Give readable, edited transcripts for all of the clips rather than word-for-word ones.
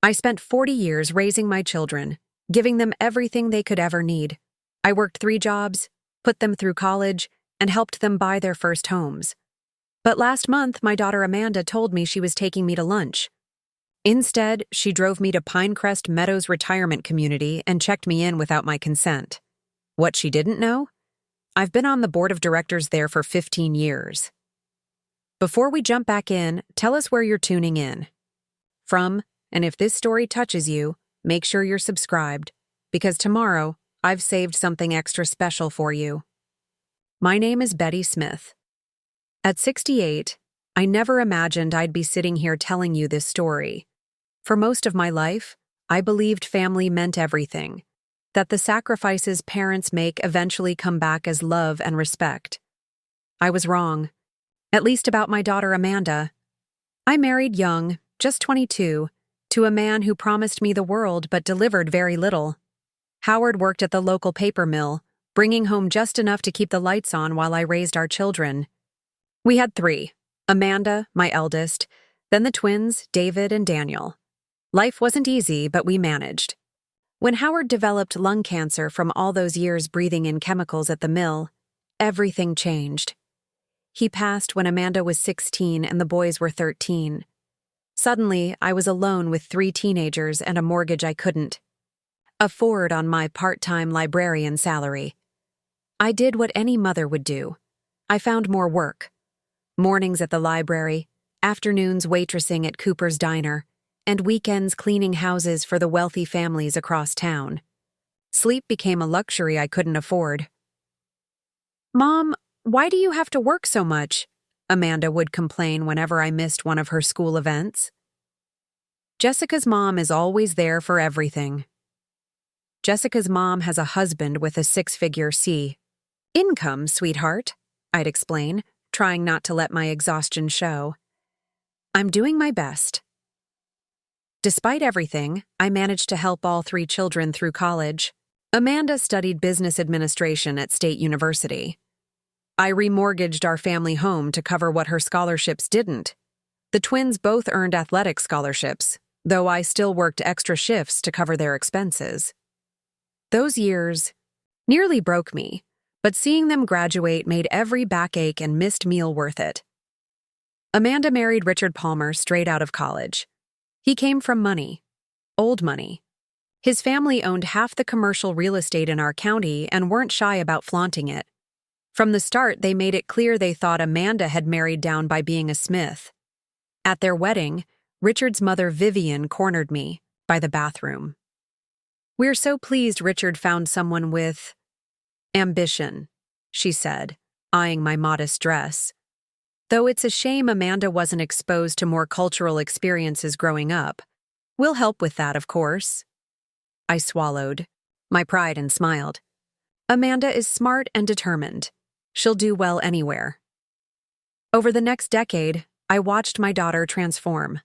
I spent 40 years raising my children, giving them everything they could ever need. I worked 3 jobs, put them through college, and helped them buy their first homes. But last month, my daughter Amanda told me she was taking me to lunch. Instead, she drove me to Pinecrest Meadows Retirement Community and checked me in without my consent. What she didn't know? I've been on the board of directors there for 15 years. Before we jump back in, tell us where you're tuning in from, and if this story touches you, make sure you're subscribed, because tomorrow, I've saved something extra special for you. My name is Betty Smith. At 68, I never imagined I'd be sitting here telling you this story. For most of my life, I believed family meant everything, that the sacrifices parents make eventually come back as love and respect. I was wrong, at least about my daughter Amanda. I married young, just 22, to a man who promised me the world but delivered very little. Howard worked at the local paper mill, bringing home just enough to keep the lights on while I raised our children. We had 3, Amanda, my eldest, then the twins, David and Daniel. Life wasn't easy, but we managed. When Howard developed lung cancer from all those years breathing in chemicals at the mill, everything changed. He passed when Amanda was 16 and the boys were 13. Suddenly, I was alone with 3 teenagers and a mortgage I couldn't afford on my part-time librarian salary. I did what any mother would do. I found more work. Mornings at the library, afternoons waitressing at Cooper's Diner, and weekends cleaning houses for the wealthy families across town. Sleep became a luxury I couldn't afford. "Mom, why do you have to work so much?" Amanda would complain whenever I missed one of her school events. Jessica's mom is always there for everything. Jessica's mom has a husband with a 6-figure income, sweetheart, I'd explain, trying not to let my exhaustion show. I'm doing my best. Despite everything, I managed to help all 3 children through college. Amanda studied business administration at State University. I remortgaged our family home to cover what her scholarships didn't. The twins both earned athletic scholarships, though I still worked extra shifts to cover their expenses. Those years nearly broke me, but seeing them graduate made every backache and missed meal worth it. Amanda married Richard Palmer straight out of college. He came from money, old money. His family owned half the commercial real estate in our county and weren't shy about flaunting it. From the start, they made it clear they thought Amanda had married down by being a Smith. At their wedding, Richard's mother Vivian cornered me by the bathroom. "We're so pleased Richard found someone with ambition," she said, eyeing my modest dress. "Though it's a shame Amanda wasn't exposed to more cultural experiences growing up. We'll help with that, of course." I swallowed my pride and smiled. Amanda is smart and determined. She'll do well anywhere. Over the next decade, I watched my daughter transform.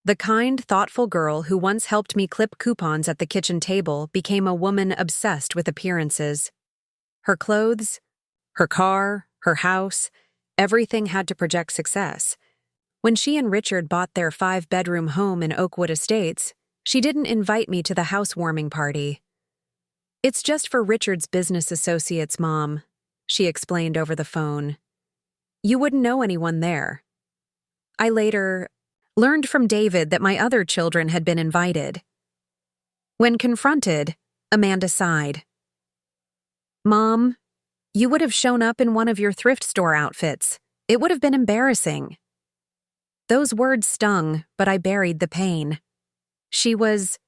The kind, thoughtful girl who once helped me clip coupons at the kitchen table became a woman obsessed with appearances. Her clothes, her car, her house, everything had to project success. When she and Richard bought their 5-bedroom home in Oakwood Estates, she didn't invite me to the housewarming party. "It's just for Richard's business associates, Mom," she explained over the phone. "You wouldn't know anyone there." I later learned from David that my other children had been invited. When confronted, Amanda sighed. "Mom, you would have shown up in one of your thrift store outfits. It would have been embarrassing." Those words stung, but I buried the pain. She was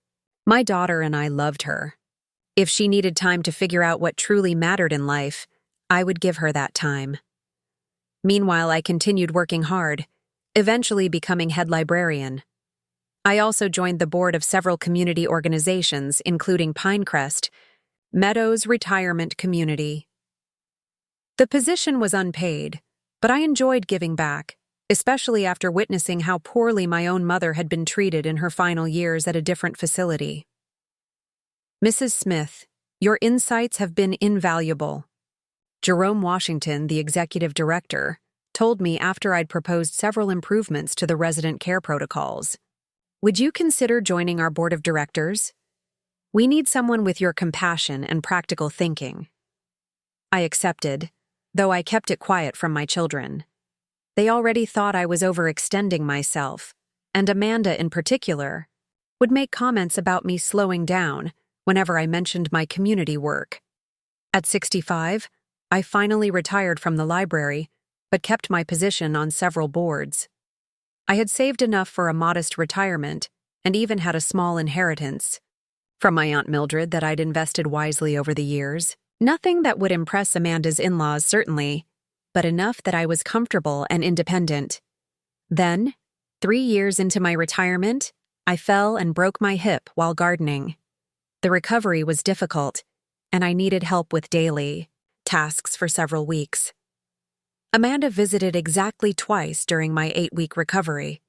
my daughter and I loved her. If she needed time to figure out what truly mattered in life, I would give her that time. Meanwhile, I continued working hard, eventually becoming head librarian. I also joined the board of several community organizations, including Pinecrest Meadows Retirement Community. The position was unpaid, but I enjoyed giving back, especially after witnessing how poorly my own mother had been treated in her final years at a different facility. "Mrs. Smith, your insights have been invaluable." Jerome Washington, the executive director, told me after I'd proposed several improvements to the resident care protocols. would you consider joining our board of directors? We need someone with your compassion and practical thinking. I accepted, though I kept it quiet from my children. They already thought I was overextending myself, and Amanda in particular would make comments about me slowing down whenever I mentioned my community work. At 65, I finally retired from the library, but kept my position on several boards. I had saved enough for a modest retirement and even had a small inheritance from my Aunt Mildred that I'd invested wisely over the years. Nothing that would impress Amanda's in-laws, certainly, but enough that I was comfortable and independent. Then, 3 years into my retirement, I fell and broke my hip while gardening. The recovery was difficult, and I needed help with daily tasks for several weeks. Amanda visited exactly twice during my 8-week recovery.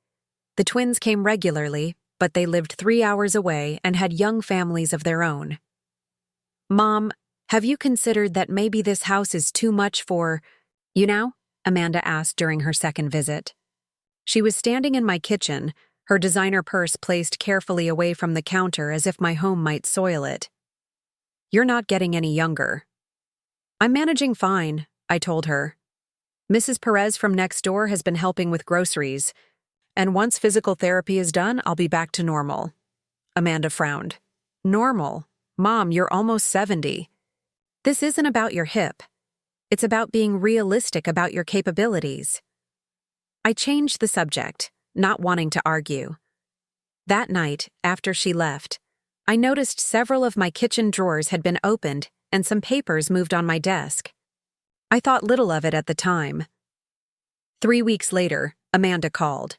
The twins came regularly, but they lived 3 hours away and had young families of their own. "Mom, have you considered that maybe this house is too much for you now?" Amanda asked during her second visit. She was standing in my kitchen, her designer purse placed carefully away from the counter as if my home might soil it. "You're not getting any younger." "I'm managing fine," I told her. "Mrs. Perez from next door has been helping with groceries, and once physical therapy is done, I'll be back to normal." Amanda frowned. "Normal? Mom, you're almost 70. This isn't about your hip. It's about being realistic about your capabilities." I changed the subject, not wanting to argue. That night, after she left, I noticed several of my kitchen drawers had been opened and some papers moved on my desk. I thought little of it at the time. 3 weeks later, Amanda called.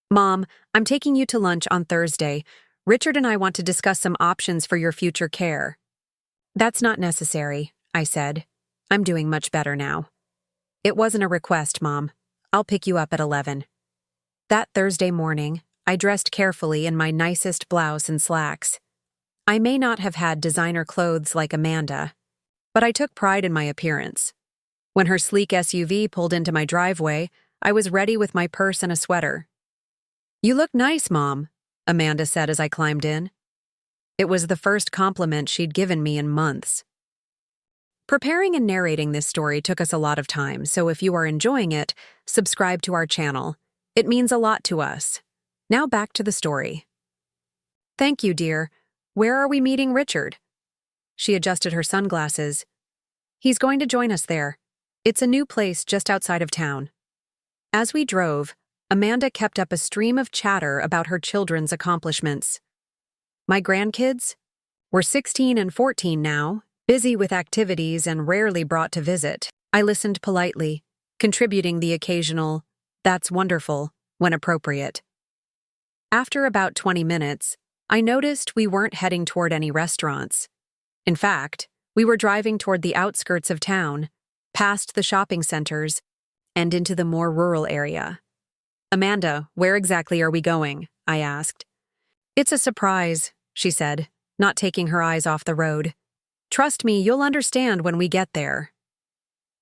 "Mom, I'm taking you to lunch on Thursday. Richard and I want to discuss some options for your future care." "That's not necessary," I said. "I'm doing much better now." "It wasn't a request, Mom. I'll pick you up at 11. That Thursday morning, I dressed carefully in my nicest blouse and slacks. I may not have had designer clothes like Amanda, but I took pride in my appearance. When her sleek SUV pulled into my driveway, I was ready with my purse and a sweater. "You look nice, Mom," Amanda said as I climbed in. It was the first compliment she'd given me in months. Preparing and narrating this story took us a lot of time, so if you are enjoying it, subscribe to our channel. It means a lot to us. Now back to the story. "Thank you, dear. Where are we meeting Richard?" She adjusted her sunglasses. "He's going to join us there. It's a new place just outside of town." As we drove, Amanda kept up a stream of chatter about her children's accomplishments. My grandkids were 16 and 14 now, busy with activities and rarely brought to visit. I listened politely, contributing the occasional, "That's wonderful," when appropriate. After about 20 minutes, I noticed we weren't heading toward any restaurants. In fact, we were driving toward the outskirts of town, past the shopping centers, and into the more rural area. "Amanda, where exactly are we going?" I asked. "It's a surprise," she said, not taking her eyes off the road. "Trust me, you'll understand when we get there."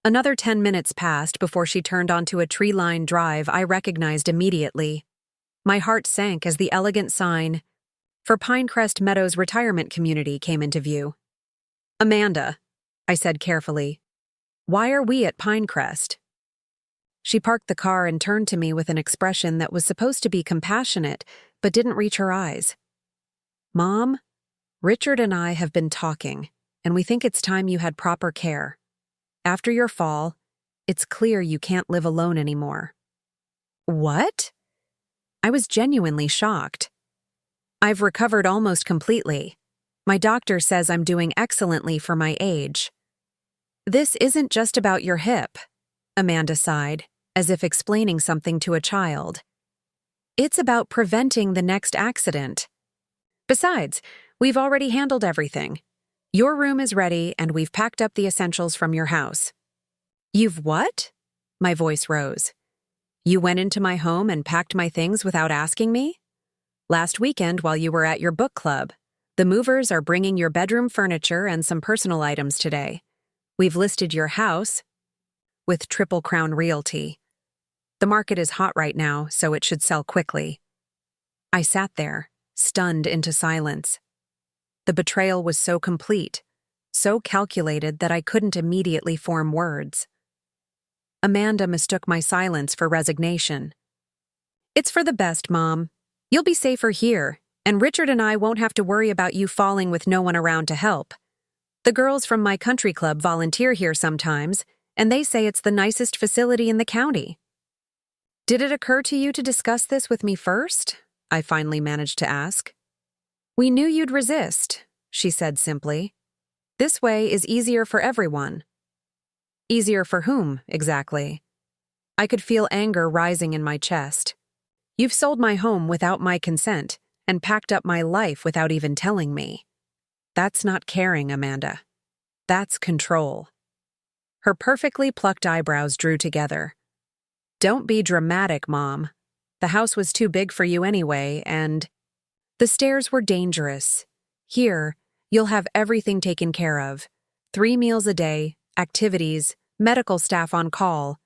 Another 10 minutes passed before she turned onto a tree-lined drive I recognized immediately. My heart sank as the elegant sign for Pinecrest Meadows Retirement Community came into view. "Amanda," I said carefully, "why are we at Pinecrest?" She parked the car and turned to me with an expression that was supposed to be compassionate, but didn't reach her eyes. "Mom, Richard and I have been talking, and we think it's time you had proper care. After your fall, it's clear you can't live alone anymore." "What?" I was genuinely shocked. "I've recovered almost completely. My doctor says I'm doing excellently for my age." "This isn't just about your hip," Amanda sighed, as if explaining something to a child. "It's about preventing the next accident. Besides, we've already handled everything. Your room is ready, and we've packed up the essentials from your house." "You've what?" My voice rose. "You went into my home and packed my things without asking me? Last weekend, while you were at your book club, the movers are bringing your bedroom furniture and some personal items today. We've listed your house with Triple Crown Realty. The market is hot right now, so it should sell quickly." I sat there, stunned into silence. The betrayal was so complete, so calculated that I couldn't immediately form words. Amanda mistook my silence for resignation. "It's for the best, Mom. You'll be safer here, and Richard and I won't have to worry about you falling with no one around to help. The girls from my country club volunteer here sometimes, and they say it's the nicest facility in the county." "Did it occur to you to discuss this with me first?" I finally managed to ask. "We knew you'd resist," she said simply. "This way is easier for everyone." "Easier for whom, exactly?" I could feel anger rising in my chest. "You've sold my home without my consent and packed up my life without even telling me. That's not caring, Amanda. That's control." Her perfectly plucked eyebrows drew together. "Don't be dramatic, Mom. The house was too big for you anyway, and the stairs were dangerous. Here, you'll have everything taken care of. 3 meals a day, activities, medical staff on call.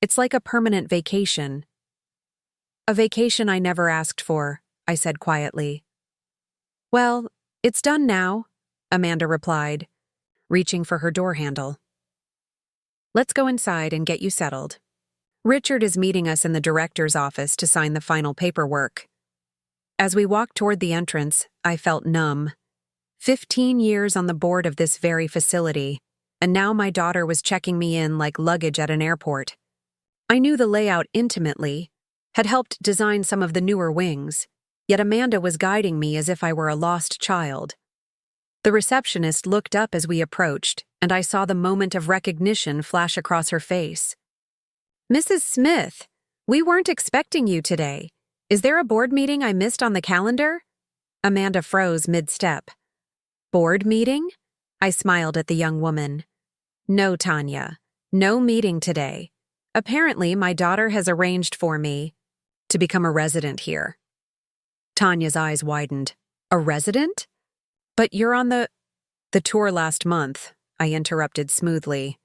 It's like a permanent vacation." "A vacation I never asked for," I said quietly. "Well, it's done now," Amanda replied, reaching for her door handle. "Let's go inside and get you settled. Richard is meeting us in the director's office to sign the final paperwork." As we walked toward the entrance, I felt numb. 15 years on the board of this very facility, and now my daughter was checking me in like luggage at an airport. I knew the layout intimately, had helped design some of the newer wings, yet Amanda was guiding me as if I were a lost child. The receptionist looked up as we approached, and I saw the moment of recognition flash across her face. "Mrs. Smith, we weren't expecting you today. Is there a board meeting I missed on the calendar?" Amanda froze mid-step. "Board meeting?" I smiled at the young woman. "No, Tanya. No meeting today. Apparently, my daughter has arranged for me to become a resident here." Tanya's eyes widened. "A resident? But you're on the tour last month," I interrupted smoothly.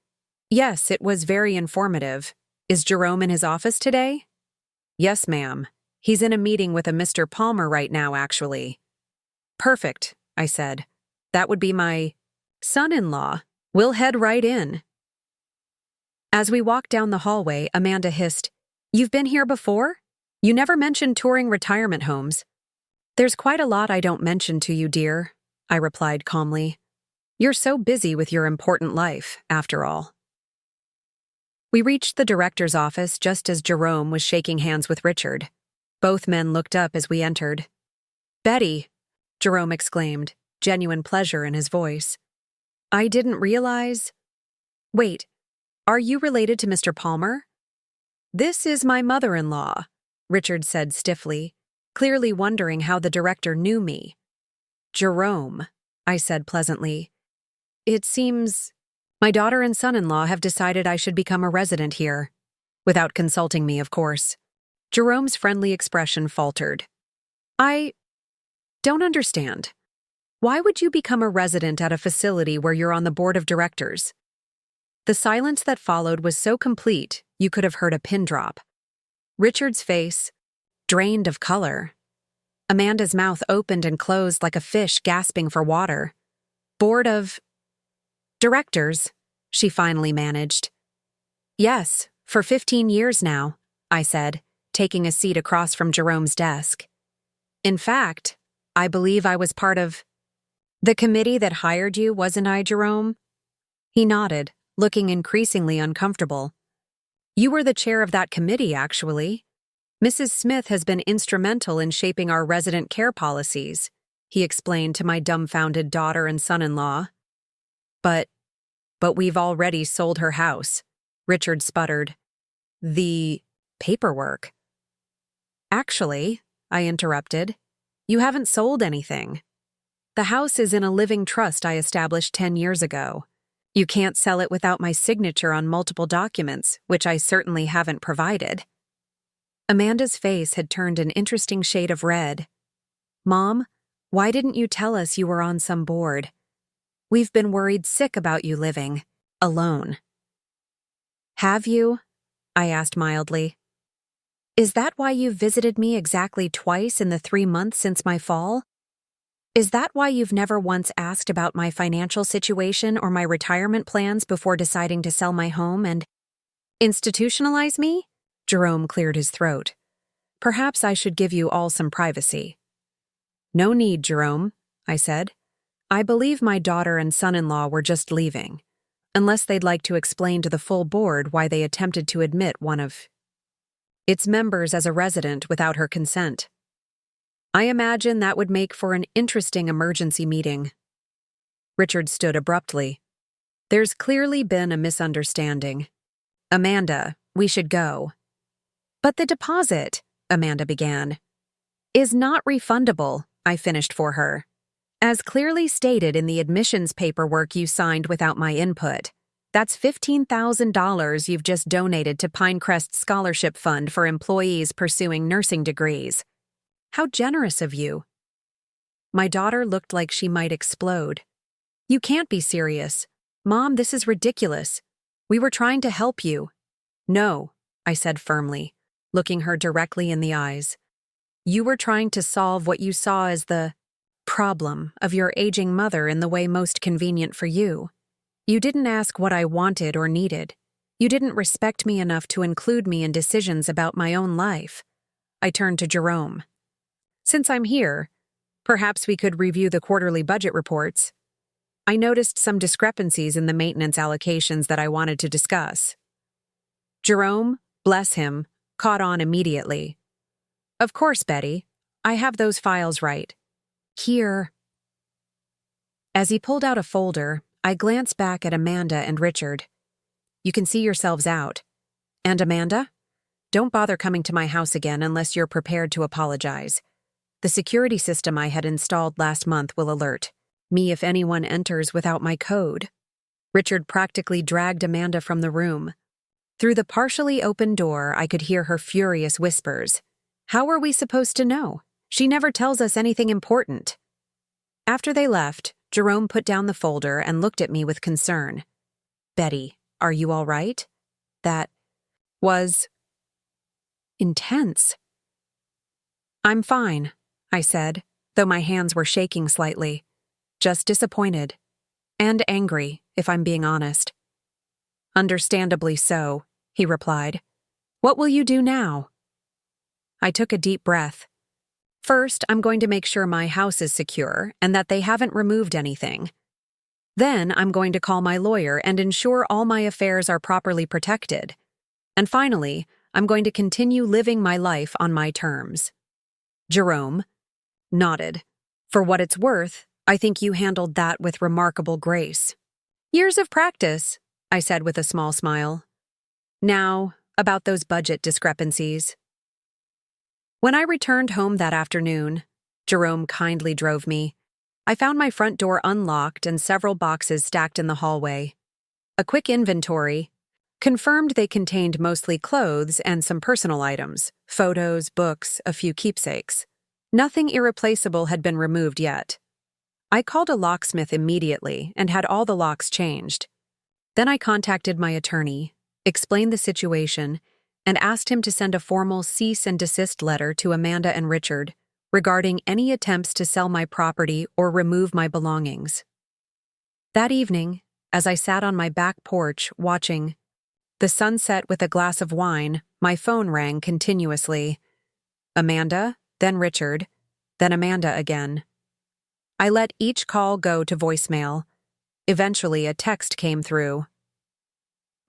"Yes, it was very informative. Is Jerome in his office today?" "Yes, ma'am. He's in a meeting with a Mr. Palmer right now, actually." "Perfect," I said. "That would be my son-in-law. We'll head right in." As we walked down the hallway, Amanda hissed, "You've been here before? You never mentioned touring retirement homes." "There's quite a lot I don't mention to you, dear," I replied calmly. "You're so busy with your important life, after all." We reached the director's office just as Jerome was shaking hands with Richard. Both men looked up as we entered. "Betty," Jerome exclaimed, genuine pleasure in his voice. "I didn't realize—" "Wait, are you related to Mr. Palmer?" "This is my mother-in-law," Richard said stiffly, clearly wondering how the director knew me. "Jerome," I said pleasantly. "It seems my daughter and son-in-law have decided I should become a resident here. Without consulting me, of course." Jerome's friendly expression faltered. "I don't understand. Why would you become a resident at a facility where you're on the board of directors?" The silence that followed was so complete, you could have heard a pin drop. Richard's face drained of color. Amanda's mouth opened and closed like a fish gasping for water. "Board of directors," she finally managed. "Yes, for 15 years now," I said, taking a seat across from Jerome's desk. "In fact, I believe I was part of the committee that hired you, wasn't I, Jerome?" He nodded, looking increasingly uncomfortable. "You were the chair of that committee, actually. Mrs. Smith has been instrumental in shaping our resident care policies," he explained to my dumbfounded daughter and son-in-law. But we've already sold her house," Richard sputtered. "The paperwork." "Actually," I interrupted, "you haven't sold anything. The house is in a living trust I established 10 years ago. You can't sell it without my signature on multiple documents, which I certainly haven't provided." Amanda's face had turned an interesting shade of red. "Mom, why didn't you tell us you were on some board? We've been worried sick about you living alone." "Have you?" I asked mildly. Is that why you've visited me exactly twice in the 3 months since my fall? Is that why you've never once asked about my financial situation or my retirement plans before deciding to sell my home and institutionalize me? Jerome cleared his throat. Perhaps I should give you all some privacy. No need, Jerome, I said. I believe my daughter and son-in-law were just leaving, unless they'd like to explain to the full board why they attempted to admit one of its members as a resident without her consent. I imagine that would make for an interesting emergency meeting. Richard stood abruptly. There's clearly been a misunderstanding. Amanda, we should go. But the deposit, Amanda began, is not refundable, I finished for her. As clearly stated in the admissions paperwork you signed without my input, that's $15,000 you've just donated to Pinecrest Scholarship Fund for employees pursuing nursing degrees. How generous of you. My daughter looked like she might explode. You can't be serious. Mom, this is ridiculous. We were trying to help you. No, I said firmly, looking her directly in the eyes. You were trying to solve what you saw as the problem of your aging mother in the way most convenient for you. You didn't ask what I wanted or needed. You didn't respect me enough to include me in decisions about my own life. I turned to Jerome. Since I'm here, perhaps we could review the quarterly budget reports. I noticed some discrepancies in the maintenance allocations that I wanted to discuss. Jerome, bless him, caught on immediately. Of course, Betty. I have those files right. Here. As he pulled out a folder, I glanced back at Amanda and Richard. You can see yourselves out. And Amanda? Don't bother coming to my house again unless you're prepared to apologize. The security system I had installed last month will alert me if anyone enters without my code. Richard practically dragged Amanda from the room. Through the partially open door, I could hear her furious whispers. How are we supposed to know? She never tells us anything important. After they left, Jerome put down the folder and looked at me with concern. Betty, are you all right? That was intense. I'm fine, I said, though my hands were shaking slightly. Just disappointed. And angry, if I'm being honest. Understandably so, he replied. What will you do now? I took a deep breath. First, I'm going to make sure my house is secure and that they haven't removed anything. Then, I'm going to call my lawyer and ensure all my affairs are properly protected. And finally, I'm going to continue living my life on my terms. Jerome nodded. For what it's worth, I think you handled that with remarkable grace. Years of practice, I said with a small smile. Now, about those budget discrepancies. When I returned home that afternoon, Jerome kindly drove me. I found my front door unlocked and several boxes stacked in the hallway. A quick inventory confirmed they contained mostly clothes and some personal items, photos, books, a few keepsakes. Nothing irreplaceable had been removed yet. I called a locksmith immediately and had all the locks changed. Then I contacted my attorney, explained the situation, and asked him to send a formal cease and desist letter to Amanda and Richard regarding any attempts to sell my property or remove my belongings. That evening, as I sat on my back porch watching the sunset with a glass of wine, my phone rang continuously. Amanda, then Richard, then Amanda again. I let each call go to voicemail. Eventually, a text came through.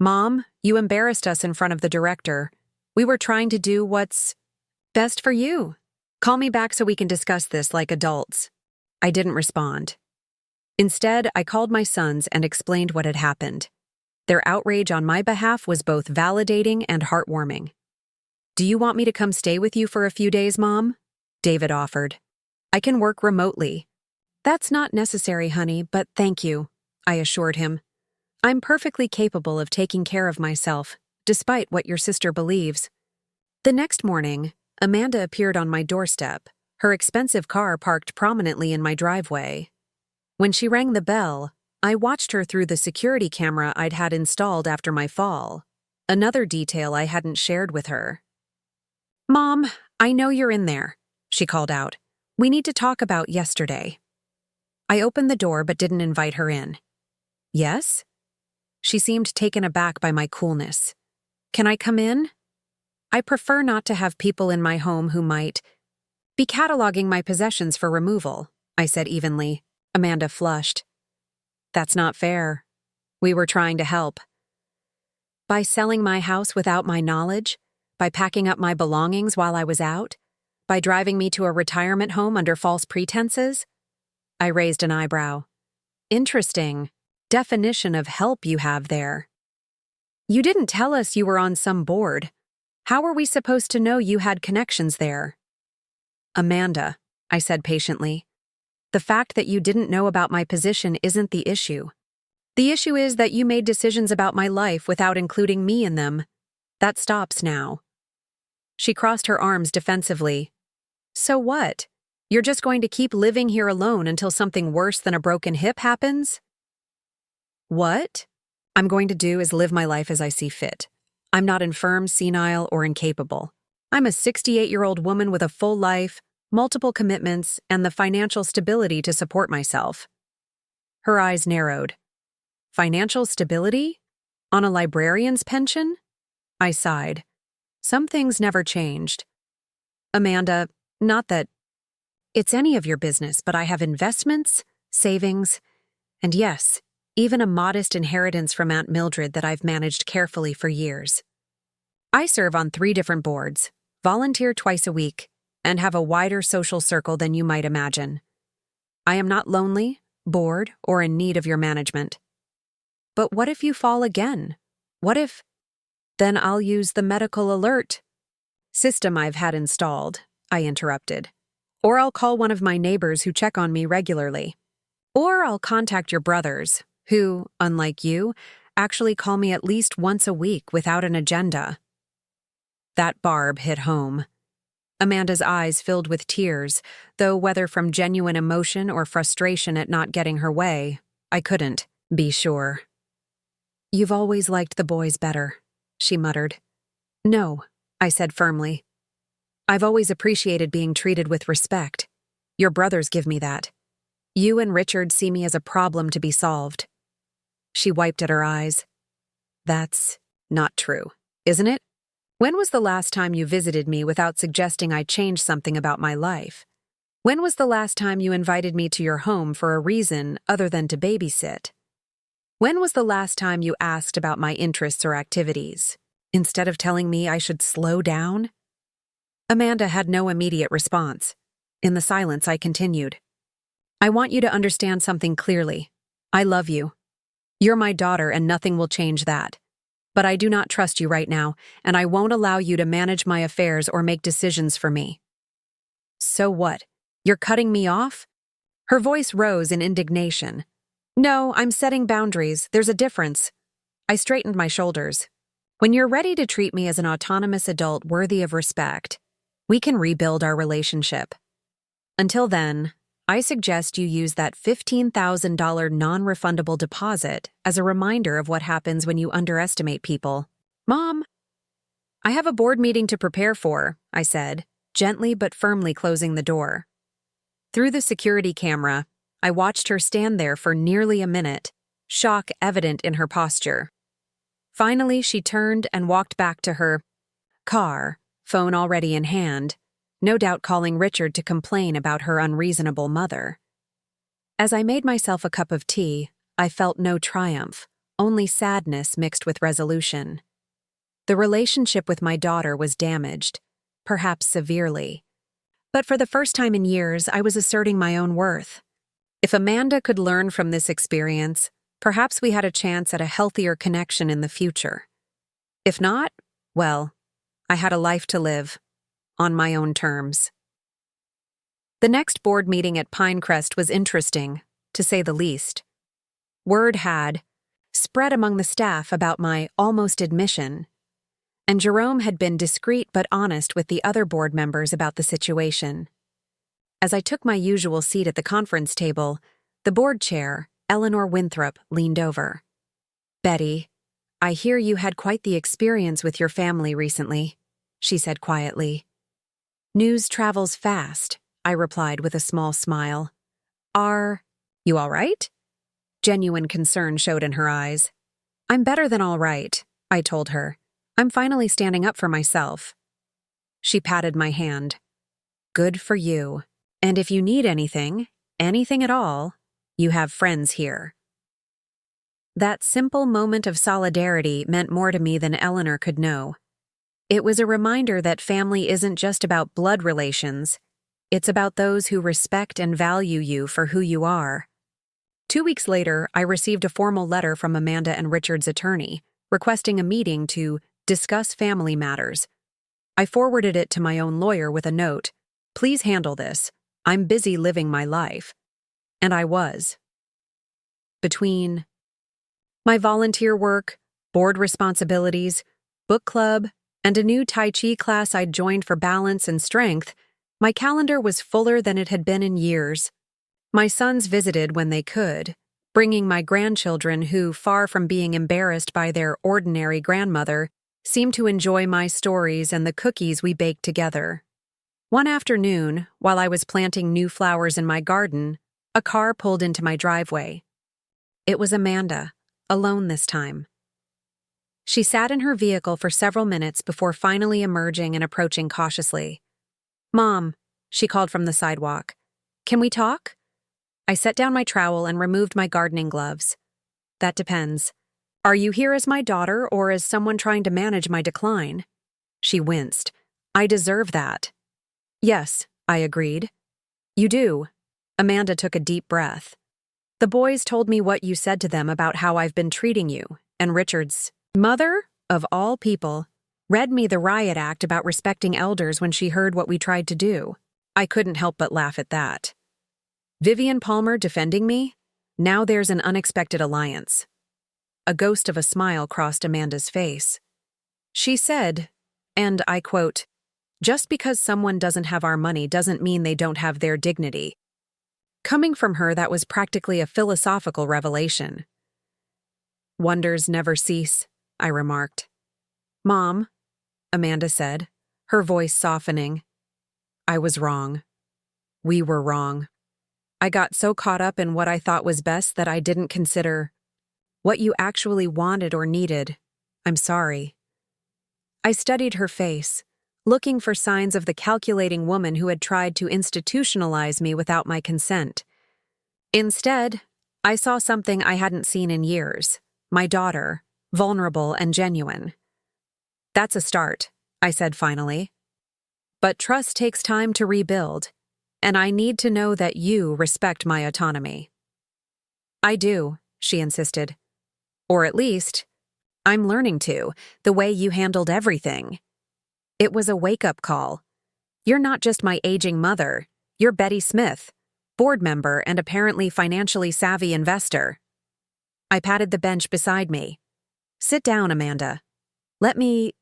Mom, you embarrassed us in front of the director. We were trying to do what's best for you. Call me back so we can discuss this like adults. I didn't respond. Instead, I called my sons and explained what had happened. Their outrage on my behalf was both validating and heartwarming. Do you want me to come stay with you for a few days, Mom? David offered. I can work remotely. That's not necessary, honey, but thank you, I assured him. I'm perfectly capable of taking care of myself, despite what your sister believes. The next morning, Amanda appeared on my doorstep, her expensive car parked prominently in my driveway. When she rang the bell, I watched her through the security camera I'd had installed after my fall, another detail I hadn't shared with her. Mom, I know you're in there, she called out. We need to talk about yesterday. I opened the door but didn't invite her in. Yes? She seemed taken aback by my coolness. Can I come in? I prefer not to have people in my home who might be cataloging my possessions for removal, I said evenly. Amanda flushed. That's not fair. We were trying to help. By selling my house without my knowledge? By packing up my belongings while I was out? By driving me to a retirement home under false pretenses? I raised an eyebrow. Interesting definition of help you have there. You didn't tell us you were on some board. How were we supposed to know you had connections there? Amanda, I said patiently, the fact that you didn't know about my position isn't the issue. The issue is that you made decisions about my life without including me in them. That stops now. She crossed her arms defensively. So what? You're just going to keep living here alone until something worse than a broken hip happens? What I'm going to do is live my life as I see fit. I'm not infirm, senile, or incapable. I'm a 68-year-old woman with a full life, multiple commitments, and the financial stability to support myself. Her eyes narrowed. Financial stability? On a librarian's pension? I sighed. Some things never changed. Amanda, not that it's any of your business, but I have investments, savings, and yes, even a modest inheritance from Aunt Mildred that I've managed carefully for years. I serve on 3 different boards, volunteer twice a week, and have a wider social circle than you might imagine. I am not lonely, bored, or in need of your management. But what if you fall again? What if? Then I'll use the medical alert system I've had installed, I interrupted. Or I'll call one of my neighbors who check on me regularly. Or I'll contact your brothers, who, unlike you, actually call me at least once a week without an agenda. That barb hit home. Amanda's eyes filled with tears, though whether from genuine emotion or frustration at not getting her way, I couldn't be sure. You've always liked the boys better, she muttered. No, I said firmly. I've always appreciated being treated with respect. Your brothers give me that. You and Richard see me as a problem to be solved. She wiped at her eyes. That's not true, isn't it? When was the last time you visited me without suggesting I change something about my life? When was the last time you invited me to your home for a reason other than to babysit? When was the last time you asked about my interests or activities, instead of telling me I should slow down? Amanda had no immediate response. In the silence, I continued. I want you to understand something clearly. I love you. You're my daughter and nothing will change that. But I do not trust you right now, and I won't allow you to manage my affairs or make decisions for me. So what? You're cutting me off? Her voice rose in indignation. No, I'm setting boundaries. There's a difference. I straightened my shoulders. When you're ready to treat me as an autonomous adult worthy of respect, we can rebuild our relationship. Until then, I suggest you use that $15,000 non-refundable deposit as a reminder of what happens when you underestimate people. Mom, I have a board meeting to prepare for, I said, gently but firmly closing the door. Through the security camera, I watched her stand there for nearly a minute, shock evident in her posture. Finally, she turned and walked back to her car, phone already in hand, no doubt calling Richard to complain about her unreasonable mother. As I made myself a cup of tea, I felt no triumph, only sadness mixed with resolution. The relationship with my daughter was damaged, perhaps severely. But for the first time in years, I was asserting my own worth. If Amanda could learn from this experience, perhaps we had a chance at a healthier connection in the future. If not, well, I had a life to live, on my own terms. The next board meeting at Pinecrest was interesting, to say the least. Word had spread among the staff about my almost admission, and Jerome had been discreet but honest with the other board members about the situation. As I took my usual seat at the conference table, the board chair, Eleanor Winthrop, leaned over. Betty, I hear you had quite the experience with your family recently, she said quietly. News travels fast, I replied with a small smile. Are you all right? Genuine concern showed in her eyes. I'm better than all right, I told her. I'm finally standing up for myself. She patted my hand. Good for you. And if you need anything at all, you have friends here. That simple moment of solidarity meant more to me than Eleanor could know. It was a reminder that family isn't just about blood relations. It's about those who respect and value you for who you are. 2 weeks later, I received a formal letter from Amanda and Richard's attorney, requesting a meeting to discuss family matters. I forwarded it to my own lawyer with a note, "Please handle this. I'm busy living my life." And I was. Between my volunteer work, board responsibilities, book club, and a new Tai Chi class I'd joined for balance and strength, my calendar was fuller than it had been in years. My sons visited when they could, bringing my grandchildren who, far from being embarrassed by their ordinary grandmother, seemed to enjoy my stories and the cookies we baked together. One afternoon, while I was planting new flowers in my garden, a car pulled into my driveway. It was Amanda, alone this time. She sat in her vehicle for several minutes before finally emerging and approaching cautiously. "Mom," she called from the sidewalk. "Can we talk?" I set down my trowel and removed my gardening gloves. "That depends. Are you here as my daughter or as someone trying to manage my decline?" She winced. "I deserve that." "Yes," I agreed. "You do." Amanda took a deep breath. "The boys told me what you said to them about how I've been treating you, and Richard's mother, of all people, read me the riot act about respecting elders when she heard what we tried to do. I couldn't help but laugh at that. Vivian Palmer defending me? Now there's an unexpected alliance." A ghost of a smile crossed Amanda's face. She said, and I quote, "Just because someone doesn't have our money doesn't mean they don't have their dignity." Coming from her, that was practically a philosophical revelation. "Wonders never cease," I remarked. "Mom," Amanda said, her voice softening. "I was wrong. We were wrong. I got so caught up in what I thought was best that I didn't consider what you actually wanted or needed. I'm sorry." I studied her face, looking for signs of the calculating woman who had tried to institutionalize me without my consent. Instead, I saw something I hadn't seen in years: my daughter, vulnerable and genuine. "That's a start," I said finally. "But trust takes time to rebuild, and I need to know that you respect my autonomy." "I do," she insisted. "Or at least, I'm learning to, the way you handled everything." It was a wake-up call. You're not just my aging mother, you're Betty Smith, board member and apparently financially savvy investor. I patted the bench beside me. "Sit down, Amanda. Let me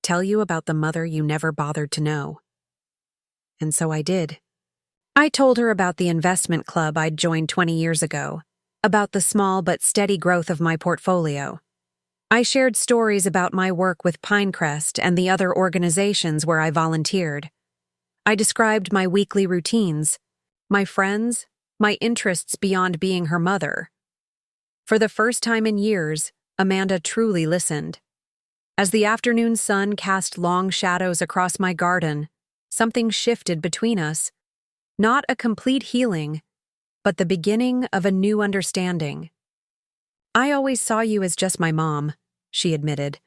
tell you about the mother you never bothered to know." And so I did. I told her about the investment club I'd joined 20 years ago, about the small but steady growth of my portfolio. I shared stories about my work with Pinecrest and the other organizations where I volunteered. I described my weekly routines, my friends, my interests beyond being her mother. For the first time in years, Amanda truly listened. As the afternoon sun cast long shadows across my garden, something shifted between us. Not a complete healing, but the beginning of a new understanding. "I always saw you as just my mom," she admitted.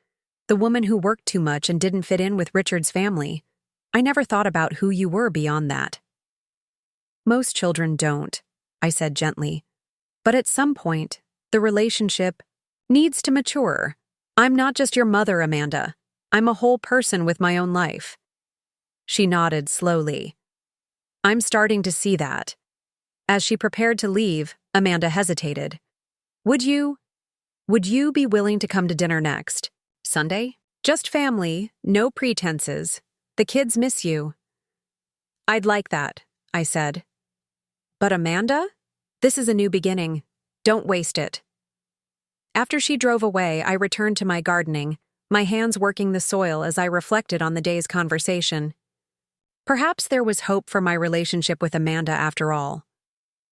"The woman who worked too much and didn't fit in with Richard's family. I never thought about who you were beyond that." "Most children don't," I said gently. "But at some point, the relationship needs to mature. I'm not just your mother, Amanda. I'm a whole person with my own life." She nodded slowly. "I'm starting to see that." As she prepared to leave, Amanda hesitated. Would you be willing to come to dinner next Sunday? Just family, no pretenses. The kids miss you." "I'd like that," I said. "But Amanda? This is a new beginning. Don't waste it." After she drove away, I returned to my gardening, my hands working the soil as I reflected on the day's conversation. Perhaps there was hope for my relationship with Amanda after all.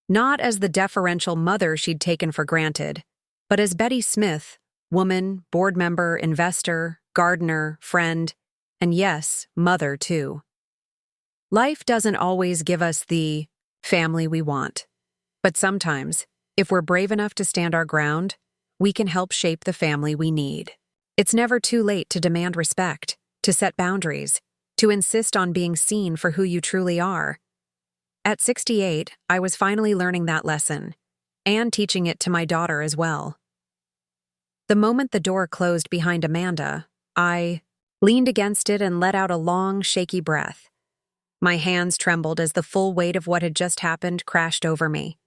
Not as the deferential mother she'd taken for granted, but as Betty Smith, woman, board member, investor, gardener, friend, and yes, mother too. Life doesn't always give us the family we want, but sometimes, if we're brave enough to stand our ground, we can help shape the family we need. It's never too late to demand respect, to set boundaries, to insist on being seen for who you truly are. At 68, I was finally learning that lesson, and teaching it to my daughter as well. The moment the door closed behind Amanda, I leaned against it and let out a long, shaky breath. My hands trembled as the full weight of what had just happened crashed over me.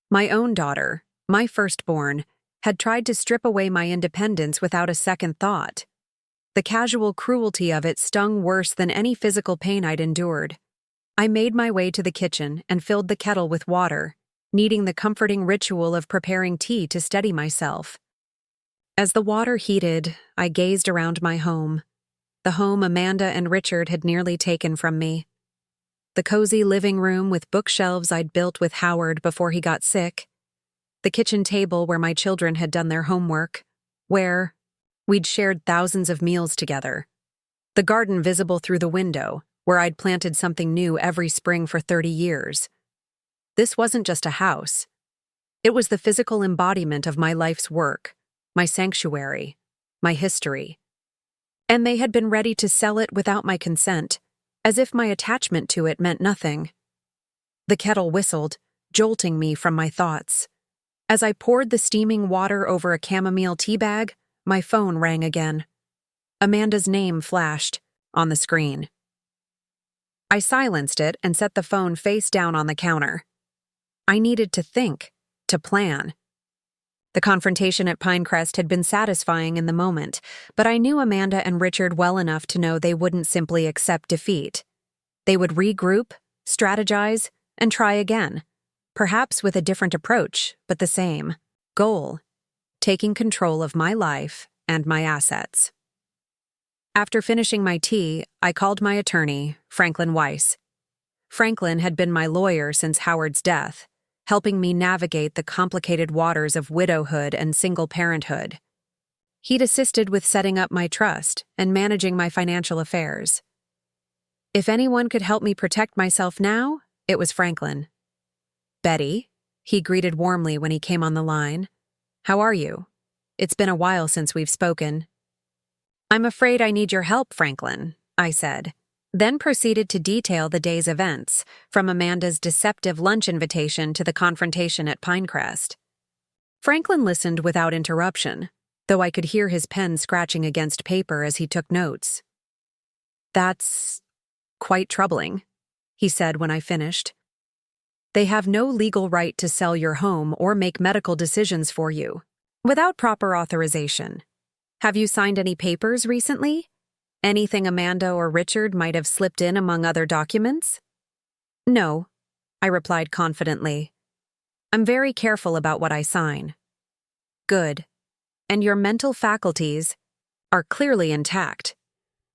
My own daughter, my firstborn, had tried to strip away my independence without a second thought. The casual cruelty of it stung worse than any physical pain I'd endured. I made my way to the kitchen and filled the kettle with water, needing the comforting ritual of preparing tea to steady myself. As the water heated, I gazed around my home, the home Amanda and Richard had nearly taken from me. The cozy living room with bookshelves I'd built with Howard before he got sick. The kitchen table where my children had done their homework, where we'd shared thousands of meals together. The garden visible through the window, where I'd planted something new every spring for 30 years. This wasn't just a house. It was the physical embodiment of my life's work, my sanctuary, my history. And they had been ready to sell it without my consent, as if my attachment to it meant nothing. The kettle whistled, jolting me from my thoughts. As I poured the steaming water over a chamomile tea bag, my phone rang again. Amanda's name flashed on the screen. I silenced it and set the phone face down on the counter. I needed to think, to plan. The confrontation at Pinecrest had been satisfying in the moment, but I knew Amanda and Richard well enough to know they wouldn't simply accept defeat. They would regroup, strategize, and try again, perhaps with a different approach, but the same goal: taking control of my life and my assets. After finishing my tea, I called my attorney, Franklin Weiss. Franklin had been my lawyer since Howard's death, helping me navigate the complicated waters of widowhood and single parenthood. He'd assisted with setting up my trust and managing my financial affairs. If anyone could help me protect myself now, it was Franklin. "Betty," he greeted warmly when he came on the line. "How are you? It's been a while since we've spoken." "I'm afraid I need your help, Franklin," I said, then proceeded to detail the day's events, from Amanda's deceptive lunch invitation to the confrontation at Pinecrest. Franklin listened without interruption, though I could hear his pen scratching against paper as he took notes. "That's quite troubling," he said when I finished. "They have no legal right to sell your home or make medical decisions for you, without proper authorization. Have you signed any papers recently? Anything Amanda or Richard might have slipped in among other documents?" "No," I replied confidently. "I'm very careful about what I sign." "Good. And your mental faculties are clearly intact.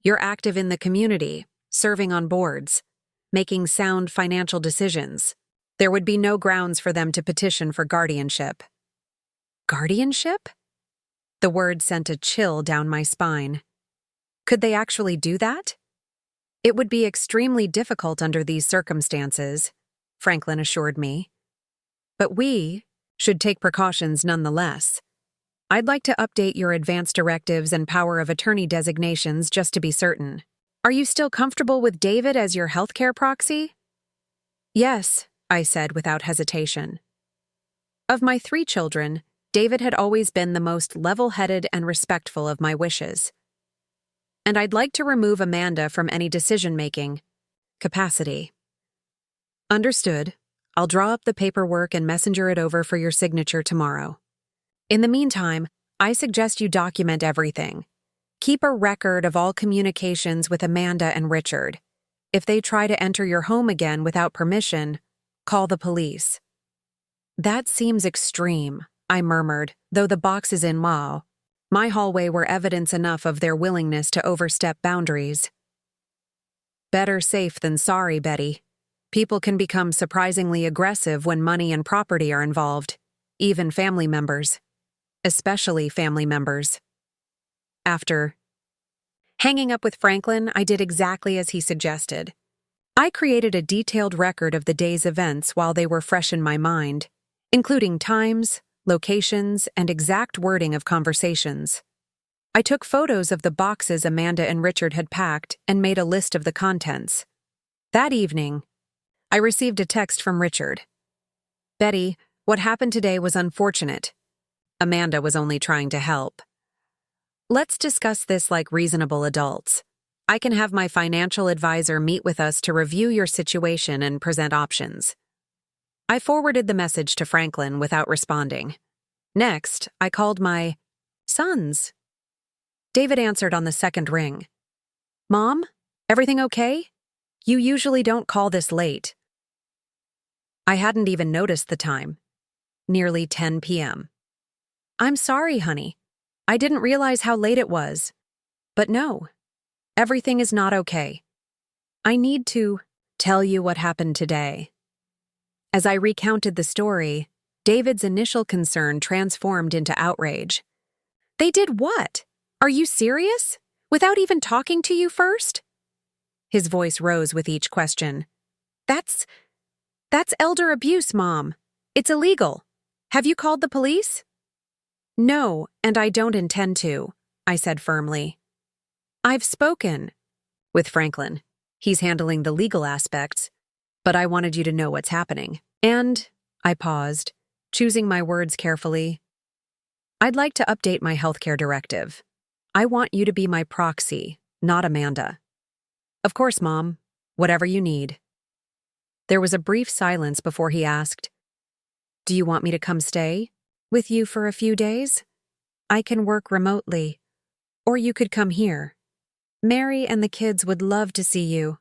You're active in the community, serving on boards, making sound financial decisions. There would be no grounds for them to petition for guardianship." "Guardianship?" The word sent a chill down my spine. Could they actually do that? "It would be extremely difficult under these circumstances," Franklin assured me. "But we should take precautions nonetheless. I'd like to update your advance directives and power of attorney designations just to be certain. Are you still comfortable with David as your healthcare proxy?" "Yes," I said without hesitation. Of my 3 children, David had always been the most level-headed and respectful of my wishes. And I'd like to remove Amanda from any decision-making capacity. "Understood. I'll draw up the paperwork and messenger it over for your signature tomorrow. In the meantime, I suggest you document everything. Keep a record of all communications with Amanda and Richard. If they try to enter your home again without permission, call the police." "That seems extreme," I murmured, though the boxes in my hallway were evidence enough of their willingness to overstep boundaries. Better safe than sorry, Betty. People can become surprisingly aggressive when money and property are involved, even family members. Especially family members. After hanging up with Franklin, I did exactly as he suggested. I created a detailed record of the day's events while they were fresh in my mind, including times, locations, and exact wording of conversations. I took photos of the boxes Amanda and Richard had packed and made a list of the contents. That evening, I received a text from Richard. Betty, what happened today was unfortunate. Amanda was only trying to help. Let's discuss this like reasonable adults. I can have my financial advisor meet with us to review your situation and present options. I forwarded the message to Franklin without responding. Next, I called my sons. David answered on the second ring. Mom, everything okay? You usually don't call this late. I hadn't even noticed the time. Nearly 10 p.m. I'm sorry, honey. I didn't realize how late it was. But no, everything is not okay. I need to tell you what happened today. As I recounted the story, David's initial concern transformed into outrage. They did what? Are you serious? Without even talking to you first? His voice rose with each question. That's elder abuse, Mom. It's illegal. Have you called the police? No, and I don't intend to, I said firmly. I've spoken with Franklin. He's handling the legal aspects, but I wanted you to know what's happening. And, I paused, choosing my words carefully. I'd like to update my healthcare directive. I want you to be my proxy, not Amanda. Of course, Mom. Whatever you need. There was a brief silence before he asked, Do you want me to come stay with you for a few days? I can work remotely. Or you could come here. Mary and the kids would love to see you.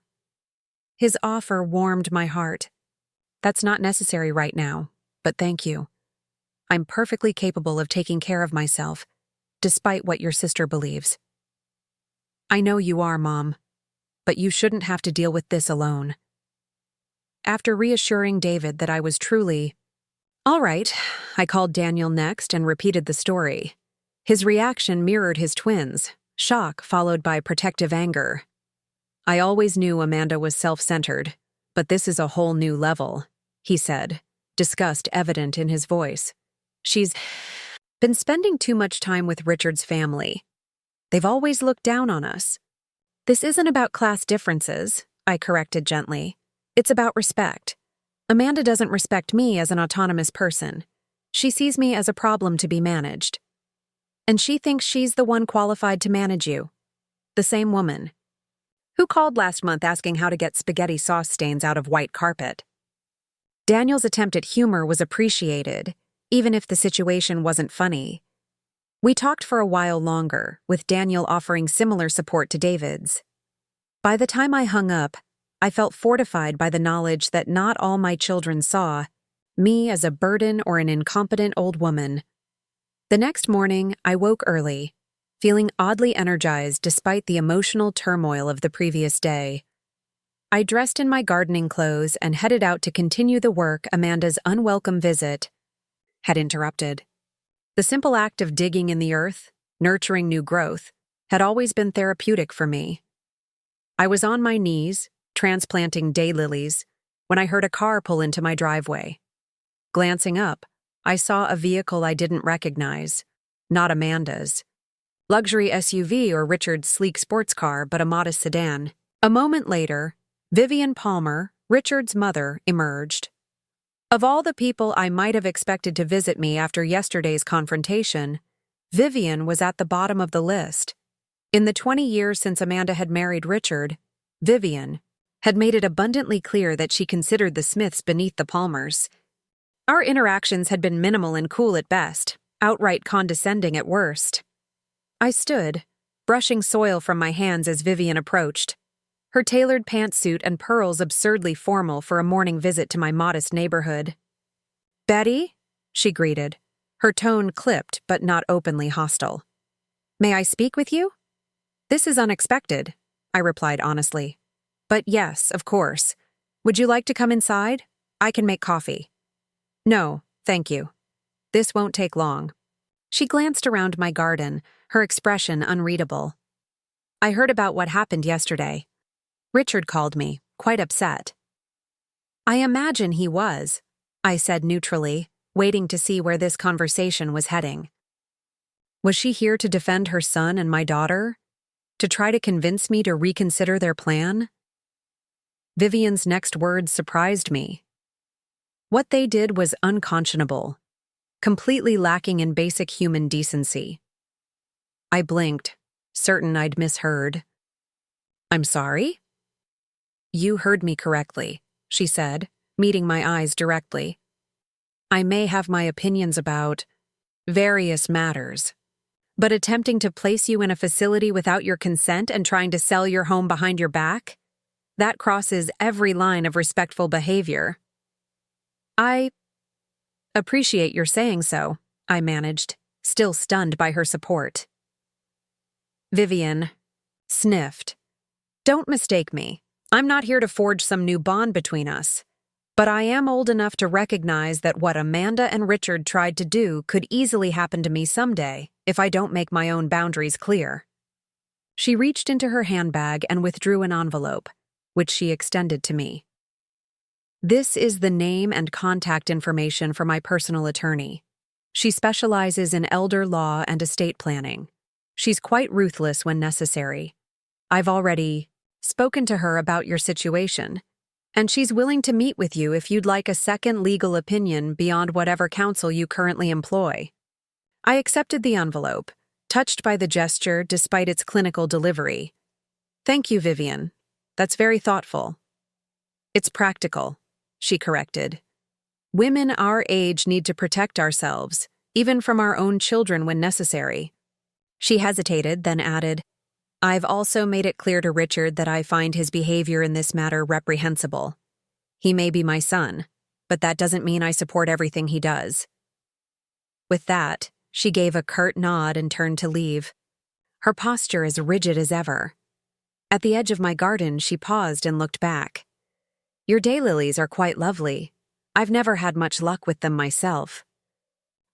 His offer warmed my heart. That's not necessary right now, but thank you. I'm perfectly capable of taking care of myself, despite what your sister believes. I know you are, Mom, but you shouldn't have to deal with this alone. After reassuring David that I was truly all right, I called Daniel next and repeated the story. His reaction mirrored his twins, shock followed by protective anger. I always knew Amanda was self-centered, but this is a whole new level, he said, disgust evident in his voice. She's been spending too much time with Richard's family. They've always looked down on us. This isn't about class differences, I corrected gently. It's about respect. Amanda doesn't respect me as an autonomous person. She sees me as a problem to be managed. And she thinks she's the one qualified to manage you. The same woman. Who called last month asking how to get spaghetti sauce stains out of white carpet? Daniel's attempt at humor was appreciated, even if the situation wasn't funny. We talked for a while longer, with Daniel offering similar support to David's. By the time I hung up, I felt fortified by the knowledge that not all my children saw me as a burden or an incompetent old woman. The next morning, I woke early, feeling oddly energized despite the emotional turmoil of the previous day. I dressed in my gardening clothes and headed out to continue the work Amanda's unwelcome visit had interrupted. The simple act of digging in the earth, nurturing new growth, had always been therapeutic for me. I was on my knees, transplanting daylilies, when I heard a car pull into my driveway. Glancing up, I saw a vehicle I didn't recognize, not Amanda's. Luxury SUV or Richard's sleek sports car, but a modest sedan. A moment later, Vivian Palmer, Richard's mother, emerged. Of all the people I might have expected to visit me after yesterday's confrontation, Vivian was at the bottom of the list. In the 20 years since Amanda had married Richard, Vivian had made it abundantly clear that she considered the Smiths beneath the Palmers. Our interactions had been minimal and cool at best, outright condescending at worst. I stood, brushing soil from my hands as Vivian approached, her tailored pantsuit and pearls absurdly formal for a morning visit to my modest neighborhood. "Betty?" she greeted, her tone clipped but not openly hostile. "May I speak with you?" "This is unexpected," I replied honestly. But yes, of course. Would you like to come inside? I can make coffee. No, thank you. This won't take long. She glanced around my garden, her expression unreadable. I heard about what happened yesterday. Richard called me, quite upset. I imagine he was, I said neutrally, waiting to see where this conversation was heading. Was she here to defend her son and my daughter? To try to convince me to reconsider their plan? Vivian's next words surprised me. What they did was unconscionable, completely lacking in basic human decency. I blinked, certain I'd misheard. I'm sorry? You heard me correctly, she said, meeting my eyes directly. I may have my opinions about various matters, but attempting to place you in a facility without your consent and trying to sell your home behind your back? That crosses every line of respectful behavior. I appreciate your saying so, I managed, still stunned by her support. Vivian sniffed. Don't mistake me. I'm not here to forge some new bond between us. But I am old enough to recognize that what Amanda and Richard tried to do could easily happen to me someday if I don't make my own boundaries clear. She reached into her handbag and withdrew an envelope, which she extended to me. This is the name and contact information for my personal attorney. She specializes in elder law and estate planning. She's quite ruthless when necessary. I've already spoken to her about your situation, and she's willing to meet with you if you'd like a second legal opinion beyond whatever counsel you currently employ. I accepted the envelope, touched by the gesture despite its clinical delivery. Thank you, Vivian. That's very thoughtful. It's practical, she corrected. Women our age need to protect ourselves, even from our own children when necessary. She hesitated, then added, I've also made it clear to Richard that I find his behavior in this matter reprehensible. He may be my son, but that doesn't mean I support everything he does. With that, she gave a curt nod and turned to leave, her posture as rigid as ever. At the edge of my garden, she paused and looked back. Your daylilies are quite lovely. I've never had much luck with them myself.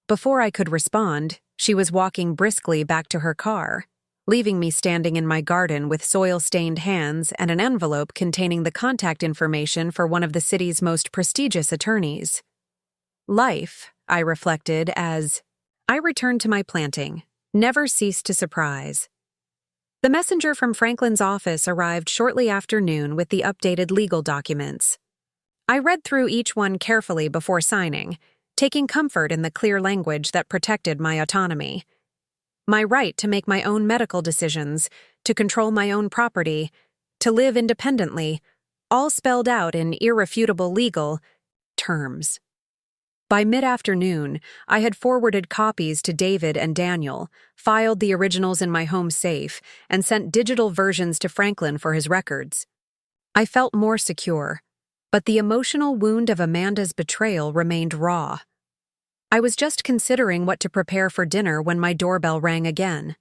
Before I could respond, she was walking briskly back to her car, leaving me standing in my garden with soil-stained hands and an envelope containing the contact information for one of the city's most prestigious attorneys. Life, I reflected as I returned to my planting, never ceased to surprise. The messenger from Franklin's office arrived shortly after noon with the updated legal documents. I read through each one carefully before signing, taking comfort in the clear language that protected my autonomy. My right to make my own medical decisions, to control my own property, to live independently, all spelled out in irrefutable legal terms. By mid-afternoon, I had forwarded copies to David and Daniel, filed the originals in my home safe, and sent digital versions to Franklin for his records. I felt more secure, but the emotional wound of Amanda's betrayal remained raw. I was just considering what to prepare for dinner when my doorbell rang again.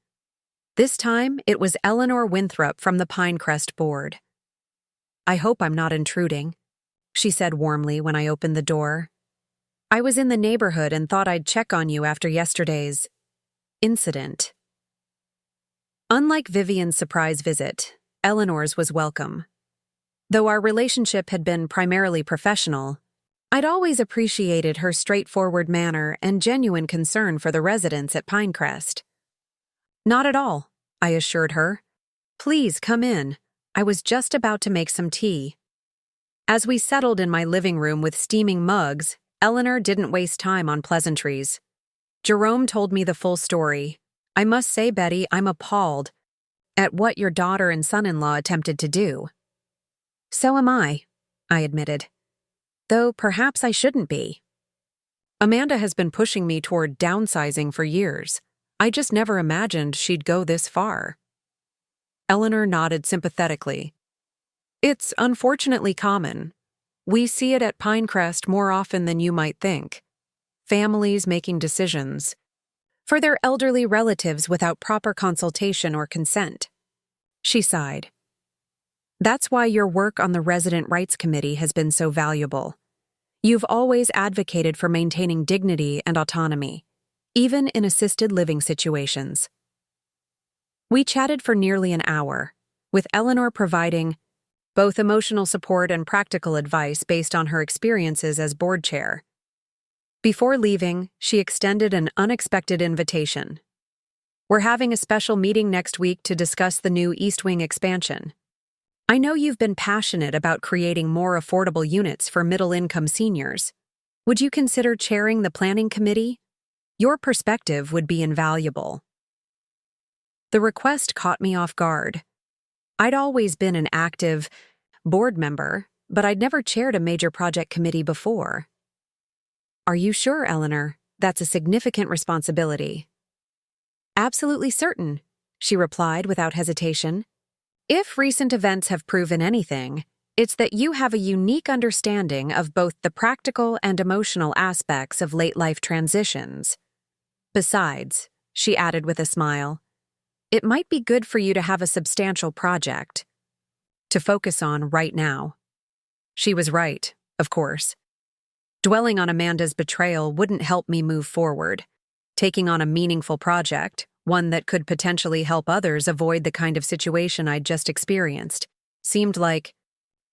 This time, it was Eleanor Winthrop from the Pinecrest board. I hope I'm not intruding, she said warmly when I opened the door. I was in the neighborhood and thought I'd check on you after yesterday's incident. Unlike Vivian's surprise visit, Eleanor's was welcome. Though our relationship had been primarily professional, I'd always appreciated her straightforward manner and genuine concern for the residents at Pinecrest. Not at all, I assured her. Please come in. I was just about to make some tea. As we settled in my living room with steaming mugs, Eleanor didn't waste time on pleasantries. Jerome told me the full story. I must say, Betty, I'm appalled at what your daughter and son-in-law attempted to do. So am I admitted. Though perhaps I shouldn't be. Amanda has been pushing me toward downsizing for years. I just never imagined she'd go this far. Eleanor nodded sympathetically. It's unfortunately common. We see it at Pinecrest more often than you might think. Families making decisions for their elderly relatives without proper consultation or consent. She sighed. That's why your work on the Resident Rights Committee has been so valuable. You've always advocated for maintaining dignity and autonomy, even in assisted living situations. We chatted for nearly an hour, with Eleanor providing both emotional support and practical advice based on her experiences as board chair. Before leaving, she extended an unexpected invitation. We're having a special meeting next week to discuss the new East Wing expansion. I know you've been passionate about creating more affordable units for middle-income seniors. Would you consider chairing the planning committee? Your perspective would be invaluable. The request caught me off guard. I'd always been an active board member, but I'd never chaired a major project committee before. Are you sure, Eleanor? That's a significant responsibility. Absolutely certain, she replied without hesitation. If recent events have proven anything, it's that you have a unique understanding of both the practical and emotional aspects of late-life transitions. Besides, she added with a smile, it might be good for you to have a substantial project to focus on right now. She was right, of course. Dwelling on Amanda's betrayal wouldn't help me move forward. Taking on a meaningful project, one that could potentially help others avoid the kind of situation I'd just experienced, seemed like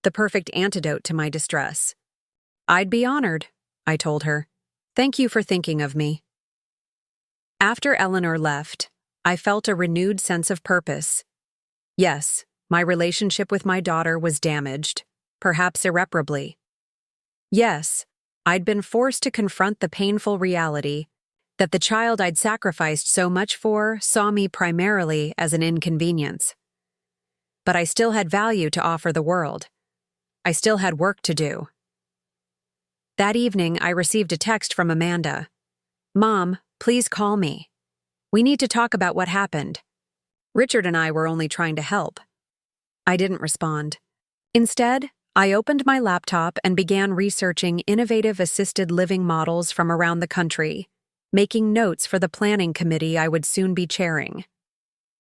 the perfect antidote to my distress. I'd be honored, I told her. Thank you for thinking of me. After Eleanor left, I felt a renewed sense of purpose. Yes, my relationship with my daughter was damaged, perhaps irreparably. Yes, I'd been forced to confront the painful reality that the child I'd sacrificed so much for saw me primarily as an inconvenience. But I still had value to offer the world. I still had work to do. That evening, I received a text from Amanda. Mom, please call me. We need to talk about what happened. Richard and I were only trying to help. I didn't respond. Instead, I opened my laptop and began researching innovative assisted living models from around the country, making notes for the planning committee I would soon be chairing.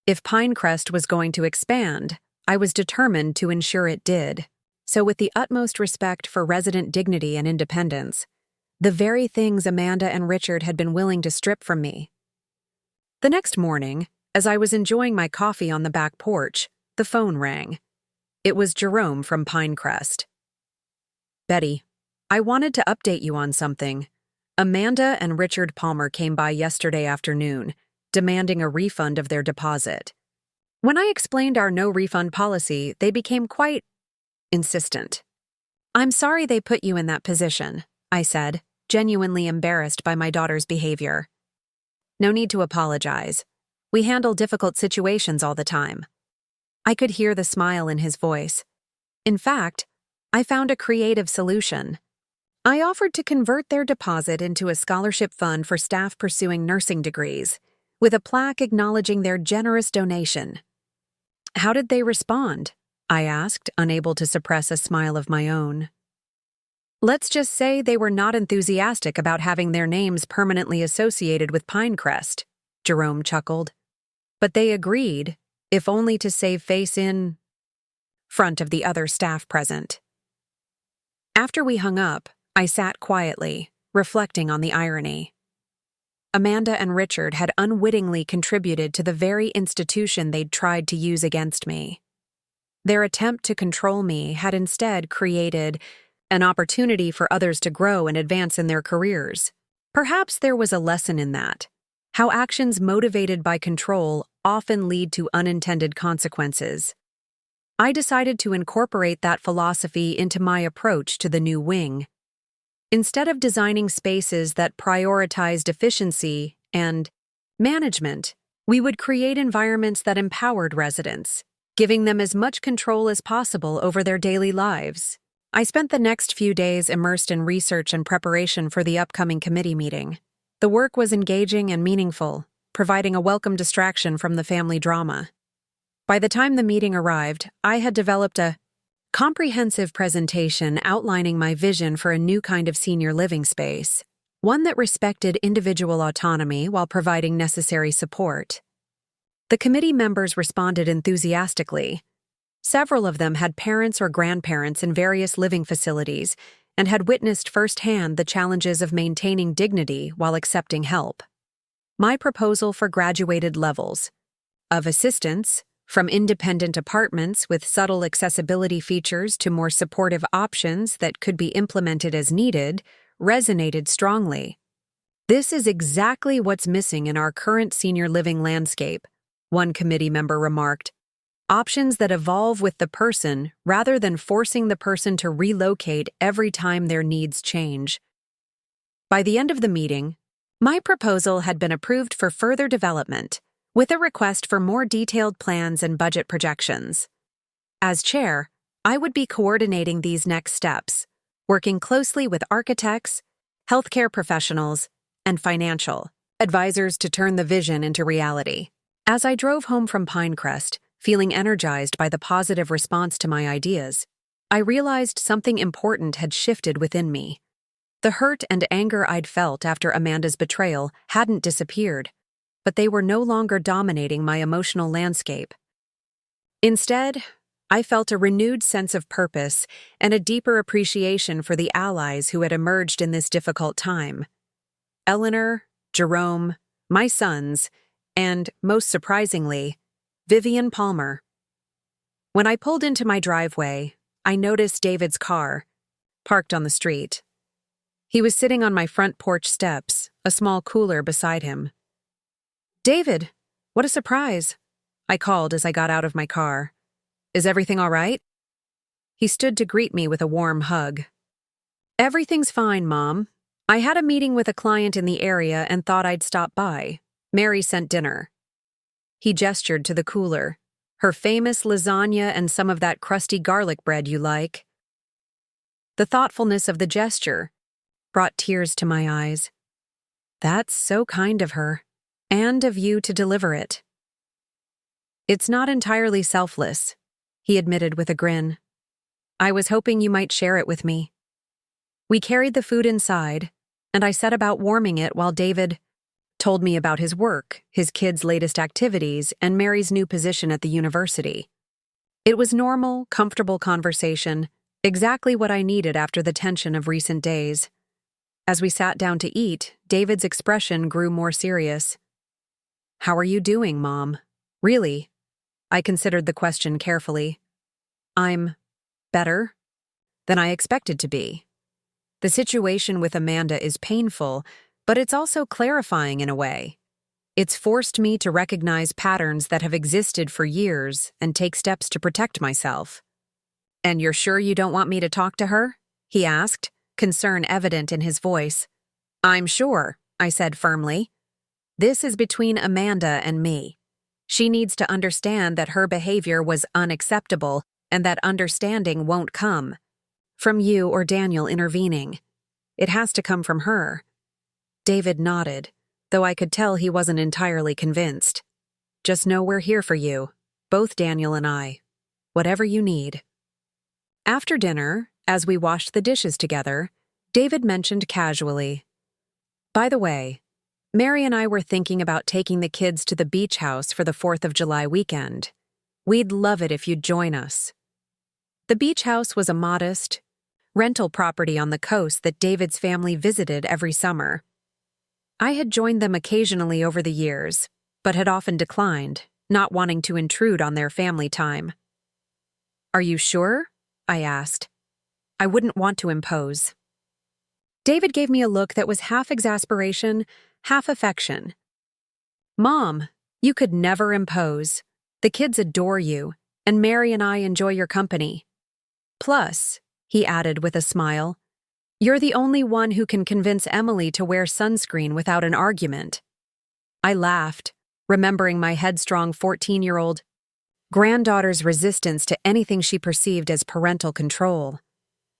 If Pinecrest was going to expand, I was determined to ensure it did. So with the utmost respect for resident dignity and independence, the very things Amanda and Richard had been willing to strip from me. The next morning, as I was enjoying my coffee on the back porch, the phone rang. It was Jerome from Pinecrest. Betty, I wanted to update you on something. Amanda and Richard Palmer came by yesterday afternoon, demanding a refund of their deposit. When I explained our no-refund policy, they became quite insistent. I'm sorry they put you in that position, I said, genuinely embarrassed by my daughter's behavior. No need to apologize. We handle difficult situations all the time. I could hear the smile in his voice. In fact, I found a creative solution. I offered to convert their deposit into a scholarship fund for staff pursuing nursing degrees, with a plaque acknowledging their generous donation. How did they respond? I asked, unable to suppress a smile of my own. Let's just say they were not enthusiastic about having their names permanently associated with Pinecrest, Jerome chuckled. But they agreed, if only to save face in front of the other staff present. After we hung up, I sat quietly, reflecting on the irony. Amanda and Richard had unwittingly contributed to the very institution they'd tried to use against me. Their attempt to control me had instead created an opportunity for others to grow and advance in their careers. Perhaps there was a lesson in that, how actions motivated by control often lead to unintended consequences. I decided to incorporate that philosophy into my approach to the new wing. Instead of designing spaces that prioritized efficiency and management, we would create environments that empowered residents, giving them as much control as possible over their daily lives. I spent the next few days immersed in research and preparation for the upcoming committee meeting. The work was engaging and meaningful, providing a welcome distraction from the family drama. By the time the meeting arrived, I had developed a comprehensive presentation outlining my vision for a new kind of senior living space, one that respected individual autonomy while providing necessary support. The committee members responded enthusiastically. Several of them had parents or grandparents in various living facilities and had witnessed firsthand the challenges of maintaining dignity while accepting help. My proposal for graduated levels of assistance, from independent apartments with subtle accessibility features to more supportive options that could be implemented as needed, resonated strongly. This is exactly what's missing in our current senior living landscape, one committee member remarked. Options that evolve with the person rather than forcing the person to relocate every time their needs change. By the end of the meeting, my proposal had been approved for further development, with a request for more detailed plans and budget projections. As chair, I would be coordinating these next steps, working closely with architects, healthcare professionals, and financial advisors to turn the vision into reality. As I drove home from Pinecrest, feeling energized by the positive response to my ideas, I realized something important had shifted within me. The hurt and anger I'd felt after Amanda's betrayal hadn't disappeared, but they were no longer dominating my emotional landscape. Instead, I felt a renewed sense of purpose and a deeper appreciation for the allies who had emerged in this difficult time. Eleanor, Jerome, my sons, and, most surprisingly, Vivian Palmer. When I pulled into my driveway, I noticed David's car, parked on the street. He was sitting on my front porch steps, a small cooler beside him. "David, what a surprise," I called as I got out of my car. "Is everything all right?" He stood to greet me with a warm hug. "Everything's fine, Mom. I had a meeting with a client in the area and thought I'd stop by. Mary sent dinner." He gestured to the cooler. "Her famous lasagna and some of that crusty garlic bread you like." The thoughtfulness of the gesture brought tears to my eyes. "That's so kind of her, and of you to deliver it." "It's not entirely selfless," he admitted with a grin. "I was hoping you might share it with me." We carried the food inside, and I set about warming it while David told me about his work, his kids' latest activities, and Mary's new position at the university. It was normal, comfortable conversation, exactly what I needed after the tension of recent days. As we sat down to eat, David's expression grew more serious. "How are you doing, Mom? Really?" I considered the question carefully. "I'm better than I expected to be. The situation with Amanda is painful, but it's also clarifying in a way. It's forced me to recognize patterns that have existed for years and take steps to protect myself." "And you're sure you don't want me to talk to her?" he asked, concern evident in his voice. "I'm sure," I said firmly. "This is between Amanda and me. She needs to understand that her behavior was unacceptable and that understanding won't come from you or Daniel intervening. It has to come from her." David nodded, though I could tell he wasn't entirely convinced. "Just know we're here for you, both Daniel and I. Whatever you need." After dinner, as we washed the dishes together, David mentioned casually, "By the way, Mary and I were thinking about taking the kids to the beach house for the 4th of July weekend. We'd love it if you'd join us." The beach house was a modest rental property on the coast that David's family visited every summer. I had joined them occasionally over the years, but had often declined, not wanting to intrude on their family time. "Are you sure?" I asked. "I wouldn't want to impose." David gave me a look that was half exasperation, half affection. "Mom, you could never impose. The kids adore you, and Mary and I enjoy your company. Plus," he added with a smile, "you're the only one who can convince Emily to wear sunscreen without an argument." I laughed, remembering my headstrong 14-year-old granddaughter's resistance to anything she perceived as parental control.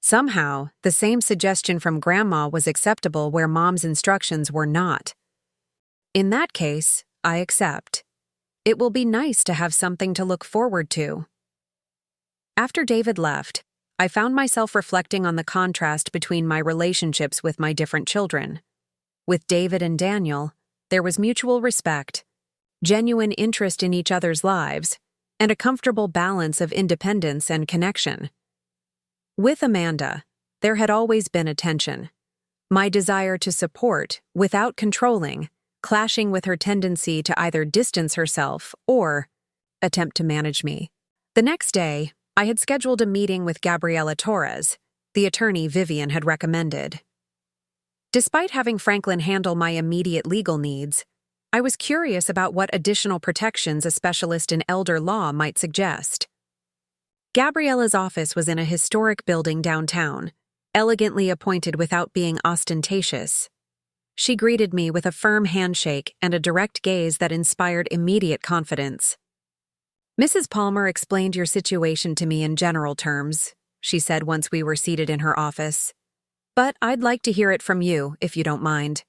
Somehow, the same suggestion from Grandma was acceptable where Mom's instructions were not. In that case, I accept. It will be nice to have something to look forward to. After David left, I found myself reflecting on the contrast between my relationships with my different children. With David and Daniel, there was mutual respect, genuine interest in each other's lives, and a comfortable balance of independence and connection. With Amanda, there had always been a tension. My desire to support, without controlling, clashing with her tendency to either distance herself or attempt to manage me. The next day, I had scheduled a meeting with Gabriela Torres, the attorney Vivian had recommended. Despite having Franklin handle my immediate legal needs, I was curious about what additional protections a specialist in elder law might suggest. Gabriela's office was in a historic building downtown, elegantly appointed without being ostentatious. She greeted me with a firm handshake and a direct gaze that inspired immediate confidence. "Mrs. Palmer explained your situation to me in general terms," she said once we were seated in her office. "But I'd like to hear it from you, if you don't mind."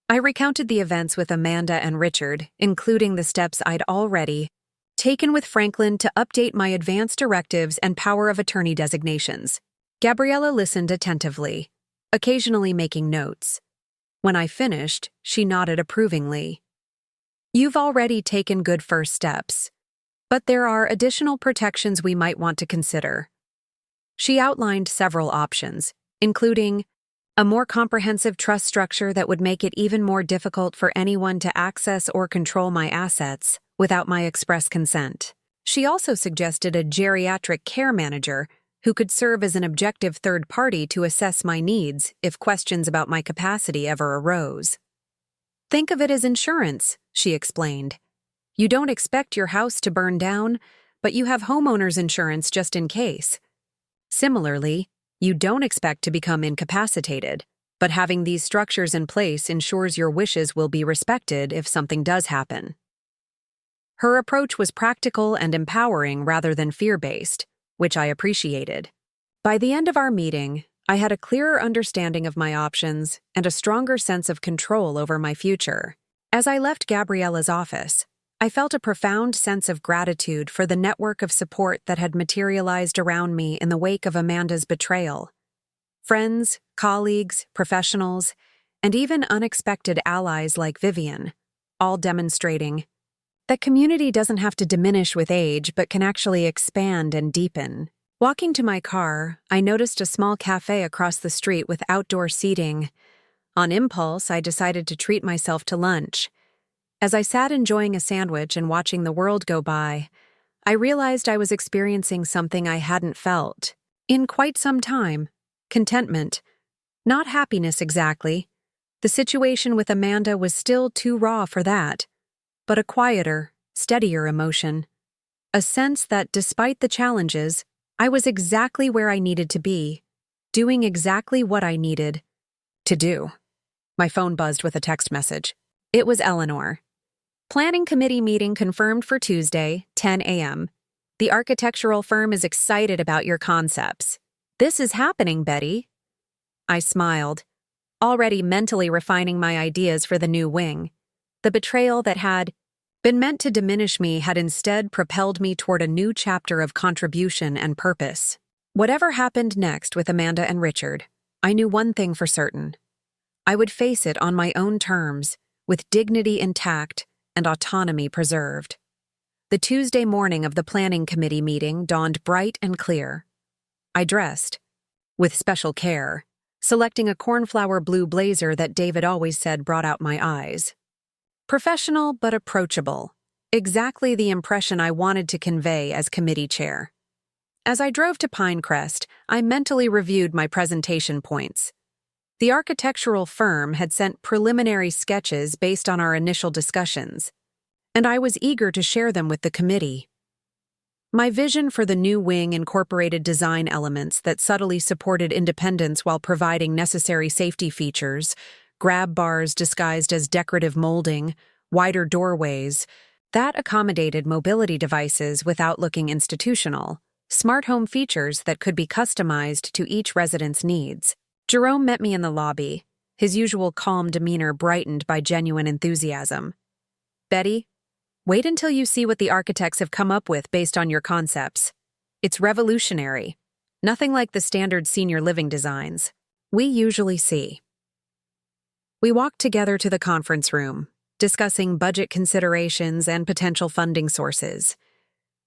I recounted the events with Amanda and Richard, including the steps I'd already taken with Franklin to update my advance directives and power of attorney designations. Gabriela listened attentively, occasionally making notes. When I finished, she nodded approvingly. "You've already taken good first steps, but there are additional protections we might want to consider." She outlined several options, including a more comprehensive trust structure that would make it even more difficult for anyone to access or control my assets without my express consent. She also suggested a geriatric care manager who could serve as an objective third party to assess my needs if questions about my capacity ever arose. "Think of it as insurance," she explained. "You don't expect your house to burn down, but you have homeowner's insurance just in case. Similarly, you don't expect to become incapacitated, but having these structures in place ensures your wishes will be respected if something does happen." Her approach was practical and empowering rather than fear-based, which I appreciated. By the end of our meeting, I had a clearer understanding of my options and a stronger sense of control over my future. As I left Gabriela's office, I felt a profound sense of gratitude for the network of support that had materialized around me in the wake of Amanda's betrayal. Friends, colleagues, professionals, and even unexpected allies like Vivian, all demonstrating that community doesn't have to diminish with age but can actually expand and deepen. Walking to my car, I noticed a small cafe across the street with outdoor seating. On impulse, I decided to treat myself to lunch. As I sat enjoying a sandwich and watching the world go by, I realized I was experiencing something I hadn't felt in quite some time: contentment. Not happiness exactly. The situation with Amanda was still too raw for that, but a quieter, steadier emotion. A sense that despite the challenges, I was exactly where I needed to be, doing exactly what I needed to do. My phone buzzed with a text message. It was Eleanor. "Planning committee meeting confirmed for Tuesday, 10 a.m. The architectural firm is excited about your concepts. This is happening, Betty." I smiled, already mentally refining my ideas for the new wing. The betrayal that had been meant to diminish me had instead propelled me toward a new chapter of contribution and purpose. Whatever happened next with Amanda and Richard, I knew one thing for certain. I would face it on my own terms, with dignity intact and autonomy preserved. The Tuesday morning of the planning committee meeting dawned bright and clear. I dressed, with special care, selecting a cornflower blue blazer that David always said brought out my eyes. Professional but approachable, exactly the impression I wanted to convey as committee chair. As I drove to Pinecrest, I mentally reviewed my presentation points. The architectural firm had sent preliminary sketches based on our initial discussions, and I was eager to share them with the committee. My vision for the new wing incorporated design elements that subtly supported independence while providing necessary safety features: grab bars disguised as decorative molding, wider doorways that accommodated mobility devices without looking institutional, smart home features that could be customized to each resident's needs. Jerome met me in the lobby, his usual calm demeanor brightened by genuine enthusiasm. "Betty, wait until you see what the architects have come up with based on your concepts. It's revolutionary, nothing like the standard senior living designs we usually see." We walked together to the conference room, discussing budget considerations and potential funding sources.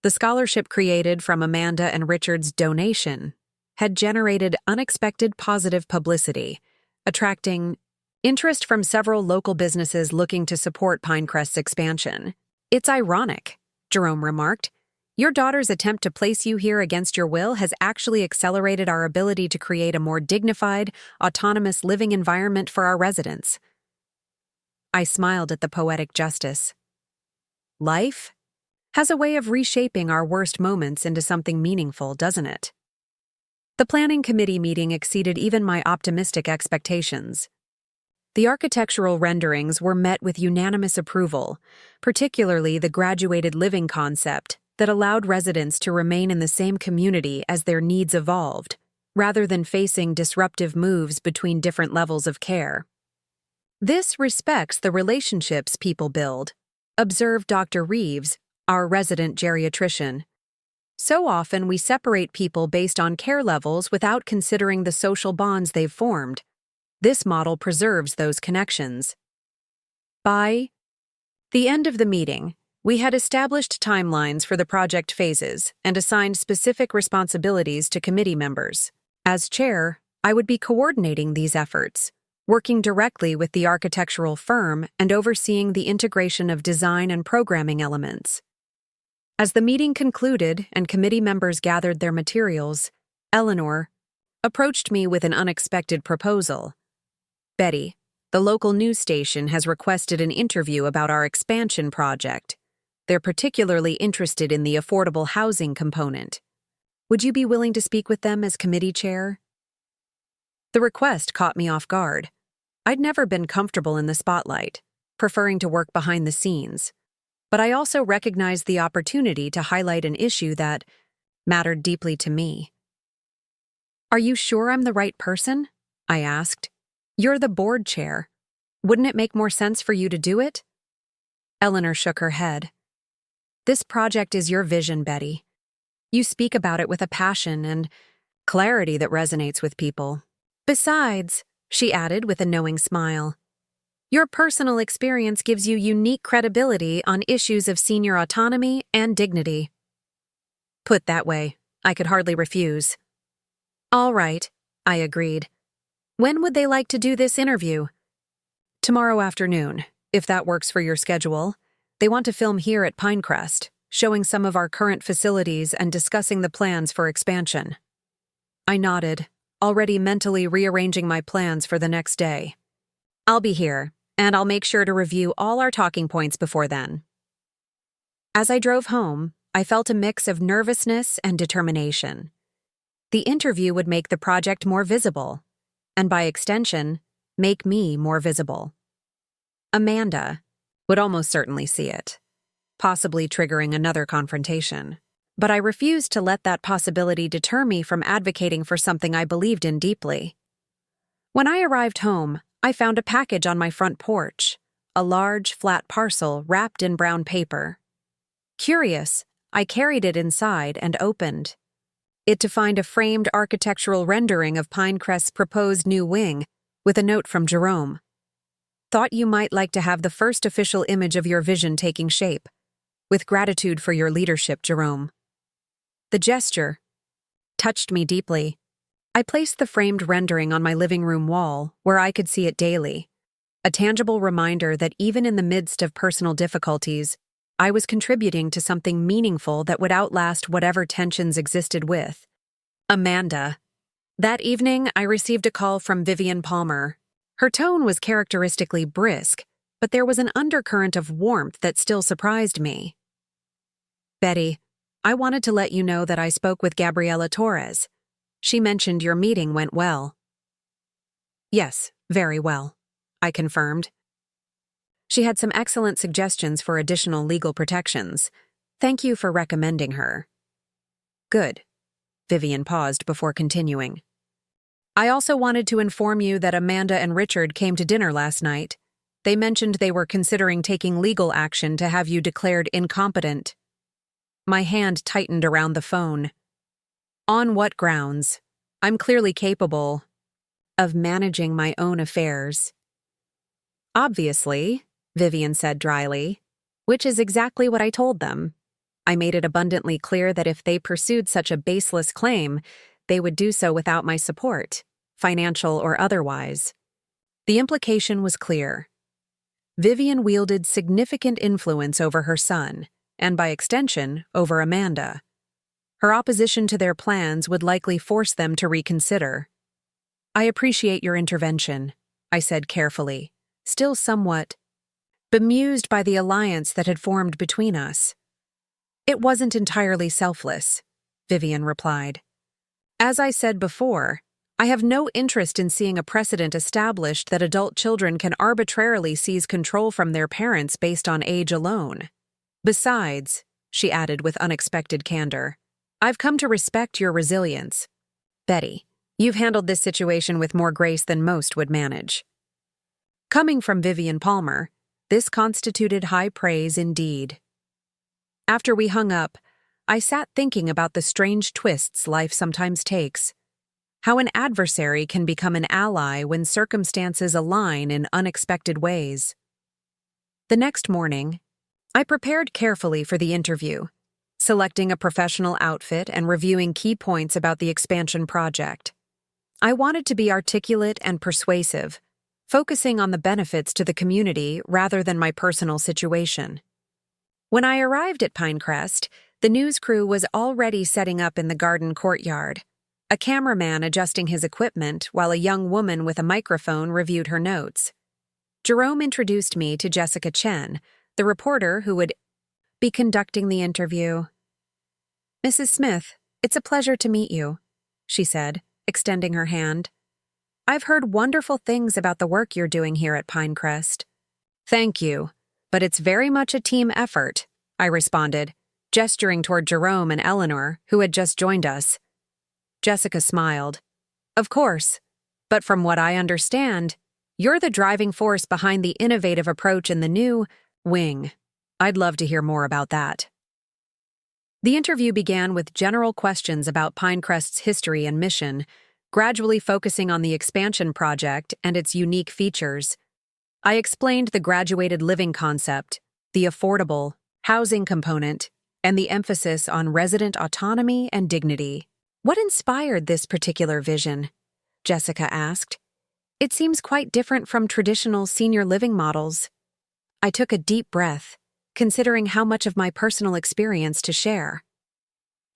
The scholarship created from Amanda and Richard's donation had generated unexpected positive publicity, attracting interest from several local businesses looking to support Pinecrest's expansion. "It's ironic," Jerome remarked. "Your daughter's attempt to place you here against your will has actually accelerated our ability to create a more dignified, autonomous living environment for our residents." I smiled at the poetic justice. Life has a way of reshaping our worst moments into something meaningful, doesn't it? The planning committee meeting exceeded even my optimistic expectations. The architectural renderings were met with unanimous approval, particularly the graduated living concept that allowed residents to remain in the same community as their needs evolved, rather than facing disruptive moves between different levels of care. "This respects the relationships people build," observed Dr. Reeves, our resident geriatrician. "So often we separate people based on care levels without considering the social bonds they've formed. This model preserves those connections." By the end of the meeting, we had established timelines for the project phases and assigned specific responsibilities to committee members. As chair, I would be coordinating these efforts, working directly with the architectural firm and overseeing the integration of design and programming elements. As the meeting concluded and committee members gathered their materials, Eleanor approached me with an unexpected proposal. "Betty, the local news station has requested an interview about our expansion project. They're particularly interested in the affordable housing component. Would you be willing to speak with them as committee chair?" The request caught me off guard. I'd never been comfortable in the spotlight, preferring to work behind the scenes. But I also recognized the opportunity to highlight an issue that mattered deeply to me. "Are you sure I'm the right person?" I asked. "You're the board chair. Wouldn't it make more sense for you to do it?" Eleanor shook her head. "This project is your vision, Betty. You speak about it with a passion and clarity that resonates with people. Besides," she added with a knowing smile, "your personal experience gives you unique credibility on issues of senior autonomy and dignity." Put that way, I could hardly refuse. "All right," I agreed. "When would they like to do this interview?" "Tomorrow afternoon, if that works for your schedule. They want to film here at Pinecrest, showing some of our current facilities and discussing the plans for expansion." I nodded, already mentally rearranging my plans for the next day. "I'll be here, and I'll make sure to review all our talking points before then." As I drove home, I felt a mix of nervousness and determination. The interview would make the project more visible, and by extension, make me more visible. Amanda would almost certainly see it, possibly triggering another confrontation. But I refused to let that possibility deter me from advocating for something I believed in deeply. When I arrived home, I found a package on my front porch, a large, flat parcel wrapped in brown paper. Curious, I carried it inside and opened it to find a framed architectural rendering of Pinecrest's proposed new wing, with a note from Jerome. "Thought you might like to have the first official image of your vision taking shape. With gratitude for your leadership, Jerome." The gesture touched me deeply. I placed the framed rendering on my living room wall, where I could see it daily, a tangible reminder that even in the midst of personal difficulties, I was contributing to something meaningful that would outlast whatever tensions existed with Amanda. That evening, I received a call from Vivian Palmer. Her tone was characteristically brisk, but there was an undercurrent of warmth that still surprised me. "Betty, I wanted to let you know that I spoke with Gabriela Torres. She mentioned your meeting went well." "Yes, very well," I confirmed. "She had some excellent suggestions for additional legal protections. Thank you for recommending her." "Good." Vivian paused before continuing. "I also wanted to inform you that Amanda and Richard came to dinner last night. They mentioned they were considering taking legal action to have you declared incompetent." My hand tightened around the phone. "On what grounds? I'm clearly capable of managing my own affairs." "Obviously," Vivian said dryly, "which is exactly what I told them. I made it abundantly clear that if they pursued such a baseless claim, they would do so without my support, financial or otherwise. The implication was clear. Vivian wielded significant influence over her son, and by extension, over Amanda. Her opposition to their plans would likely force them to reconsider. "I appreciate your intervention," I said carefully, still somewhat bemused by the alliance that had formed between us. "It wasn't entirely selfless," Vivian replied. "As I said before, I have no interest in seeing a precedent established that adult children can arbitrarily seize control from their parents based on age alone. Besides," she added with unexpected candor, "I've come to respect your resilience. Betty, you've handled this situation with more grace than most would manage." Coming from Vivian Palmer, this constituted high praise indeed. After we hung up, I sat thinking about the strange twists life sometimes takes. How an adversary can become an ally when circumstances align in unexpected ways. The next morning, I prepared carefully for the interview, selecting a professional outfit and reviewing key points about the expansion project. I wanted to be articulate and persuasive, focusing on the benefits to the community rather than my personal situation. When I arrived at Pinecrest, the news crew was already setting up in the garden courtyard, a cameraman adjusting his equipment while a young woman with a microphone reviewed her notes. Jerome introduced me to Jessica Chen, the reporter who would be conducting the interview. "Mrs. Smith, it's a pleasure to meet you," she said, extending her hand. "I've heard wonderful things about the work you're doing here at Pinecrest." "Thank you, but it's very much a team effort," I responded, gesturing toward Jerome and Eleanor, who had just joined us. Jessica smiled. "Of course, but from what I understand, you're the driving force behind the innovative approach in the new wing. I'd love to hear more about that." The interview began with general questions about Pinecrest's history and mission, gradually focusing on the expansion project and its unique features. I explained the graduated living concept, the affordable housing component, and the emphasis on resident autonomy and dignity. "What inspired this particular vision?" Jessica asked. "It seems quite different from traditional senior living models." I took a deep breath, considering how much of my personal experience to share.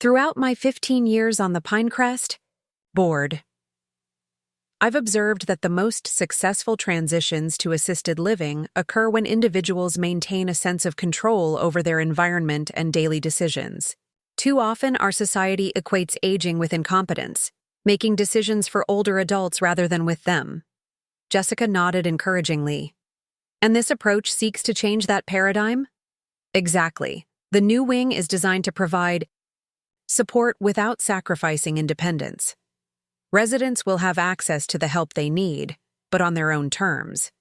Throughout my 15 years on the Pinecrest board, I've observed that the most successful transitions to assisted living occur when individuals maintain a sense of control over their environment and daily decisions. Too often, our society equates aging with incompetence, making decisions for older adults rather than with them. Jessica nodded encouragingly. "And this approach seeks to change that paradigm?" "Exactly. The new wing is designed to provide support without sacrificing independence. Residents will have access to the help they need, but on their own terms.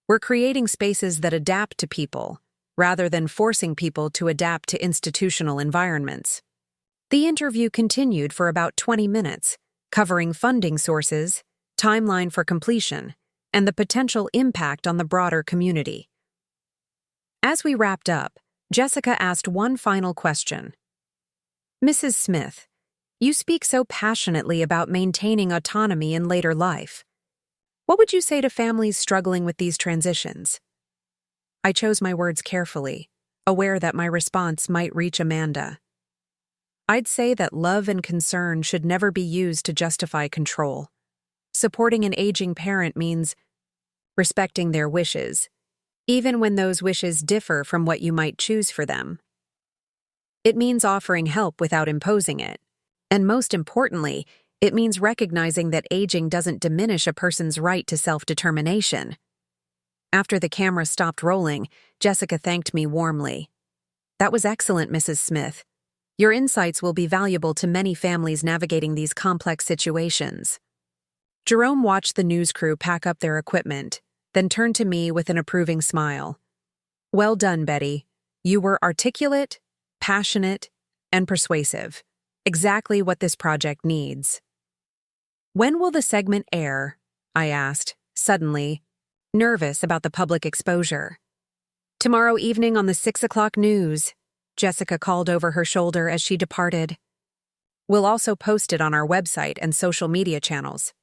We're creating spaces that adapt to people, rather than forcing people to adapt to institutional environments." The interview continued for about 20 minutes, covering funding sources, timeline for completion, and the potential impact on the broader community. As we wrapped up, Jessica asked one final question. "Mrs. Smith, you speak so passionately about maintaining autonomy in later life. What would you say to families struggling with these transitions?" I chose my words carefully, aware that my response might reach Amanda. "I'd say that love and concern should never be used to justify control. Supporting an aging parent means respecting their wishes, even when those wishes differ from what you might choose for them. It means offering help without imposing it. And most importantly, it means recognizing that aging doesn't diminish a person's right to self-determination." After the camera stopped rolling, Jessica thanked me warmly. "That was excellent, Mrs. Smith. Your insights will be valuable to many families navigating these complex situations." Jerome watched the news crew pack up their equipment, then turned to me with an approving smile. "Well done, Betty. You were articulate, passionate, and persuasive. Exactly what this project needs." "When will the segment air?" I asked, suddenly, nervous about the public exposure. "Tomorrow evening on the 6 o'clock news," Jessica called over her shoulder as she departed. We'll also post it on our website and social media channels.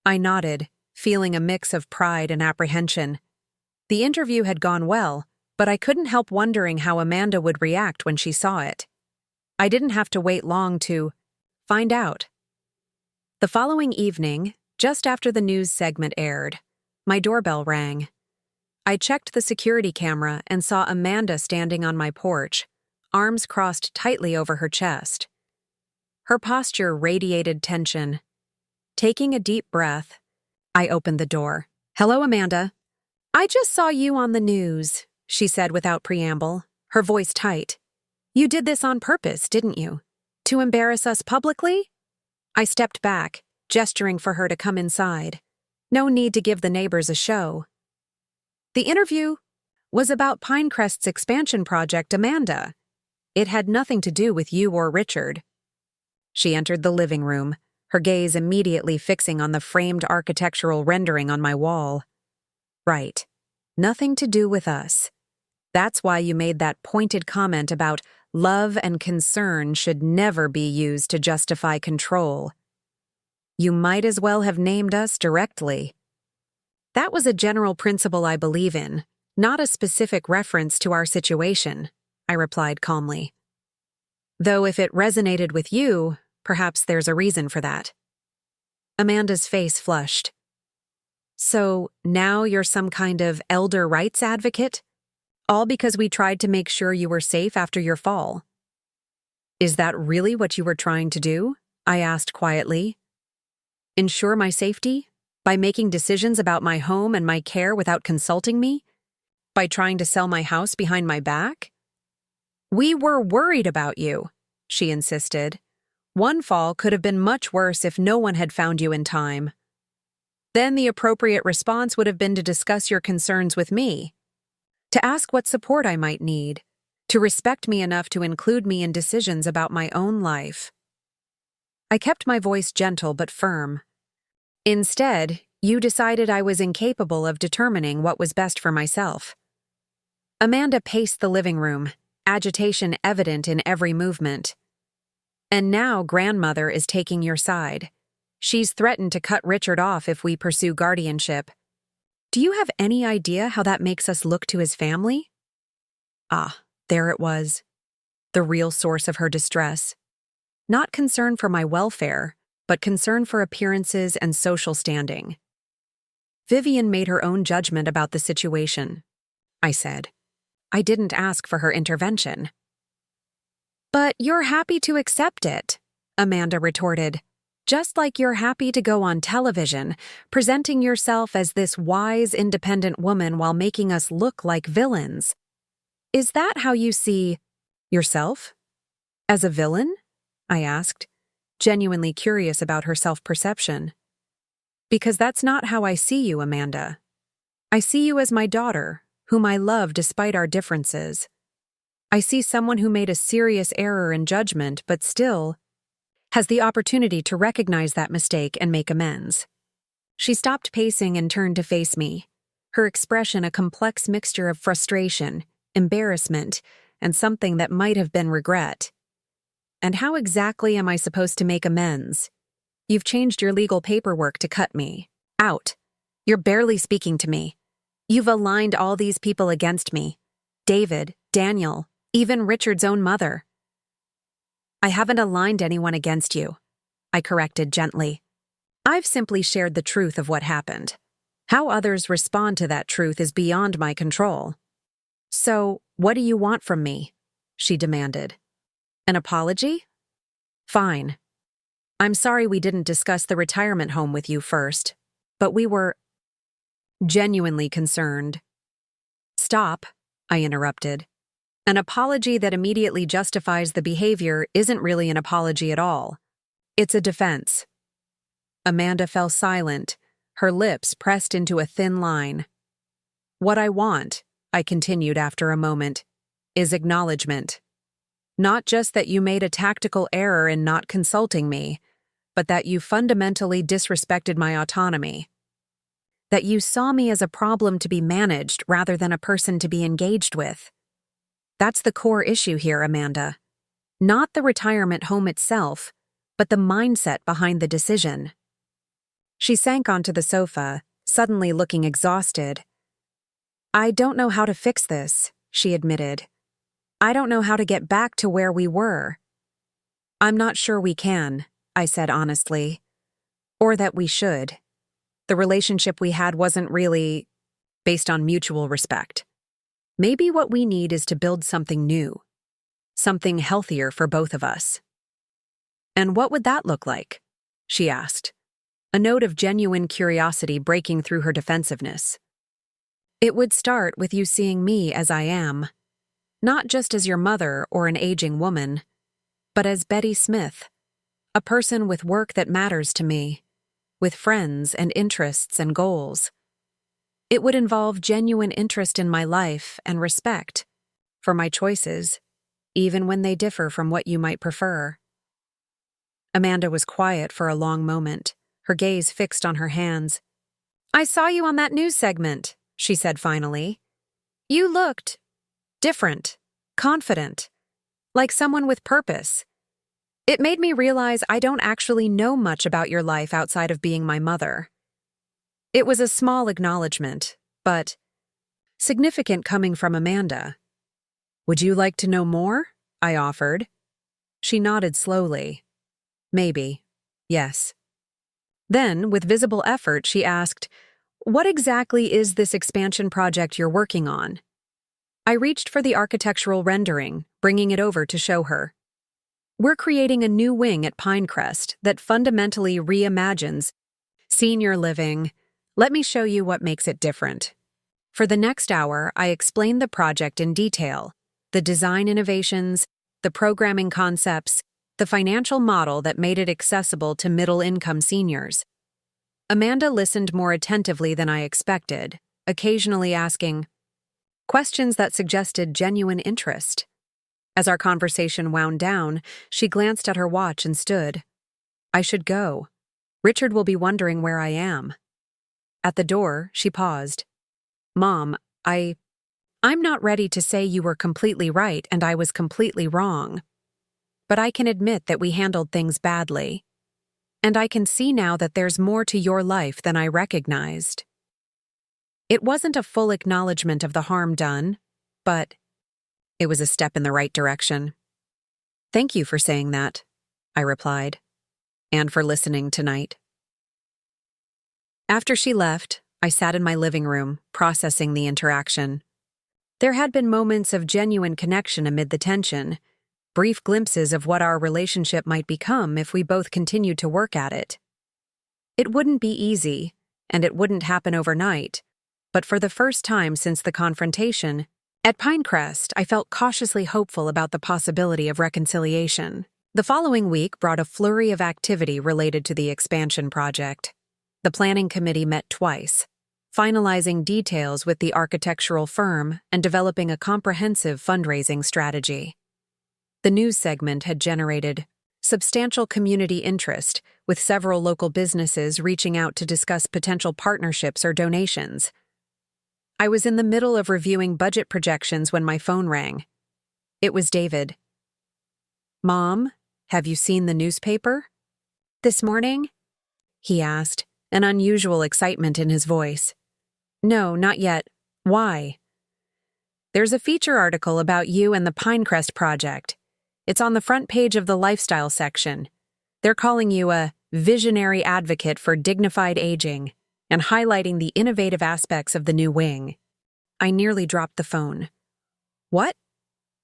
I nodded, feeling a mix of pride and apprehension. The interview had gone well, but I couldn't help wondering how Amanda would react when she saw it. I didn't have to wait long to find out. The following evening, just after the news segment aired, my doorbell rang. I checked the security camera and saw Amanda standing on my porch, arms crossed tightly over her chest. Her posture radiated tension. Taking a deep breath, I opened the door. "Hello, Amanda. I just saw you on the news," she said without preamble, her voice tight. "You did this on purpose, didn't you? To embarrass us publicly?" I stepped back, gesturing for her to come inside. No need to give the neighbors a show. "The interview was about Pinecrest's expansion project, Amanda. It had nothing to do with you or Richard." She entered the living room, her gaze immediately fixing on the framed architectural rendering on my wall. "Right. Nothing to do with us. That's why you made that pointed comment about love and concern should never be used to justify control. You might as well have named us directly." "That was a general principle I believe in, not a specific reference to our situation," I replied calmly. "Though if it resonated with you, perhaps there's a reason for that." Amanda's face flushed. "So now you're some kind of elder rights advocate? All because we tried to make sure you were safe after your fall." "Is that really what you were trying to do?" I asked quietly. "Ensure my safety? By making decisions about my home and my care without consulting me? By trying to sell my house behind my back?" "We were worried about you," she insisted. "One fall could have been much worse if no one had found you in time. Then the appropriate response would have been to discuss your concerns with me, to ask what support I might need, to respect me enough to include me in decisions about my own life." I kept my voice gentle but firm. "Instead, you decided I was incapable of determining what was best for myself." Amanda paced the living room, agitation evident in every movement. "And now grandmother is taking your side. She's threatened to cut Richard off if we pursue guardianship. Do you have any idea how that makes us look to his family?" Ah, there it was. The real source of her distress. Not concern for my welfare, but concern for appearances and social standing. "Vivian made her own judgment about the situation," I said. "I didn't ask for her intervention." "But you're happy to accept it," Amanda retorted. "Just like you're happy to go on television, presenting yourself as this wise, independent woman while making us look like villains. Is that how you see yourself? As a villain?" I asked, genuinely curious about her self-perception. "Because that's not how I see you, Amanda. I see you as my daughter, whom I love despite our differences. I see someone who made a serious error in judgment but still has the opportunity to recognize that mistake and make amends." She stopped pacing and turned to face me, her expression a complex mixture of frustration, embarrassment, and something that might have been regret. "And how exactly am I supposed to make amends? You've changed your legal paperwork to cut me out. You're barely speaking to me. You've aligned all these people against me. David, Daniel, even Richard's own mother." "I haven't aligned anyone against you," I corrected gently. "I've simply shared the truth of what happened. How others respond to that truth is beyond my control." "So, what do you want from me?" she demanded. "An apology? Fine. I'm sorry we didn't discuss the retirement home with you first, but we were genuinely concerned." "Stop," I interrupted. "An apology that immediately justifies the behavior isn't really an apology at all. It's a defense." Amanda fell silent, her lips pressed into a thin line. "What I want," I continued after a moment, "is acknowledgement. Not just that you made a tactical error in not consulting me, but that you fundamentally disrespected my autonomy. That you saw me as a problem to be managed rather than a person to be engaged with. That's the core issue here, Amanda. Not the retirement home itself, but the mindset behind the decision. She sank onto the sofa, suddenly looking exhausted. I don't know how to fix this, she admitted. I don't know how to get back to where we were. I'm not sure we can, I said honestly. Or that we should. The relationship we had wasn't really based on mutual respect. Maybe what we need is to build something new. Something healthier for both of us. And what would that look like? She asked, a note of genuine curiosity breaking through her defensiveness. It would start with you seeing me as I am, not just as your mother or an aging woman, but as Betty Smith, a person with work that matters to me, with friends and interests and goals. It would involve genuine interest in my life and respect for my choices, even when they differ from what you might prefer. Amanda was quiet for a long moment, her gaze fixed on her hands. I saw you on that news segment, she said finally. You looked different, confident, like someone with purpose. It made me realize I don't actually know much about your life outside of being my mother. It was a small acknowledgement, but significant coming from Amanda. Would you like to know more? I offered. She nodded slowly. Maybe. Yes. Then, with visible effort, she asked, what exactly is this expansion project you're working on? I reached for the architectural rendering, bringing it over to show her. We're creating a new wing at Pinecrest that fundamentally reimagines senior living. Let me show you what makes it different. For the next hour, I explained the project in detail, the design innovations, the programming concepts, the financial model that made it accessible to middle-income seniors. Amanda listened more attentively than I expected, occasionally asking questions that suggested genuine interest. As our conversation wound down, she glanced at her watch and stood. I should go. Richard will be wondering where I am. At the door, she paused. Mom, I'm not ready to say you were completely right and I was completely wrong. But I can admit that we handled things badly. And I can see now that there's more to your life than I recognized. It wasn't a full acknowledgement of the harm done, but it was a step in the right direction. Thank you for saying that, I replied, and for listening tonight. After she left, I sat in my living room, processing the interaction. There had been moments of genuine connection amid the tension, brief glimpses of what our relationship might become if we both continued to work at it. It wouldn't be easy, and it wouldn't happen overnight, but for the first time since the confrontation, at Pinecrest, I felt cautiously hopeful about the possibility of reconciliation. The following week brought a flurry of activity related to the expansion project. The planning committee met twice, finalizing details with the architectural firm and developing a comprehensive fundraising strategy. The news segment had generated substantial community interest, with several local businesses reaching out to discuss potential partnerships or donations. I was in the middle of reviewing budget projections when my phone rang. It was David. Mom, have you seen the newspaper? This morning? He asked, an unusual excitement in his voice. No, not yet. Why? There's a feature article about you and the Pinecrest project. It's on the front page of the lifestyle section. They're calling you a visionary advocate for dignified aging and highlighting the innovative aspects of the new wing. I nearly dropped the phone. What?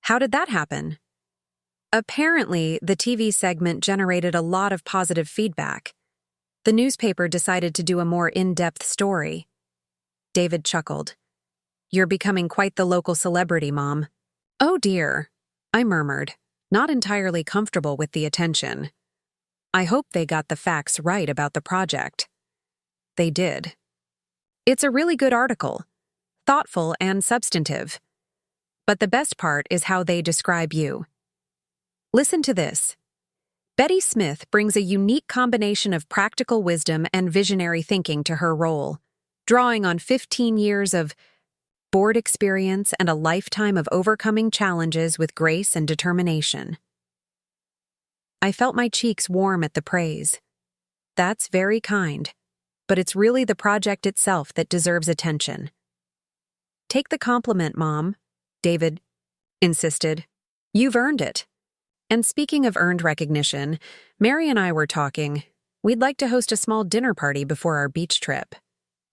How did that happen? Apparently, the TV segment generated a lot of positive feedback. The newspaper decided to do a more in-depth story. David chuckled. You're becoming quite the local celebrity, Mom. Oh dear, I murmured, not entirely comfortable with the attention. I hope they got the facts right about the project. They did. It's a really good article, thoughtful and substantive. But the best part is how they describe you. Listen to this. Betty Smith brings a unique combination of practical wisdom and visionary thinking to her role, drawing on 15 years of board experience, and a lifetime of overcoming challenges with grace and determination. I felt my cheeks warm at the praise. That's very kind, but it's really the project itself that deserves attention. Take the compliment, Mom, David insisted. You've earned it. And speaking of earned recognition, Mary and I were talking. We'd like to host a small dinner party before our beach trip.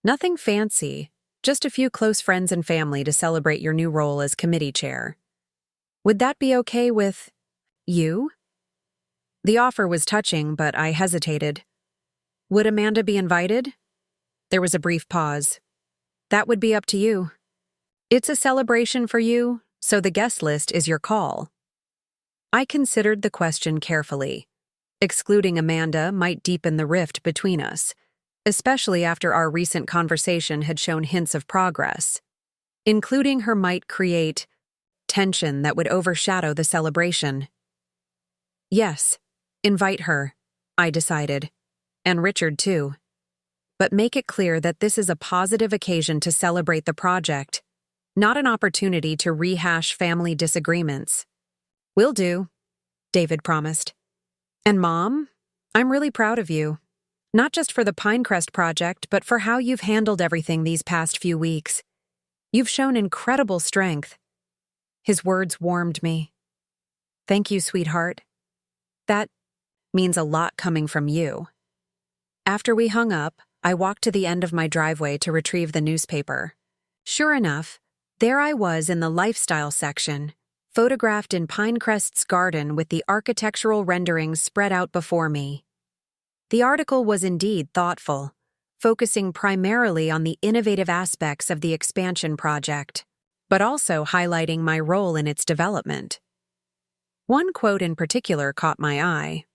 Nothing fancy, just a few close friends and family to celebrate your new role as committee chair. Would that be okay with you? The offer was touching, but I hesitated. Would Amanda be invited? There was a brief pause. That would be up to you. It's a celebration for you, so the guest list is your call. I considered the question carefully. Excluding Amanda might deepen the rift between us, especially after our recent conversation had shown hints of progress. Including her might create tension that would overshadow the celebration. Yes, invite her, I decided, and Richard too. But make it clear that this is a positive occasion to celebrate the project, not an opportunity to rehash family disagreements. Will do, David promised. And Mom, I'm really proud of you. Not just for the Pinecrest project, but for how you've handled everything these past few weeks. You've shown incredible strength. His words warmed me. Thank you, sweetheart. That means a lot coming from you. After we hung up, I walked to the end of my driveway to retrieve the newspaper. Sure enough, there I was in the lifestyle section, photographed in Pinecrest's garden with the architectural renderings spread out before me. The article was indeed thoughtful, focusing primarily on the innovative aspects of the expansion project, but also highlighting my role in its development. One quote in particular caught my eye.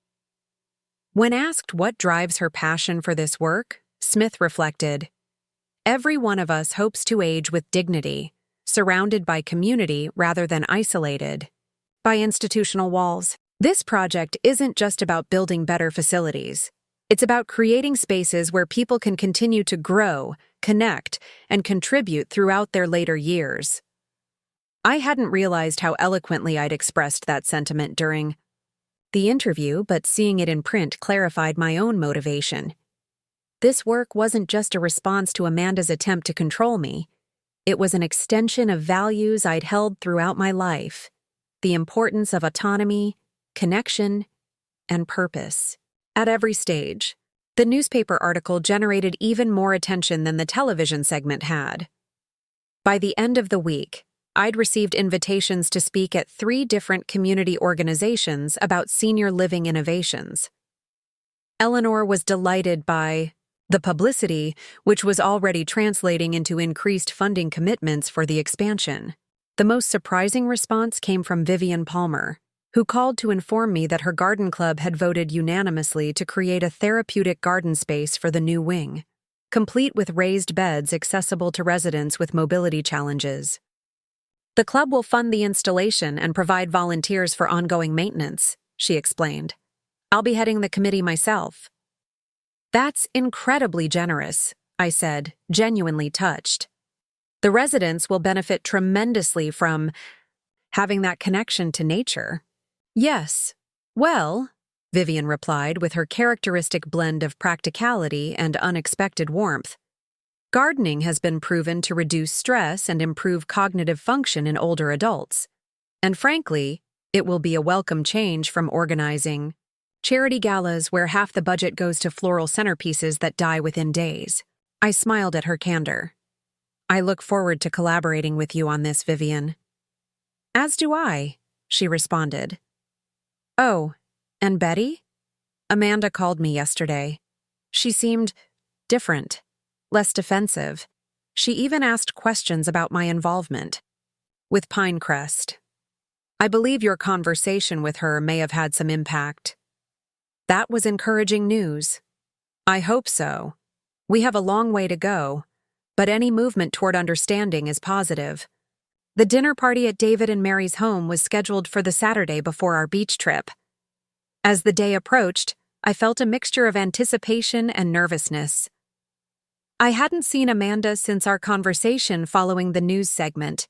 When asked what drives her passion for this work, Smith reflected, "Every one of us hopes to age with dignity, surrounded by community rather than isolated by institutional walls. This project isn't just about building better facilities. It's about creating spaces where people can continue to grow, connect, and contribute throughout their later years." I hadn't realized how eloquently I'd expressed that sentiment during the interview, but seeing it in print clarified my own motivation. This work wasn't just a response to Amanda's attempt to control me. It was an extension of values I'd held throughout my life: the importance of autonomy, connection, and purpose. At every stage, the newspaper article generated even more attention than the television segment had. By the end of the week, I'd received invitations to speak at 3 different community organizations about senior living innovations. Eleanor was delighted by the publicity, which was already translating into increased funding commitments for the expansion. The most surprising response came from Vivian Palmer, who called to inform me that her garden club had voted unanimously to create a therapeutic garden space for the new wing, complete with raised beds accessible to residents with mobility challenges. The club will fund the installation and provide volunteers for ongoing maintenance, she explained. I'll be heading the committee myself. That's incredibly generous, I said, genuinely touched. The residents will benefit tremendously from having that connection to nature. Yes. Well, Vivian replied with her characteristic blend of practicality and unexpected warmth. Gardening has been proven to reduce stress and improve cognitive function in older adults. And frankly, it will be a welcome change from organizing charity galas where half the budget goes to floral centerpieces that die within days. I smiled at her candor. I look forward to collaborating with you on this, Vivian. As do I, she responded. Oh, and Betty? Amanda called me yesterday. She seemed different, less defensive. She even asked questions about my involvement with Pinecrest. I believe your conversation with her may have had some impact. That was encouraging news. I hope so. We have a long way to go, but any movement toward understanding is positive. The dinner party at David and Mary's home was scheduled for the Saturday before our beach trip. As the day approached, I felt a mixture of anticipation and nervousness. I hadn't seen Amanda since our conversation following the news segment,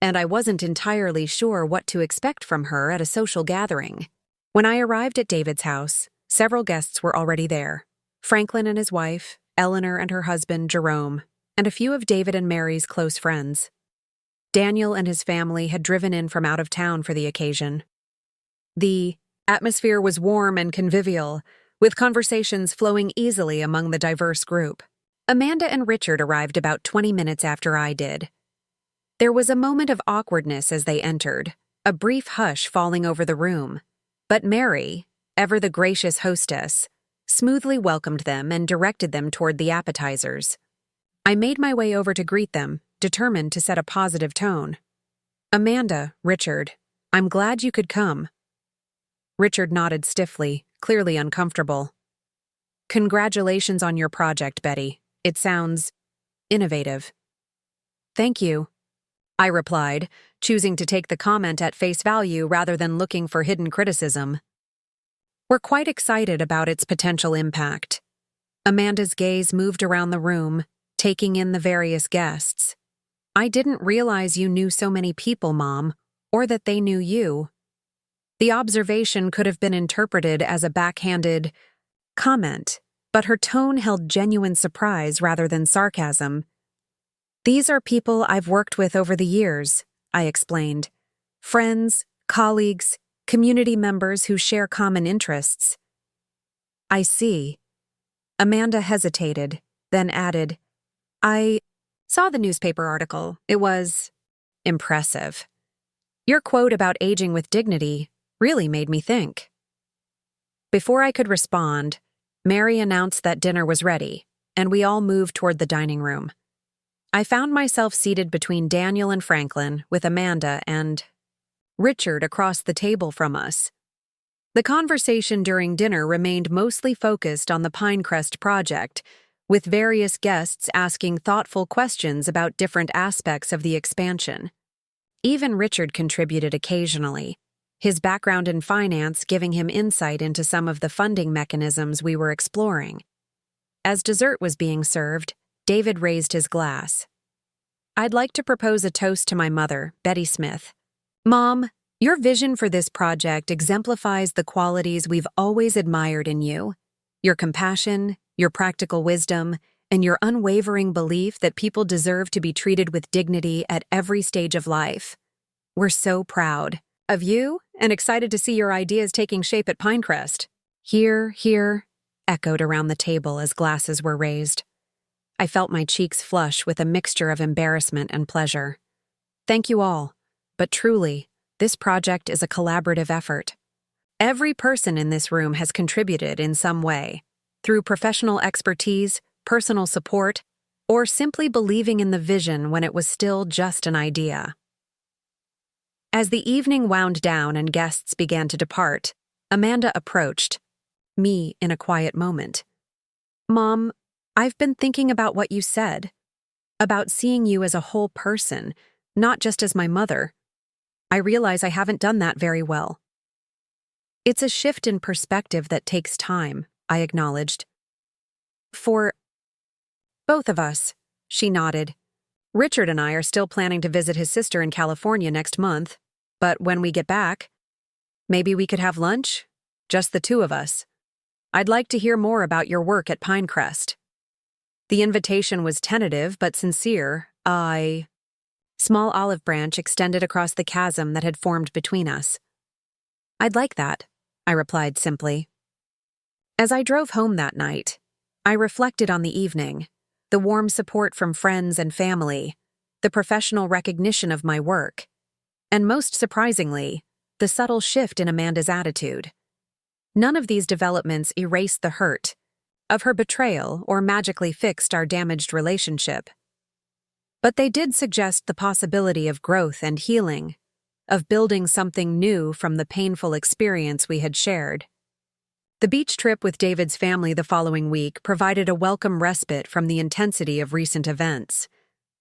and I wasn't entirely sure what to expect from her at a social gathering. When I arrived at David's house, several guests were already there. Franklin and his wife, Eleanor and her husband, Jerome, and a few of David and Mary's close friends. Daniel and his family had driven in from out of town for the occasion. The atmosphere was warm and convivial, with conversations flowing easily among the diverse group. Amanda and Richard arrived about 20 minutes after I did. There was a moment of awkwardness as they entered, a brief hush falling over the room. But Mary, ever the gracious hostess, smoothly welcomed them and directed them toward the appetizers. I made my way over to greet them, determined to set a positive tone. "Amanda, Richard, I'm glad you could come." Richard nodded stiffly, clearly uncomfortable. "Congratulations on your project, Betty. It sounds innovative." "Thank you," I replied, choosing to take the comment at face value rather than looking for hidden criticism. "We're quite excited about its potential impact." Amanda's gaze moved around the room, taking in the various guests. "I didn't realize you knew so many people, Mom, or that they knew you." The observation could have been interpreted as a backhanded comment, but her tone held genuine surprise rather than sarcasm. "These are people I've worked with over the years," I explained. "Friends, colleagues, community members who share common interests." "I see." Amanda hesitated, then added, "I saw the newspaper article. It was impressive. Your quote about aging with dignity really made me think." Before I could respond, Mary announced that dinner was ready, and we all moved toward the dining room. I found myself seated between Daniel and Franklin, with Amanda and Richard across the table from us. The conversation during dinner remained mostly focused on the Pinecrest project, with various guests asking thoughtful questions about different aspects of the expansion. Even Richard contributed occasionally, his background in finance giving him insight into some of the funding mechanisms we were exploring. As dessert was being served, David raised his glass. "I'd like to propose a toast to my mother, Betty Smith. Mom, your vision for this project exemplifies the qualities we've always admired in you: your compassion, your practical wisdom, and your unwavering belief that people deserve to be treated with dignity at every stage of life. We're so proud of you and excited to see your ideas taking shape at Pinecrest." "Hear, hear," echoed around the table as glasses were raised. I felt my cheeks flush with a mixture of embarrassment and pleasure. Thank you all, but truly, this project is a collaborative effort. Every person in this room has contributed in some way, through professional expertise, personal support, or simply believing in the vision when it was still just an idea. As the evening wound down and guests began to depart, Amanda approached me in a quiet moment. "Mom, I've been thinking about what you said, about seeing you as a whole person, not just as my mother. I realize I haven't done that very well." "It's a shift in perspective that takes time," I acknowledged. "For both of us," she nodded. "Richard and I are still planning to visit his sister in California next month, but when we get back, maybe we could have lunch? Just the two of us. I'd like to hear more about your work at Pinecrest." The invitation was tentative but sincere. Small olive branch extended across the chasm that had formed between us. "I'd like that," I replied simply. As I drove home that night, I reflected on the evening, the warm support from friends and family, the professional recognition of my work, and most surprisingly, the subtle shift in Amanda's attitude. None of these developments erased the hurt of her betrayal or magically fixed our damaged relationship. But they did suggest the possibility of growth and healing, of building something new from the painful experience we had shared. The beach trip with David's family the following week provided a welcome respite from the intensity of recent events.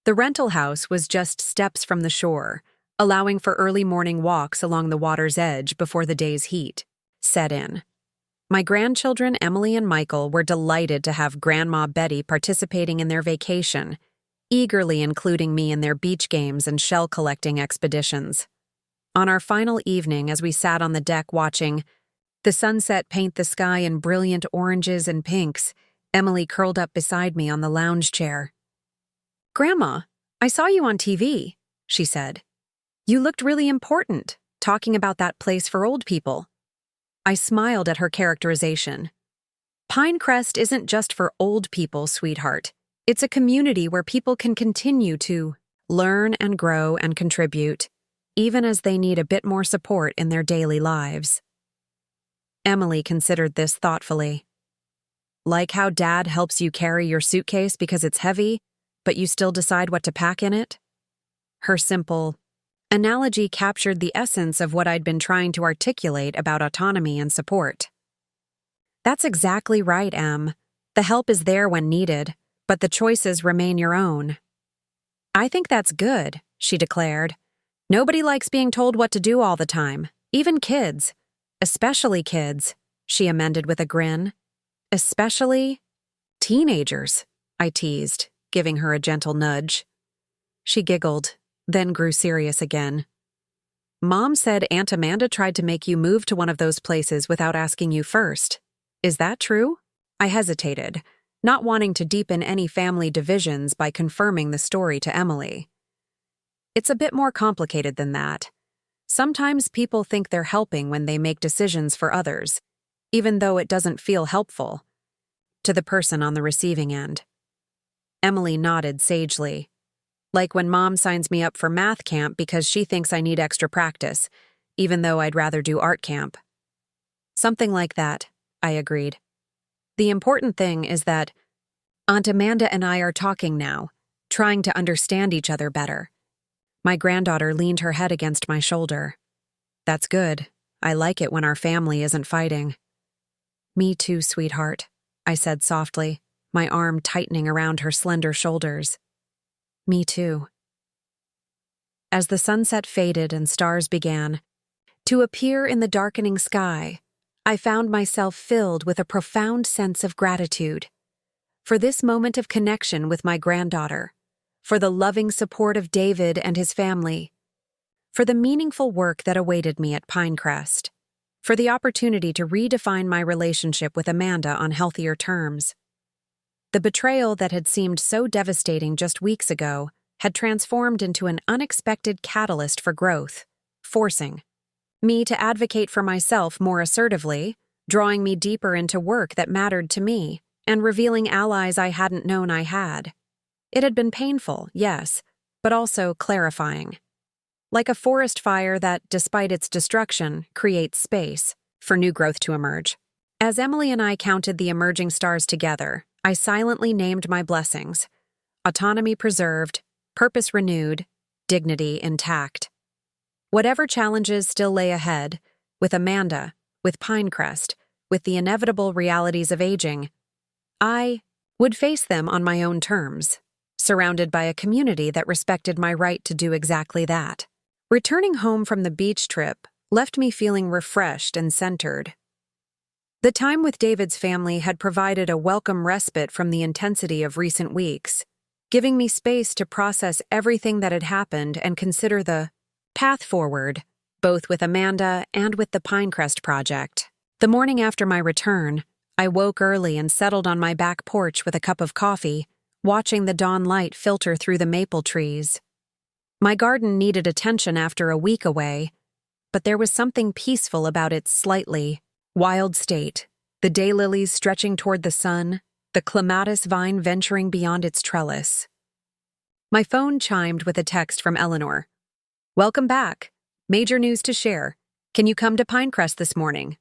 The rental house was just steps from the shore, allowing for early morning walks along the water's edge before the day's heat set in. My grandchildren, Emily and Michael, were delighted to have Grandma Betty participating in their vacation, eagerly including me in their beach games and shell-collecting expeditions. On our final evening, as we sat on the deck watching the sunset paint the sky in brilliant oranges and pinks, Emily curled up beside me on the lounge chair. "Grandma, I saw you on TV," she said. "You looked really important, talking about that place for old people." I smiled at her characterization. "Pinecrest isn't just for old people, sweetheart. It's a community where people can continue to learn and grow and contribute, even as they need a bit more support in their daily lives." Emily considered this thoughtfully. "Like how Dad helps you carry your suitcase because it's heavy, but you still decide what to pack in it?" Her simple analogy captured the essence of what I'd been trying to articulate about autonomy and support. "That's exactly right, Em. The help is there when needed, but the choices remain your own." "I think that's good," she declared. "Nobody likes being told what to do all the time, even kids. Especially kids," she amended with a grin. "Especially teenagers," I teased, giving her a gentle nudge. She giggled, then grew serious again. "Mom said Aunt Amanda tried to make you move to one of those places without asking you first. Is that true?" I hesitated, not wanting to deepen any family divisions by confirming the story to Emily. "It's a bit more complicated than that. Sometimes people think they're helping when they make decisions for others, even though it doesn't feel helpful to the person on the receiving end." Emily nodded sagely. "Like when Mom signs me up for math camp because she thinks I need extra practice, even though I'd rather do art camp." "Something like that," I agreed. "The important thing is that Aunt Amanda and I are talking now, trying to understand each other better." My granddaughter leaned her head against my shoulder. "That's good. I like it when our family isn't fighting." "Me too, sweetheart," I said softly, my arm tightening around her slender shoulders. "Me too." As the sunset faded and stars began to appear in the darkening sky, I found myself filled with a profound sense of gratitude for this moment of connection with my granddaughter, for the loving support of David and his family, for the meaningful work that awaited me at Pinecrest, for the opportunity to redefine my relationship with Amanda on healthier terms. The betrayal that had seemed so devastating just weeks ago had transformed into an unexpected catalyst for growth, forcing me to advocate for myself more assertively, drawing me deeper into work that mattered to me, and revealing allies I hadn't known I had. It had been painful, yes, but also clarifying. Like a forest fire that, despite its destruction, creates space for new growth to emerge. As Emily and I counted the emerging stars together, I silently named my blessings: autonomy preserved, purpose renewed, dignity intact. Whatever challenges still lay ahead, with Amanda, with Pinecrest, with the inevitable realities of aging, I would face them on my own terms, surrounded by a community that respected my right to do exactly that. Returning home from the beach trip left me feeling refreshed and centered. The time with David's family had provided a welcome respite from the intensity of recent weeks, giving me space to process everything that had happened and consider the path forward, both with Amanda and with the Pinecrest project. The morning after my return, I woke early and settled on my back porch with a cup of coffee, watching the dawn light filter through the maple trees. My garden needed attention after a week away, but there was something peaceful about its slightly wild state, the daylilies stretching toward the sun, the clematis vine venturing beyond its trellis. My phone chimed with a text from Eleanor. "Welcome back. Major news to share. Can you come to Pinecrest this morning?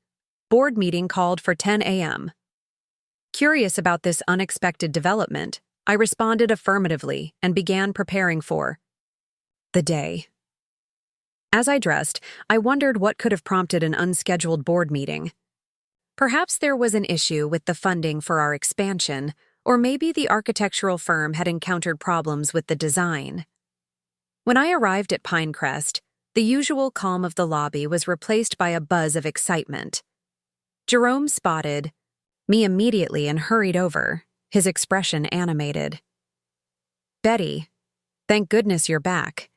Board meeting called for 10 a.m. Curious about this unexpected development, I responded affirmatively and began preparing for the day. As I dressed, I wondered what could have prompted an unscheduled board meeting. Perhaps there was an issue with the funding for our expansion, or maybe the architectural firm had encountered problems with the design. When I arrived at Pinecrest, the usual calm of the lobby was replaced by a buzz of excitement. Jerome spotted me immediately and hurried over, his expression animated. "Betty, thank goodness you're back.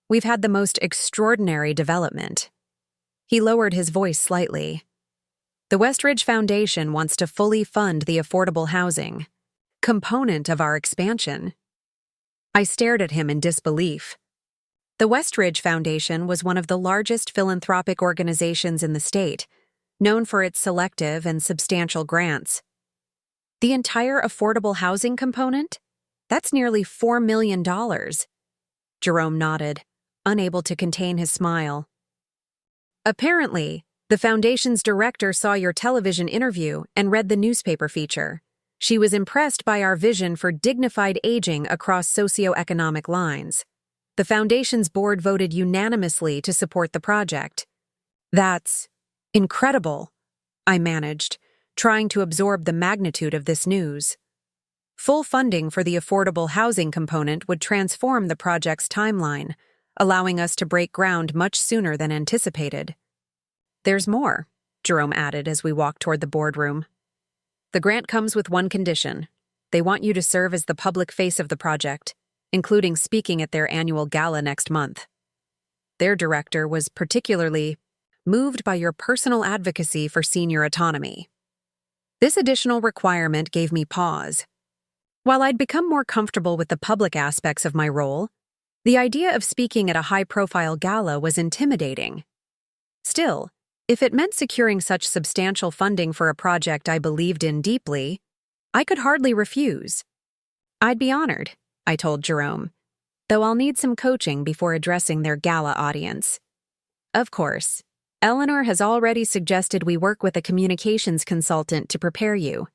We've had the most extraordinary development." He lowered his voice slightly. "The Westridge Foundation wants to fully fund the affordable housing component of our expansion." I stared at him in disbelief. The Westridge Foundation was one of the largest philanthropic organizations in the state, known for its selective and substantial grants. The entire affordable housing component? That's nearly $4 million. Jerome nodded, unable to contain his smile. "Apparently, the foundation's director saw your television interview and read the newspaper feature. She was impressed by our vision for dignified aging across socioeconomic lines. The foundation's board voted unanimously to support the project." "That's incredible," I managed, trying to absorb the magnitude of this news. Full funding for the affordable housing component would transform the project's timeline, allowing us to break ground much sooner than anticipated. "There's more," Jerome added as we walked toward the boardroom. "The grant comes with one condition. They want you to serve as the public face of the project, including speaking at their annual gala next month. Their director was particularly moved by your personal advocacy for senior autonomy." This additional requirement gave me pause. While I'd become more comfortable with the public aspects of my role, the idea of speaking at a high-profile gala was intimidating. Still, if it meant securing such substantial funding for a project I believed in deeply, I could hardly refuse. "I'd be honored," I told Jerome, "though I'll need some coaching before addressing their gala audience." "Of course. Eleanor has already suggested we work with a communications consultant to prepare you.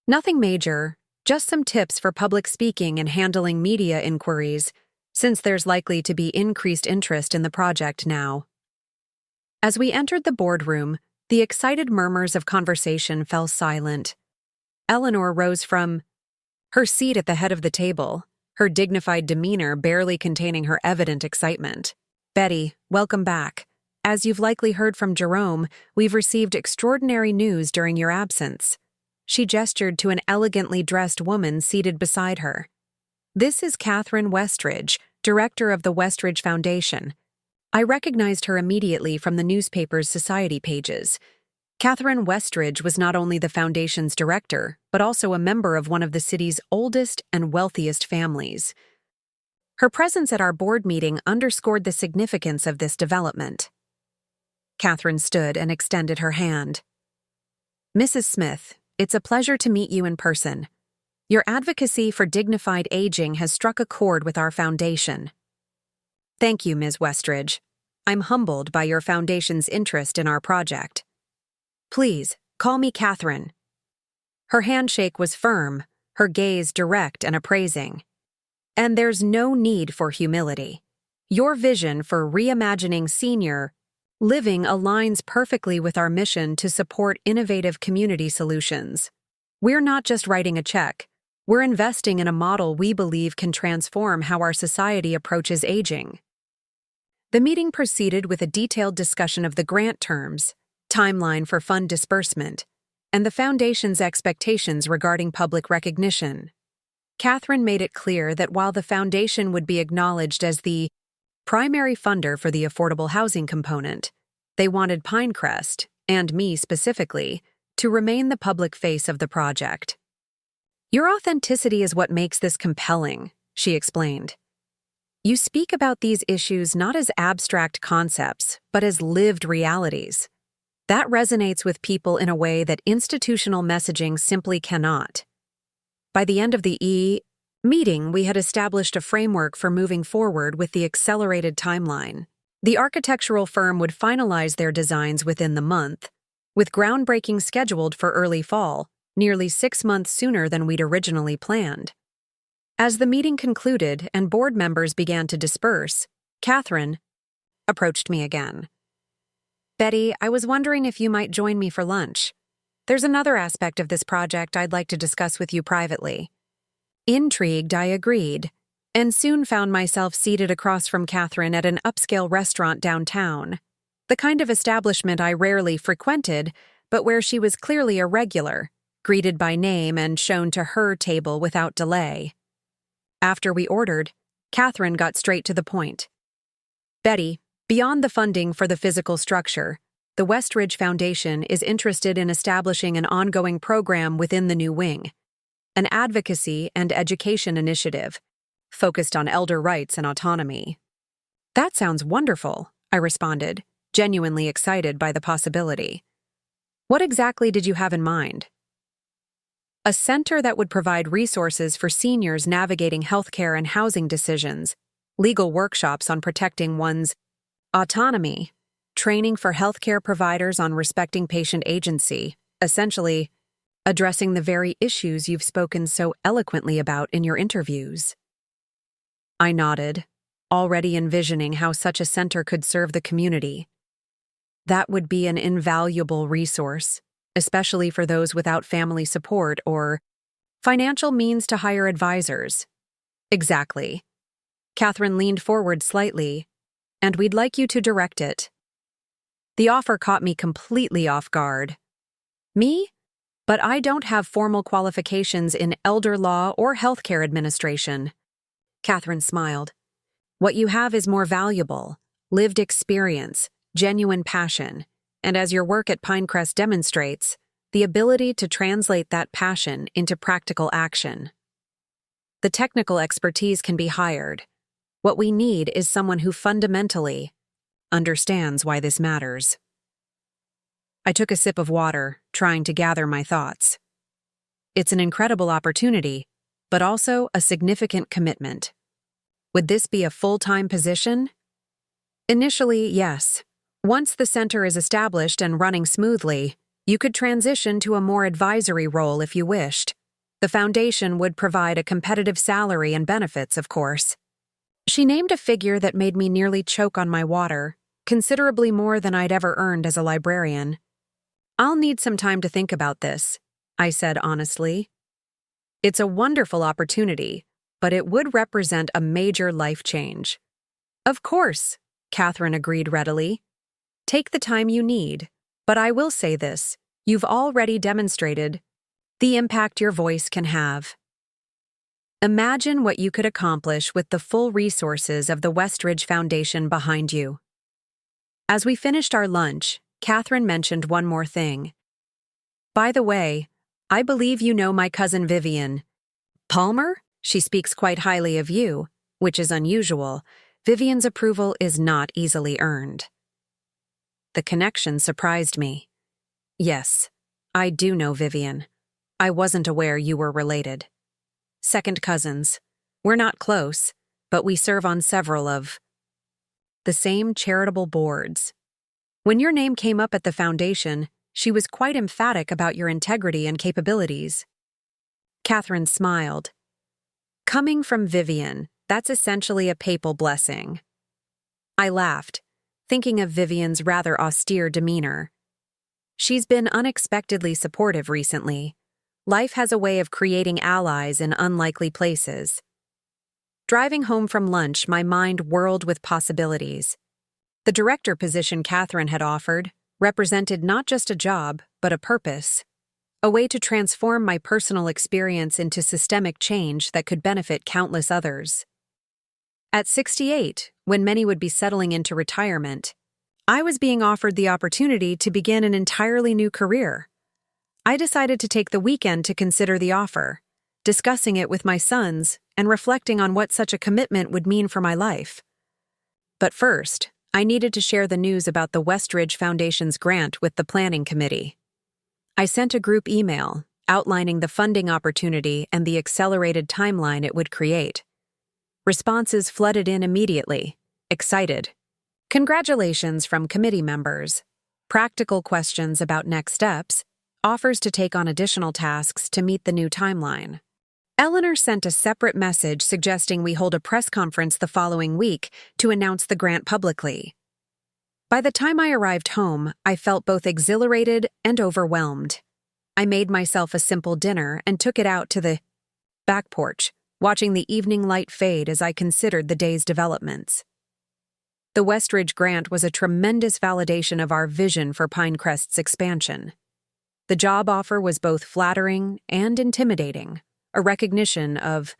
Nothing major, just some tips for public speaking and handling media inquiries, since there's likely to be increased interest in the project now." As we entered the boardroom, the excited murmurs of conversation fell silent. Eleanor rose from her seat at the head of the table, her dignified demeanor barely containing her evident excitement. "Betty, welcome back. As you've likely heard from Jerome, we've received extraordinary news during your absence." She gestured to an elegantly dressed woman seated beside her. "This is Catherine Westridge, director of the Westridge Foundation." I recognized her immediately from the newspaper's society pages. Catherine Westridge was not only the foundation's director, but also a member of one of the city's oldest and wealthiest families. Her presence at our board meeting underscored the significance of this development. Catherine stood and extended her hand. "Mrs. Smith, it's a pleasure to meet you in person. Your advocacy for dignified aging has struck a chord with our foundation." "Thank you, Ms. Westridge. I'm humbled by your foundation's interest in our project." "Please, call me Catherine." Her handshake was firm, her gaze direct and appraising. "And there's no need for humility. Your vision for reimagining senior living aligns perfectly with our mission to support innovative community solutions. We're not just writing a check. We're investing in a model we believe can transform how our society approaches aging." The meeting proceeded with a detailed discussion of the grant terms, timeline for fund disbursement, and the Foundation's expectations regarding public recognition. Catherine made it clear that while the Foundation would be acknowledged as the primary funder for the affordable housing component, they wanted Pinecrest, and me specifically, to remain the public face of the project. "Your authenticity is what makes this compelling," she explained. "You speak about these issues not as abstract concepts, but as lived realities. That resonates with people in a way that institutional messaging simply cannot." By the end of the meeting, we had established a framework for moving forward with the accelerated timeline. The architectural firm would finalize their designs within the month, with groundbreaking scheduled for early fall, nearly 6 months sooner than we'd originally planned. As the meeting concluded and board members began to disperse, Catherine approached me again. "Betty, I was wondering if you might join me for lunch. There's another aspect of this project I'd like to discuss with you privately." Intrigued, I agreed, and soon found myself seated across from Catherine at an upscale restaurant downtown, the kind of establishment I rarely frequented, but where she was clearly a regular, greeted by name and shown to her table without delay. After we ordered, Catherine got straight to the point. Betty, beyond the funding for the physical structure, the Westridge Foundation is interested in establishing an ongoing program within the new wing, an advocacy and education initiative focused on elder rights and autonomy. That sounds wonderful, I responded, genuinely excited by the possibility. What exactly did you have in mind? A center that would provide resources for seniors navigating healthcare and housing decisions, legal workshops on protecting one's autonomy, training for healthcare providers on respecting patient agency, essentially addressing the very issues you've spoken so eloquently about in your interviews. I nodded, already envisioning how such a center could serve the community. That would be an invaluable resource, especially for those without family support or financial means to hire advisors. Exactly. Catherine leaned forward slightly, and we'd like you to direct it. The offer caught me completely off guard. Me? But I don't have formal qualifications in elder law or healthcare administration. Catherine smiled. What you have is more valuable, lived experience, genuine passion, and as your work at Pinecrest demonstrates, the ability to translate that passion into practical action. The technical expertise can be hired. What we need is someone who fundamentally understands why this matters. I took a sip of water, trying to gather my thoughts. It's an incredible opportunity, but also a significant commitment. Would this be a full-time position? Initially, yes. Once the center is established and running smoothly, you could transition to a more advisory role if you wished. The foundation would provide a competitive salary and benefits, of course. She named a figure that made me nearly choke on my water, considerably more than I'd ever earned as a librarian. I'll need some time to think about this, I said honestly. It's a wonderful opportunity, but it would represent a major life change. Of course, Catherine agreed readily. Take the time you need, but I will say this, you've already demonstrated the impact your voice can have. Imagine what you could accomplish with the full resources of the Westridge Foundation behind you. As we finished our lunch, Catherine mentioned one more thing. By the way, I believe you know my cousin Vivian. Palmer? She speaks quite highly of you, which is unusual. Vivian's approval is not easily earned. The connection surprised me. Yes, I do know Vivian. I wasn't aware you were related. Second cousins. We're not close, but we serve on several of the same charitable boards. When your name came up at the foundation, she was quite emphatic about your integrity and capabilities. Catherine smiled. Coming from Vivian, that's essentially a papal blessing. I laughed, thinking of Vivian's rather austere demeanor. She's been unexpectedly supportive recently. Life has a way of creating allies in unlikely places. Driving home from lunch, my mind whirled with possibilities. The director position Catherine had offered represented not just a job, but a purpose, a way to transform my personal experience into systemic change that could benefit countless others. At 68, when many would be settling into retirement, I was being offered the opportunity to begin an entirely new career. I decided to take the weekend to consider the offer, discussing it with my sons and reflecting on what such a commitment would mean for my life. But first, I needed to share the news about the Westridge Foundation's grant with the planning committee. I sent a group email outlining the funding opportunity and the accelerated timeline it would create. Responses flooded in immediately, excited. Congratulations from committee members. Practical questions about next steps, offers to take on additional tasks to meet the new timeline. Eleanor sent a separate message suggesting we hold a press conference the following week to announce the grant publicly. By the time I arrived home, I felt both exhilarated and overwhelmed. I made myself a simple dinner and took it out to the back porch, watching the evening light fade as I considered the day's developments. The Westridge grant was a tremendous validation of our vision for Pinecrest's expansion. The job offer was both flattering and intimidating, a recognition of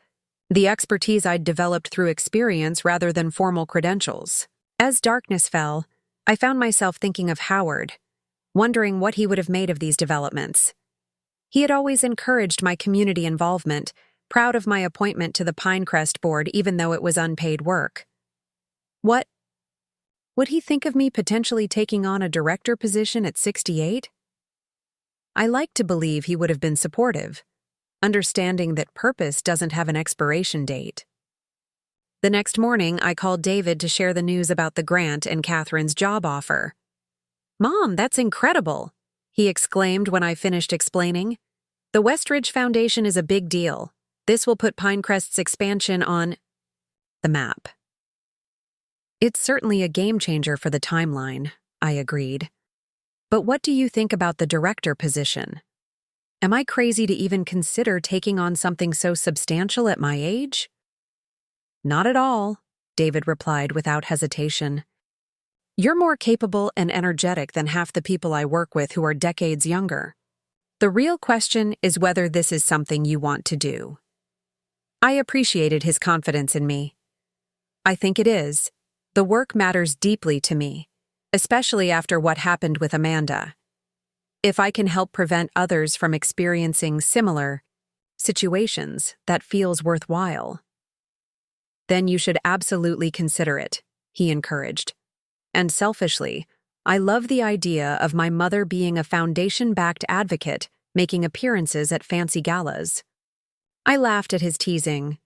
the expertise I'd developed through experience rather than formal credentials. As darkness fell, I found myself thinking of Howard, wondering what he would have made of these developments. He had always encouraged my community involvement, proud of my appointment to the Pinecrest board even though it was unpaid work. What would he think of me potentially taking on a director position at 68? I like to believe he would have been supportive, understanding that purpose doesn't have an expiration date. The next morning, I called David to share the news about the grant and Catherine's job offer. "Mom, that's incredible," he exclaimed when I finished explaining. "The Westridge Foundation is a big deal. This will put Pinecrest's expansion on the map." "It's certainly a game changer for the timeline," I agreed. "But what do you think about the director position? Am I crazy to even consider taking on something so substantial at my age?" "Not at all," David replied without hesitation. "You're more capable and energetic than half the people I work with who are decades younger. The real question is whether this is something you want to do." I appreciated his confidence in me. "I think it is. The work matters deeply to me, especially after what happened with Amanda. If I can help prevent others from experiencing similar situations, that feels worthwhile." "Then you should absolutely consider it," he encouraged. And selfishly, I love the idea of my mother being a foundation-backed advocate, making appearances at fancy galas. I laughed at his teasing.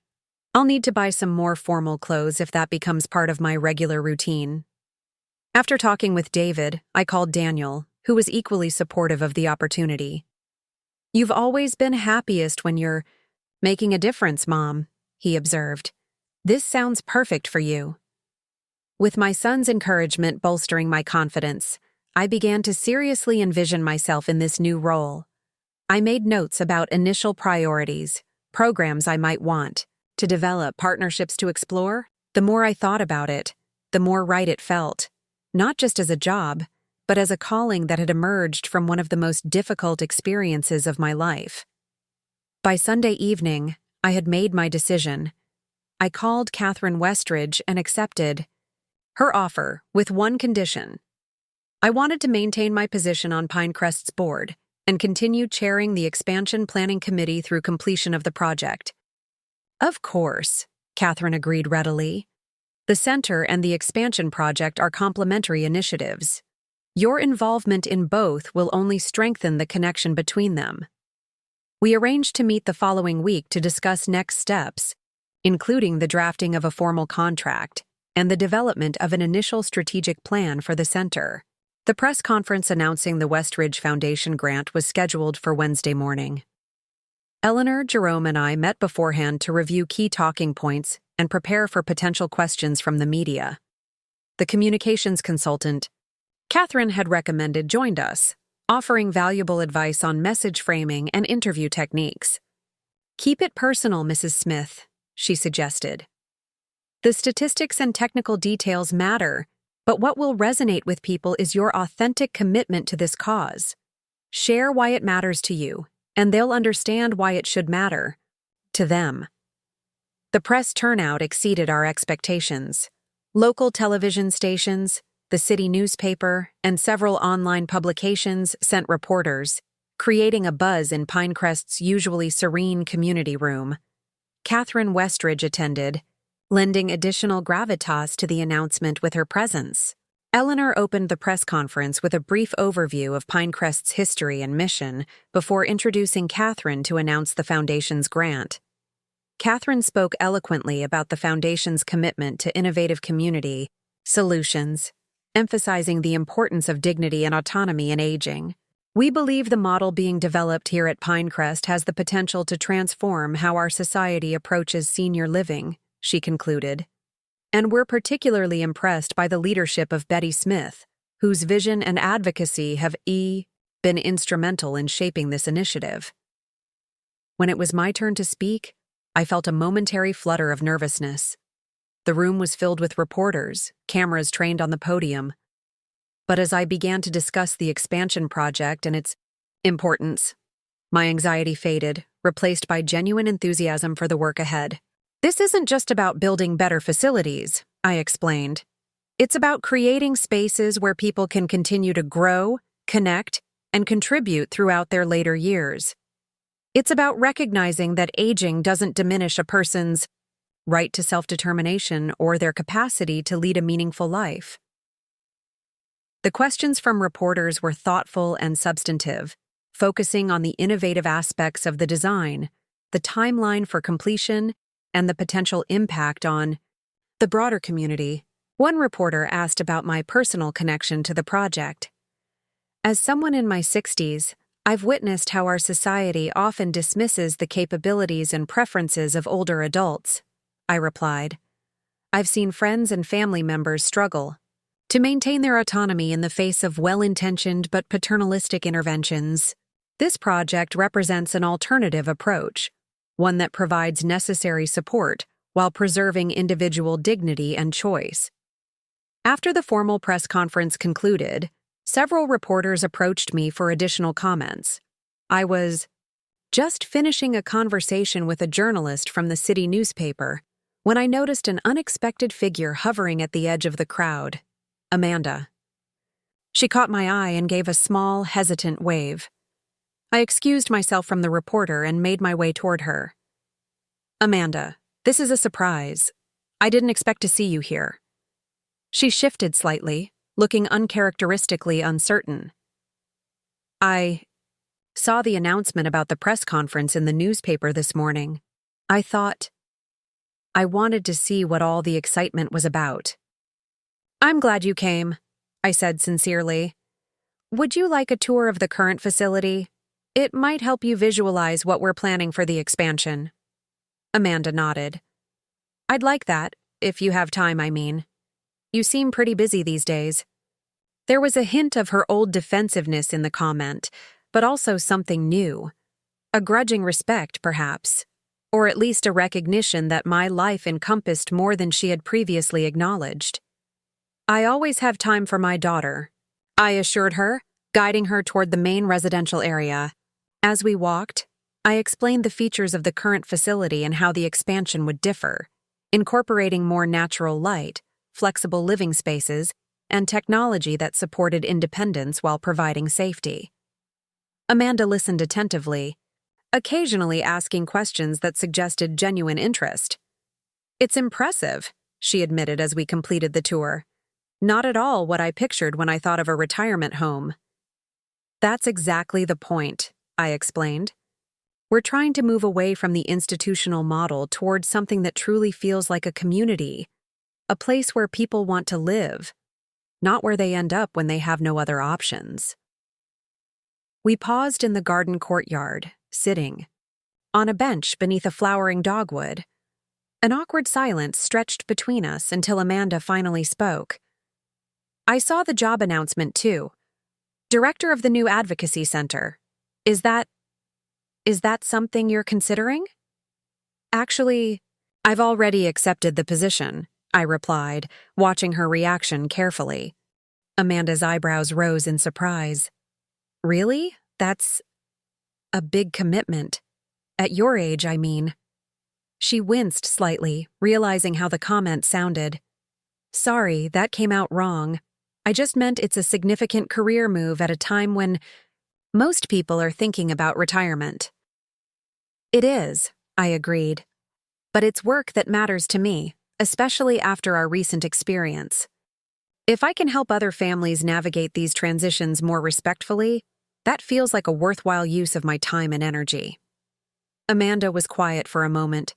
"I'll need to buy some more formal clothes if that becomes part of my regular routine." After talking with David, I called Daniel, who was equally supportive of the opportunity. "You've always been happiest when you're making a difference, Mom," he observed. "This sounds perfect for you." With my son's encouragement bolstering my confidence, I began to seriously envision myself in this new role. I made notes about initial priorities, programs I might want to develop, partnerships to explore. The more I thought about it, the more right it felt, not just as a job, but as a calling that had emerged from one of the most difficult experiences of my life. By Sunday evening, I had made my decision. I called Catherine Westridge and accepted her offer with one condition. I wanted to maintain my position on Pinecrest's board and continue chairing the expansion planning committee through completion of the project. "Of course," Catherine agreed readily. "The center and the expansion project are complementary initiatives. Your involvement in both will only strengthen the connection between them." We arranged to meet the following week to discuss next steps, including the drafting of a formal contract and the development of an initial strategic plan for the center. The press conference announcing the Westridge Foundation grant was scheduled for Wednesday morning. Eleanor, Jerome, and I met beforehand to review key talking points and prepare for potential questions from the media. The communications consultant, Catherine had recommended, joined us, offering valuable advice on message framing and interview techniques. "Keep it personal, Mrs. Smith," she suggested. "The statistics and technical details matter, but what will resonate with people is your authentic commitment to this cause. Share why it matters to you, and they'll understand why it should matter to them." The press turnout exceeded our expectations. Local television stations, the city newspaper, and several online publications sent reporters, creating a buzz in Pinecrest's usually serene community room. Catherine Westridge attended, lending additional gravitas to the announcement with her presence. Eleanor opened the press conference with a brief overview of Pinecrest's history and mission before introducing Catherine to announce the Foundation's grant. Catherine spoke eloquently about the Foundation's commitment to innovative community solutions, emphasizing the importance of dignity and autonomy in aging. "We believe the model being developed here at Pinecrest has the potential to transform how our society approaches senior living," she concluded. "And we're particularly impressed by the leadership of Betty Smith, whose vision and advocacy have been instrumental in shaping this initiative." When it was my turn to speak, I felt a momentary flutter of nervousness. The room was filled with reporters, cameras trained on the podium. But as I began to discuss the expansion project and its Importance. My anxiety faded, replaced by genuine enthusiasm for the work ahead. This isn't just about building better facilities, I explained. It's about creating spaces where people can continue to grow, connect, and contribute throughout their later years. It's about recognizing that aging doesn't diminish a person's right to self-determination or their capacity to lead a meaningful life. The questions from reporters were thoughtful and substantive, focusing on the innovative aspects of the design, the timeline for completion, and the potential impact on the broader community. One reporter asked about my personal connection to the project. As someone in my 60s, I've witnessed how our society often dismisses the capabilities and preferences of older adults, I replied. I've seen friends and family members struggle to maintain their autonomy in the face of well-intentioned but paternalistic interventions. This project represents an alternative approach, one that provides necessary support while preserving individual dignity and choice. After the formal press conference concluded, several reporters approached me for additional comments. I was just finishing a conversation with a journalist from the city newspaper when I noticed an unexpected figure hovering at the edge of the crowd. Amanda. She caught my eye and gave a small, hesitant wave. I excused myself from the reporter and made my way toward her. Amanda, this is a surprise. I didn't expect to see you here. She shifted slightly, looking uncharacteristically uncertain. I saw the announcement about the press conference in the newspaper this morning. I wanted to see what all the excitement was about. I'm glad you came, I said sincerely. Would you like a tour of the current facility? It might help you visualize what we're planning for the expansion. Amanda nodded. I'd like that, if you have time, I mean. You seem pretty busy these days. There was a hint of her old defensiveness in the comment, but also something new. A grudging respect, perhaps, or at least a recognition that my life encompassed more than she had previously acknowledged. I always have time for my daughter, I assured her, guiding her toward the main residential area. As we walked, I explained the features of the current facility and how the expansion would differ, incorporating more natural light, flexible living spaces, and technology that supported independence while providing safety. Amanda listened attentively, occasionally asking questions that suggested genuine interest. It's impressive, she admitted as we completed the tour. Not at all what I pictured when I thought of a retirement home. That's exactly the point, I explained. We're trying to move away from the institutional model towards something that truly feels like a community, a place where people want to live, not where they end up when they have no other options. We paused in the garden courtyard, sitting on a bench beneath a flowering dogwood. An awkward silence stretched between us until Amanda finally spoke. I saw the job announcement too. Director of the new advocacy center. Is that something you're considering? Actually, I've already accepted the position, I replied, watching her reaction carefully. Amanda's eyebrows rose in surprise. Really? That's a big commitment. At your age, I mean. She winced slightly, realizing how the comment sounded. Sorry, that came out wrong. I just meant it's a significant career move at a time when most people are thinking about retirement. It is, I agreed. But it's work that matters to me, especially after our recent experience. If I can help other families navigate these transitions more respectfully, that feels like a worthwhile use of my time and energy. Amanda was quiet for a moment,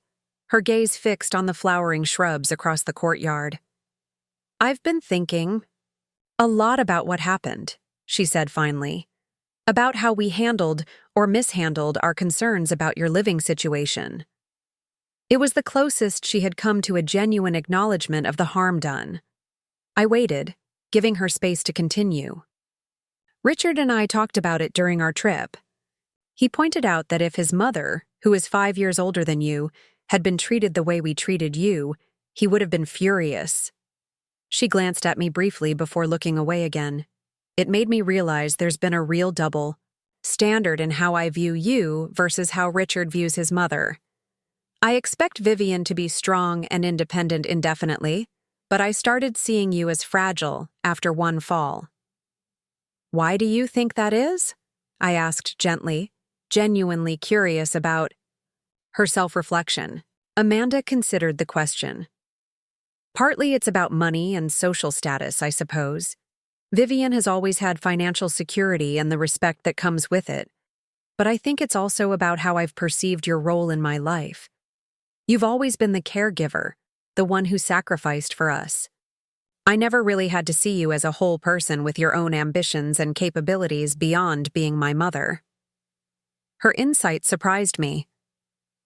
her gaze fixed on the flowering shrubs across the courtyard. I've been thinking a lot about what happened, she said finally. About how we handled or mishandled our concerns about your living situation. It was the closest she had come to a genuine acknowledgement of the harm done. I waited, giving her space to continue. Richard and I talked about it during our trip. He pointed out that if his mother, who is 5 years older than you, had been treated the way we treated you, he would have been furious. She glanced at me briefly before looking away again. It made me realize there's been a real double standard in how I view you versus how Richard views his mother. I expect Vivian to be strong and independent indefinitely, but I started seeing you as fragile after one fall. Why do you think that is? I asked gently, genuinely curious about her self-reflection. Amanda considered the question. Partly it's about money and social status, I suppose. Vivian has always had financial security and the respect that comes with it. But I think it's also about how I've perceived your role in my life. You've always been the caregiver, the one who sacrificed for us. I never really had to see you as a whole person with your own ambitions and capabilities beyond being my mother. Her insight surprised me.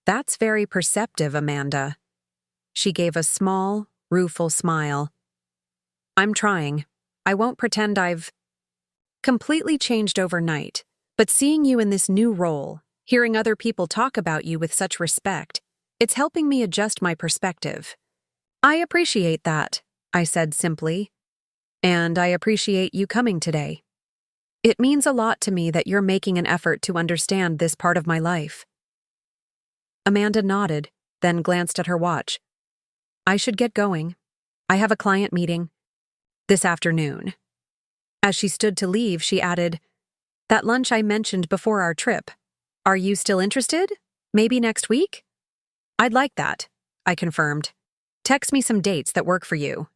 That's very perceptive, Amanda. She gave a small, rueful smile. I'm trying. I won't pretend I've completely changed overnight, but seeing you in this new role, hearing other people talk about you with such respect, it's helping me adjust my perspective. I appreciate that, I said simply. And I appreciate you coming today. It means a lot to me that you're making an effort to understand this part of my life. Amanda nodded, then glanced at her watch. I should get going. I have a client meeting this afternoon. As she stood to leave, she added, That lunch I mentioned before our trip. Are you still interested? Maybe next week? I'd like that, I confirmed. Text me some dates that work for you.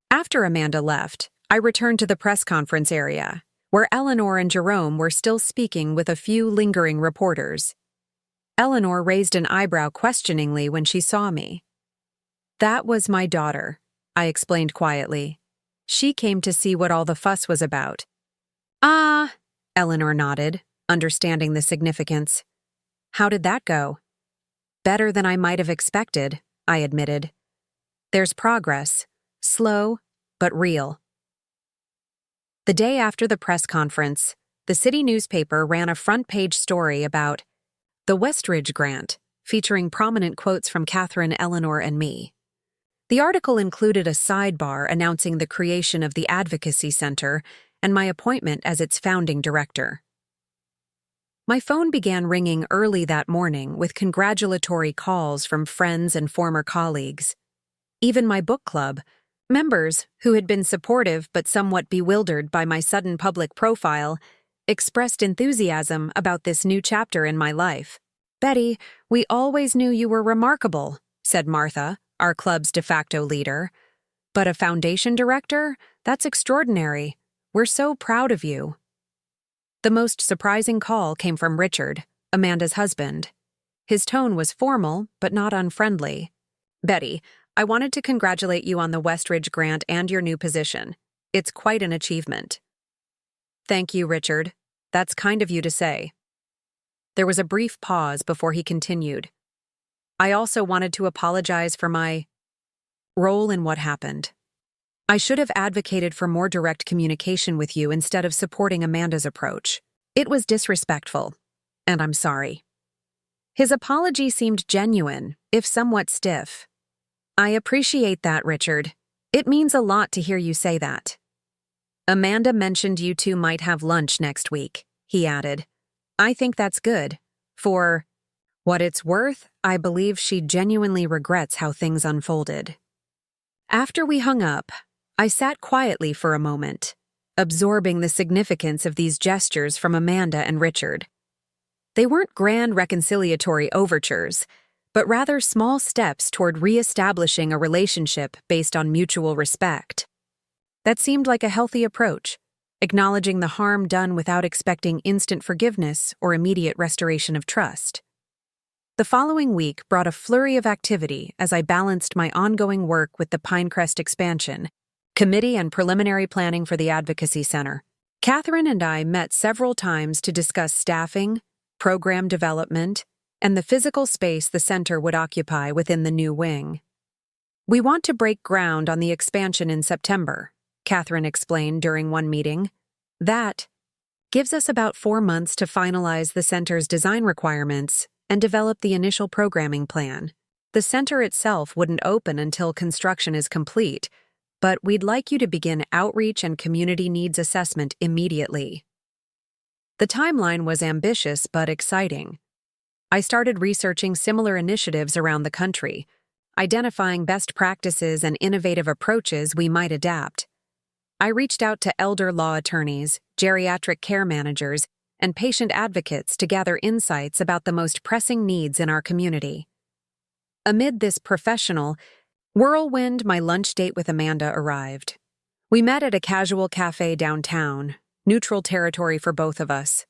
After Amanda left, I returned to the press conference area, where Eleanor and Jerome were still speaking with a few lingering reporters. Eleanor raised an eyebrow questioningly when she saw me. That was my daughter, I explained quietly. She came to see what all the fuss was about. Ah, Eleanor nodded, understanding the significance. How did that go? Better than I might have expected, I admitted. There's progress, slow, but real. The day after the press conference, the city newspaper ran a front-page story about the Westridge Grant, featuring prominent quotes from Catherine, Eleanor, and me. The article included a sidebar announcing the creation of the Advocacy Center and my appointment as its founding director. My phone began ringing early that morning with congratulatory calls from friends and former colleagues. Even my book club, members who had been supportive but somewhat bewildered by my sudden public profile, expressed enthusiasm about this new chapter in my life. Betty, we always knew you were remarkable, said Martha, our club's de facto leader. But a foundation director? That's extraordinary. We're so proud of you. The most surprising call came from Richard, Amanda's husband. His tone was formal, but not unfriendly. Betty, I wanted to congratulate you on the Westridge Grant and your new position. It's quite an achievement. Thank you, Richard. That's kind of you to say. There was a brief pause before he continued. I also wanted to apologize for my role in what happened. I should have advocated for more direct communication with you instead of supporting Amanda's approach. It was disrespectful, and I'm sorry. His apology seemed genuine, if somewhat stiff. I appreciate that, Richard. It means a lot to hear you say that. Amanda mentioned you two might have lunch next week, he added. I think that's good. For what it's worth, I believe she genuinely regrets how things unfolded. After we hung up, I sat quietly for a moment, absorbing the significance of these gestures from Amanda and Richard. They weren't grand reconciliatory overtures, but rather small steps toward re-establishing a relationship based on mutual respect. That seemed like a healthy approach, acknowledging the harm done without expecting instant forgiveness or immediate restoration of trust. The following week brought a flurry of activity as I balanced my ongoing work with the Pinecrest expansion, committee and preliminary planning for the Advocacy Center. Catherine and I met several times to discuss staffing, program development, and the physical space the center would occupy within the new wing. We want to break ground on the expansion in September, Catherine explained during one meeting. That gives us about 4 months to finalize the center's design requirements and develop the initial programming plan. The center itself wouldn't open until construction is complete, but we'd like you to begin outreach and community needs assessment immediately. The timeline was ambitious but exciting. I started researching similar initiatives around the country, identifying best practices and innovative approaches we might adapt. I reached out to elder law attorneys, geriatric care managers, and patient advocates to gather insights about the most pressing needs in our community. Amid this professional whirlwind, my lunch date with Amanda arrived. We met at a casual cafe downtown, neutral territory for both of us.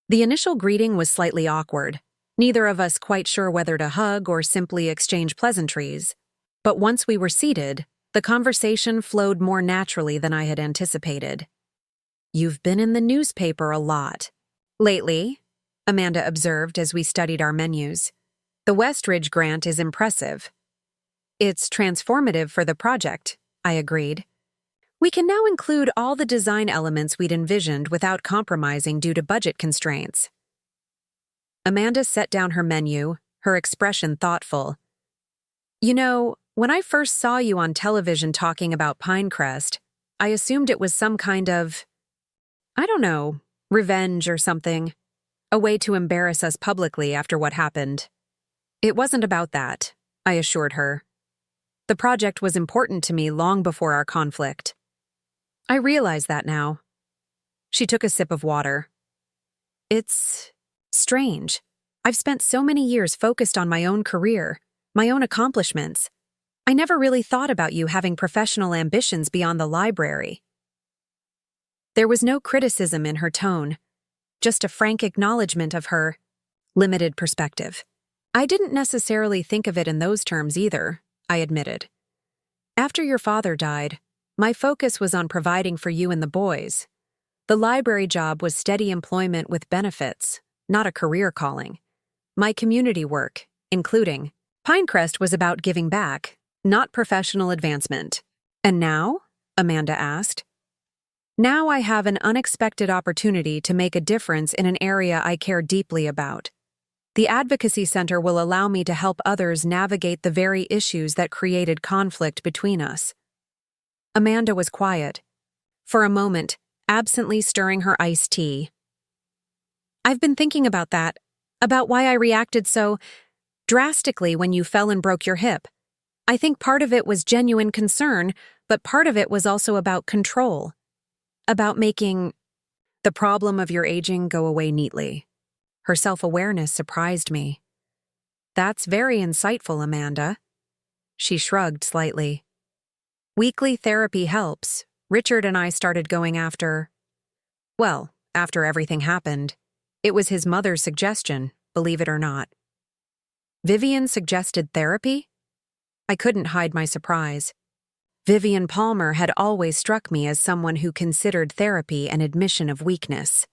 The initial greeting was slightly awkward, neither of us quite sure whether to hug or simply exchange pleasantries. But once we were seated, the conversation flowed more naturally than I had anticipated. "You've been in the newspaper a lot lately," Amanda observed as we studied our menus. "The Westridge grant is impressive." "It's transformative for the project," I agreed. "We can now include all the design elements we'd envisioned without compromising due to budget constraints." Amanda set down her menu, her expression thoughtful. "You know, when I first saw you on television talking about Pinecrest, I assumed it was some kind of, I don't know, revenge or something. A way to embarrass us publicly after what happened." "It wasn't about that," I assured her. "The project was important to me long before our conflict." "I realize that now." She took a sip of water. "It's strange. I've spent so many years focused on my own career, my own accomplishments. I never really thought about you having professional ambitions beyond the library." There was no criticism in her tone, just a frank acknowledgement of her limited perspective. "I didn't necessarily think of it in those terms either," I admitted. "After your father died, my focus was on providing for you and the boys. The library job was steady employment with benefits, not a career calling. My community work, including Pinecrest, was about giving back, not professional advancement." "And now?" Amanda asked. "Now I have an unexpected opportunity to make a difference in an area I care deeply about. The Advocacy Center will allow me to help others navigate the very issues that created conflict between us." Amanda was quiet, for a moment, absently stirring her iced tea. "I've been thinking about that, about why I reacted so drastically when you fell and broke your hip. I think part of it was genuine concern, but part of it was also about control. About making the problem of your aging go away neatly." Her self-awareness surprised me. "That's very insightful, Amanda." She shrugged slightly. "Weekly therapy helps. Richard and I started going after everything happened. It was his mother's suggestion, believe it or not." "Vivian suggested therapy?" I couldn't hide my surprise. Vivian Palmer had always struck me as someone who considered therapy an admission of weakness.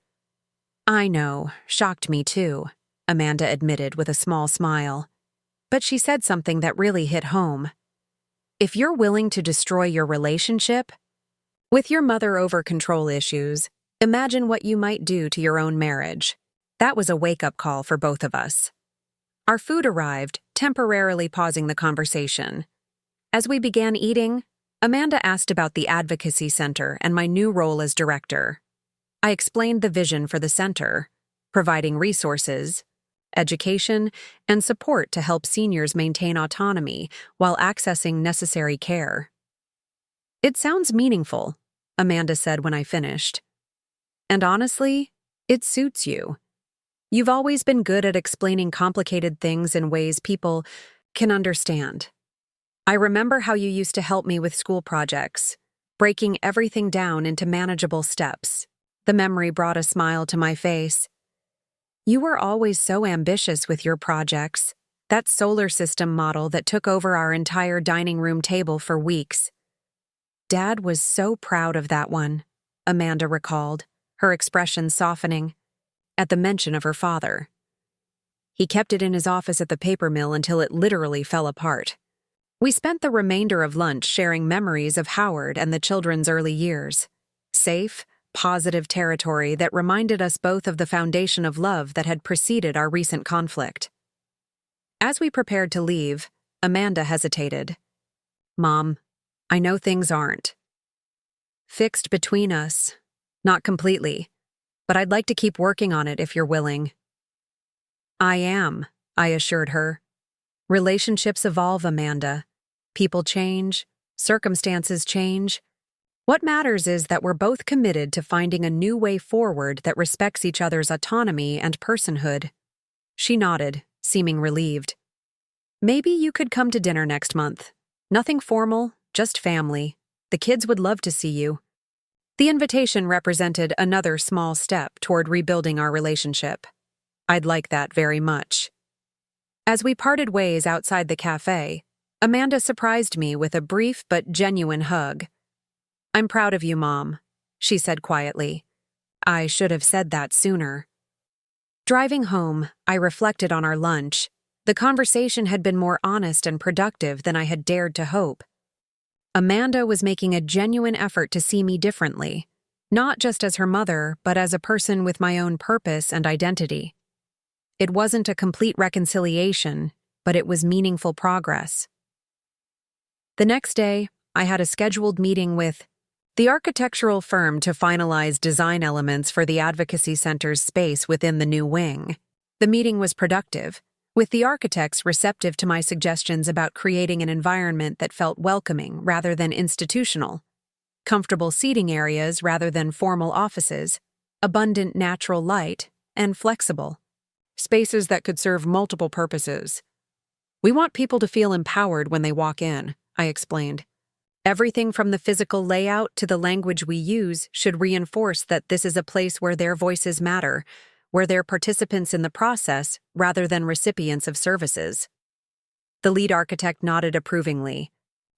"I know, shocked me too," Amanda admitted with a small smile. "But she said something that really hit home. If you're willing to destroy your relationship with your mother over control issues, imagine what you might do to your own marriage." That was a wake-up call for both of us. Our food arrived, temporarily pausing the conversation. As we began eating, Amanda asked about the Advocacy Center and my new role as director. I explained the vision for the center, providing resources, education, and support to help seniors maintain autonomy while accessing necessary care. "It sounds meaningful," Amanda said when I finished. "And honestly, it suits you. You've always been good at explaining complicated things in ways people can understand. I remember how you used to help me with school projects, breaking everything down into manageable steps." The memory brought a smile to my face. "You were always so ambitious with your projects. That solar system model that took over our entire dining room table for weeks. Dad was so proud of that one," Amanda recalled, her expression softening at the mention of her father. "He kept it in his office at the paper mill until it literally fell apart." We spent the remainder of lunch sharing memories of Howard and the children's early years. Safe, positive territory that reminded us both of the foundation of love that had preceded our recent conflict. As we prepared to leave, Amanda hesitated. "Mom, I know things aren't fixed between us. Not completely. but I'd like to keep working on it if you're willing. I am, I assured her. Relationships evolve, Amanda. People change, circumstances change. What matters is that we're both committed to finding a new way forward that respects each other's autonomy and personhood. She nodded, seeming relieved. Maybe you could come to dinner next month. Nothing formal, just family. The kids would love to see you. The invitation represented another small step toward rebuilding our relationship. I'd like that very much. As we parted ways outside the cafe, Amanda surprised me with a brief but genuine hug. I'm proud of you, Mom, she said quietly. I should have said that sooner. Driving home, I reflected on our lunch. The conversation had been more honest and productive than I had dared to hope. Amanda was making a genuine effort to see me differently, not just as her mother, but as a person with my own purpose and identity. It wasn't a complete reconciliation, but it was meaningful progress. The next day, I had a scheduled meeting with the architectural firm to finalize design elements for the Advocacy Center's space within the new wing. The meeting was productive, with the architects receptive to my suggestions about creating an environment that felt welcoming rather than institutional, comfortable seating areas rather than formal offices, abundant natural light, and flexible. Spaces that could serve multiple purposes. We want people to feel empowered when they walk in, I explained. Everything from the physical layout to the language we use should reinforce that this is a place where their voices matter, where they're participants in the process rather than recipients of services. The lead architect nodded approvingly.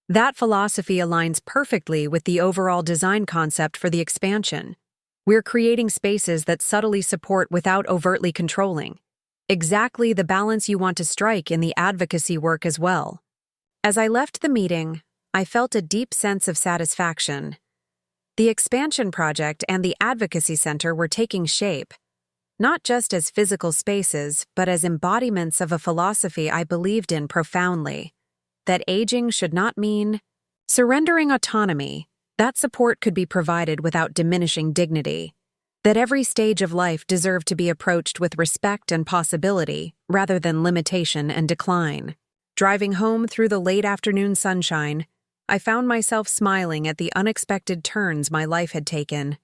That philosophy aligns perfectly with the overall design concept for the expansion. We're creating spaces that subtly support without overtly controlling. Exactly the balance you want to strike in the advocacy work as well. As I left the meeting, I felt a deep sense of satisfaction. The expansion project and the advocacy center were taking shape, not just as physical spaces, but as embodiments of a philosophy I believed in profoundly. That aging should not mean surrendering autonomy. That support could be provided without diminishing dignity. That every stage of life deserved to be approached with respect and possibility, rather than limitation and decline. Driving home through the late afternoon sunshine, I found myself smiling at the unexpected turns my life had taken.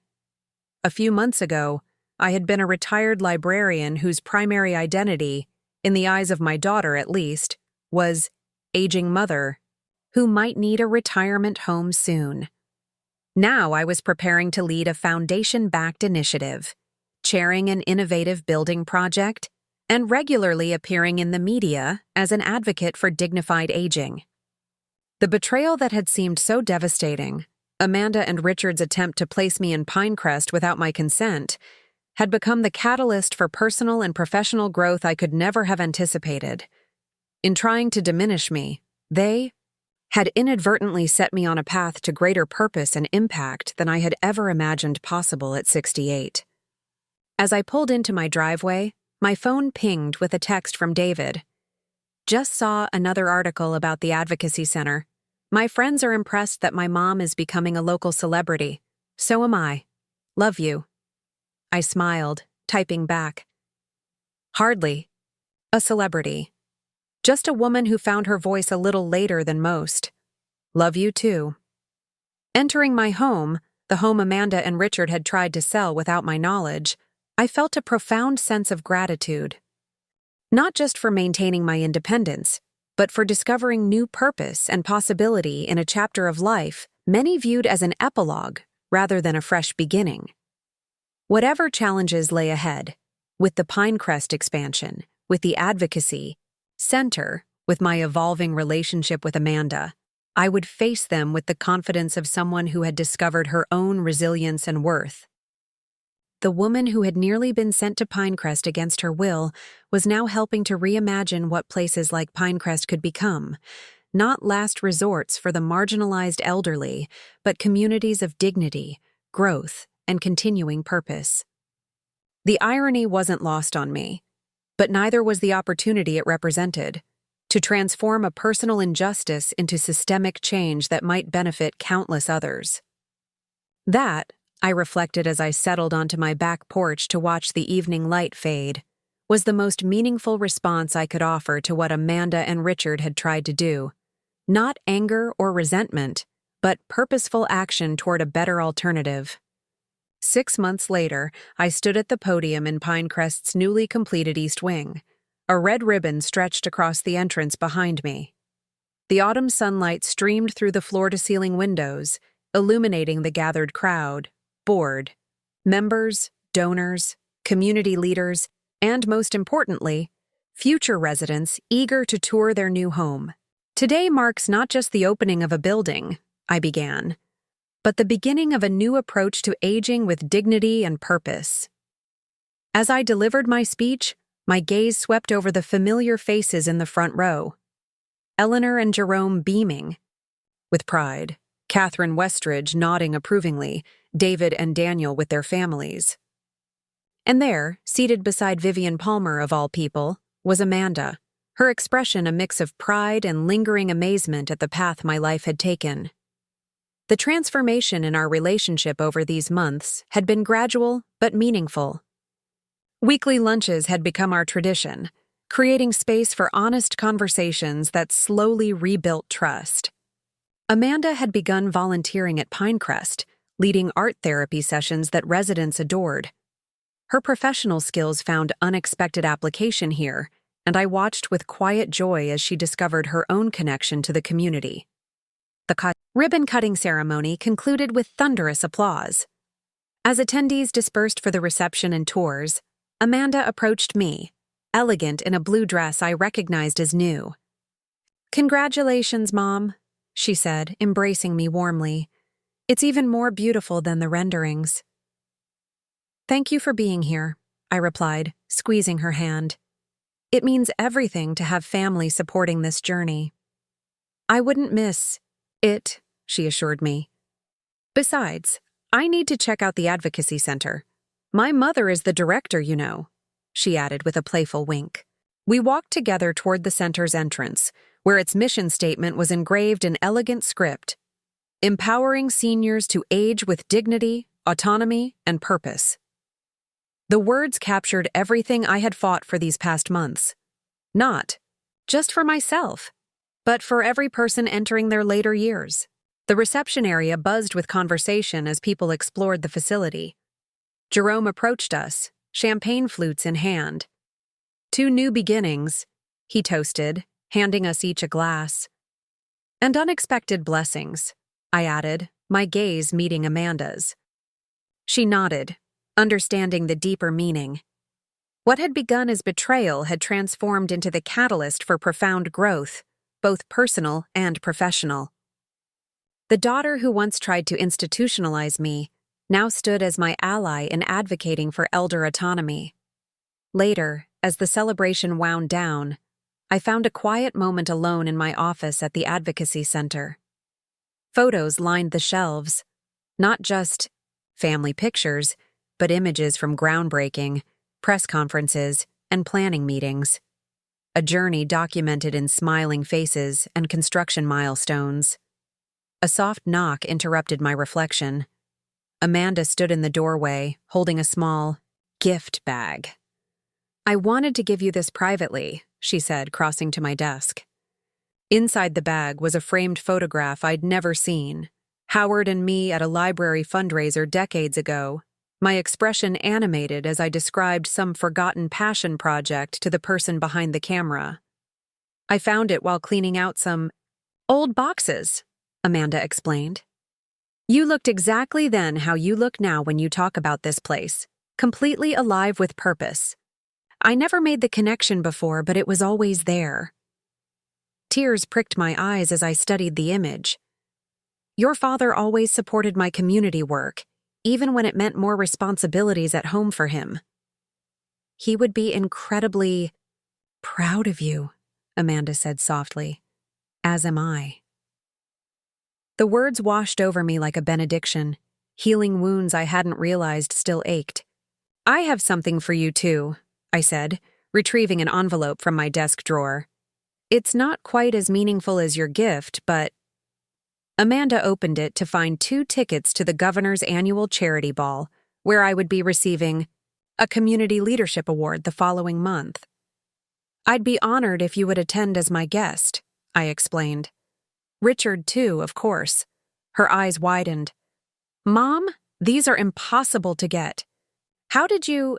A few months ago, I had been a retired librarian whose primary identity, in the eyes of my daughter at least, was aging mother, who might need a retirement home soon. Now I was preparing to lead a foundation-backed initiative, chairing an innovative building project, and regularly appearing in the media as an advocate for dignified aging. The betrayal that had seemed so devastating, Amanda and Richard's attempt to place me in Pinecrest without my consent, had become the catalyst for personal and professional growth I could never have anticipated. In trying to diminish me, they had inadvertently set me on a path to greater purpose and impact than I had ever imagined possible at 68. As I pulled into my driveway, my phone pinged with a text from David. Just saw another article about the Advocacy Center. My friends are impressed that my mom is becoming a local celebrity. So am I. Love you. I smiled, typing back. Hardly a celebrity. Just a woman who found her voice a little later than most. Love you too. Entering my home, the home Amanda and Richard had tried to sell without my knowledge, I felt a profound sense of gratitude. Not just for maintaining my independence, but for discovering new purpose and possibility in a chapter of life many viewed as an epilogue rather than a fresh beginning. Whatever challenges lay ahead, with the Pinecrest expansion, with the advocacy center, with my evolving relationship with Amanda, I would face them with the confidence of someone who had discovered her own resilience and worth. The woman who had nearly been sent to Pinecrest against her will was now helping to reimagine what places like Pinecrest could become, not last resorts for the marginalized elderly, but communities of dignity, growth, and continuing purpose. The irony wasn't lost on me, but neither was the opportunity it represented, to transform a personal injustice into systemic change that might benefit countless others. That, I reflected as I settled onto my back porch to watch the evening light fade, was the most meaningful response I could offer to what Amanda and Richard had tried to do. Not anger or resentment, but purposeful action toward a better alternative. 6 months later, I stood at the podium in Pinecrest's newly completed East Wing. A red ribbon stretched across the entrance behind me. The autumn sunlight streamed through the floor-to-ceiling windows, illuminating the gathered crowd, board, members, donors, community leaders, and most importantly, future residents eager to tour their new home. Today marks not just the opening of a building, I began, but the beginning of a new approach to aging with dignity and purpose. As I delivered my speech, my gaze swept over the familiar faces in the front row. Eleanor and Jerome beaming with pride, Catherine Westridge nodding approvingly, David and Daniel with their families. And there, seated beside Vivian Palmer of all people, was Amanda, her expression a mix of pride and lingering amazement at the path my life had taken. The transformation in our relationship over these months had been gradual but meaningful. Weekly lunches had become our tradition, creating space for honest conversations that slowly rebuilt trust. Amanda had begun volunteering at Pinecrest, leading art therapy sessions that residents adored. Her professional skills found unexpected application here, and I watched with quiet joy as she discovered her own connection to the community. The ribbon-cutting ceremony concluded with thunderous applause. As attendees dispersed for the reception and tours, Amanda approached me, elegant in a blue dress I recognized as new. "Congratulations, Mom," she said, embracing me warmly. "It's even more beautiful than the renderings." "Thank you for being here," I replied, squeezing her hand. "It means everything to have family supporting this journey." "I wouldn't miss it," she assured me. "Besides, I need to check out the Advocacy Center. My mother is the director, you know," she added with a playful wink. We walked together toward the center's entrance, where its mission statement was engraved in elegant script: empowering seniors to age with dignity, autonomy, and purpose. The words captured everything I had fought for these past months. Not just for myself, but for every person entering their later years. The reception area buzzed with conversation as people explored the facility. Jerome approached us, champagne flutes in hand. "To new beginnings," he toasted, handing us each a glass. "And unexpected blessings," I added, my gaze meeting Amanda's. She nodded, understanding the deeper meaning. What had begun as betrayal had transformed into the catalyst for profound growth, both personal and professional. The daughter who once tried to institutionalize me now stood as my ally in advocating for elder autonomy. Later, as the celebration wound down, I found a quiet moment alone in my office at the Advocacy Center. Photos lined the shelves, not just family pictures, but images from groundbreaking, press conferences, and planning meetings. A journey documented in smiling faces and construction milestones. A soft knock interrupted my reflection. Amanda stood in the doorway, holding a small gift bag. "I wanted to give you this privately," she said, crossing to my desk. Inside the bag was a framed photograph I'd never seen. Howard and me at a library fundraiser decades ago, my expression animated as I described some forgotten passion project to the person behind the camera. "I found it while cleaning out some old boxes," Amanda explained. "You looked exactly then how you look now when you talk about this place, completely alive with purpose. I never made the connection before, but it was always there." Tears pricked my eyes as I studied the image. "Your father always supported my community work, even when it meant more responsibilities at home for him." "He would be incredibly proud of you," Amanda said softly. "As am I." The words washed over me like a benediction, healing wounds I hadn't realized still ached. "I have something for you too," I said, retrieving an envelope from my desk drawer. "It's not quite as meaningful as your gift, but..." Amanda opened it to find 2 tickets to the governor's annual charity ball, where I would be receiving a community leadership award the following month. I'd be honored if you would attend as my guest, I explained. Richard, too, of course. Her eyes widened. Mom, these are impossible to get. How did you—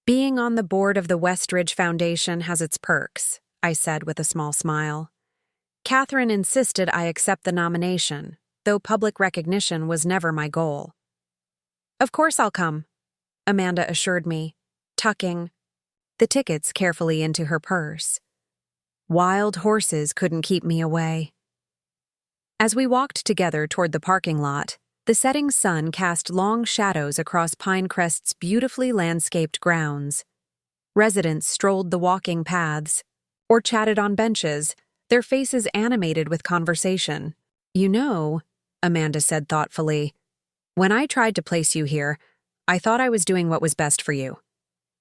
Being on the board of the Westridge Foundation has its perks, I said with a small smile. Catherine insisted I accept the nomination, though public recognition was never my goal. Of course I'll come, Amanda assured me, tucking the tickets carefully into her purse. Wild horses couldn't keep me away. As we walked together toward the parking lot, the setting sun cast long shadows across Pinecrest's beautifully landscaped grounds. Residents strolled the walking paths, or chatted on benches, their faces animated with conversation. You know, Amanda said thoughtfully, when I tried to place you here, I thought I was doing what was best for you.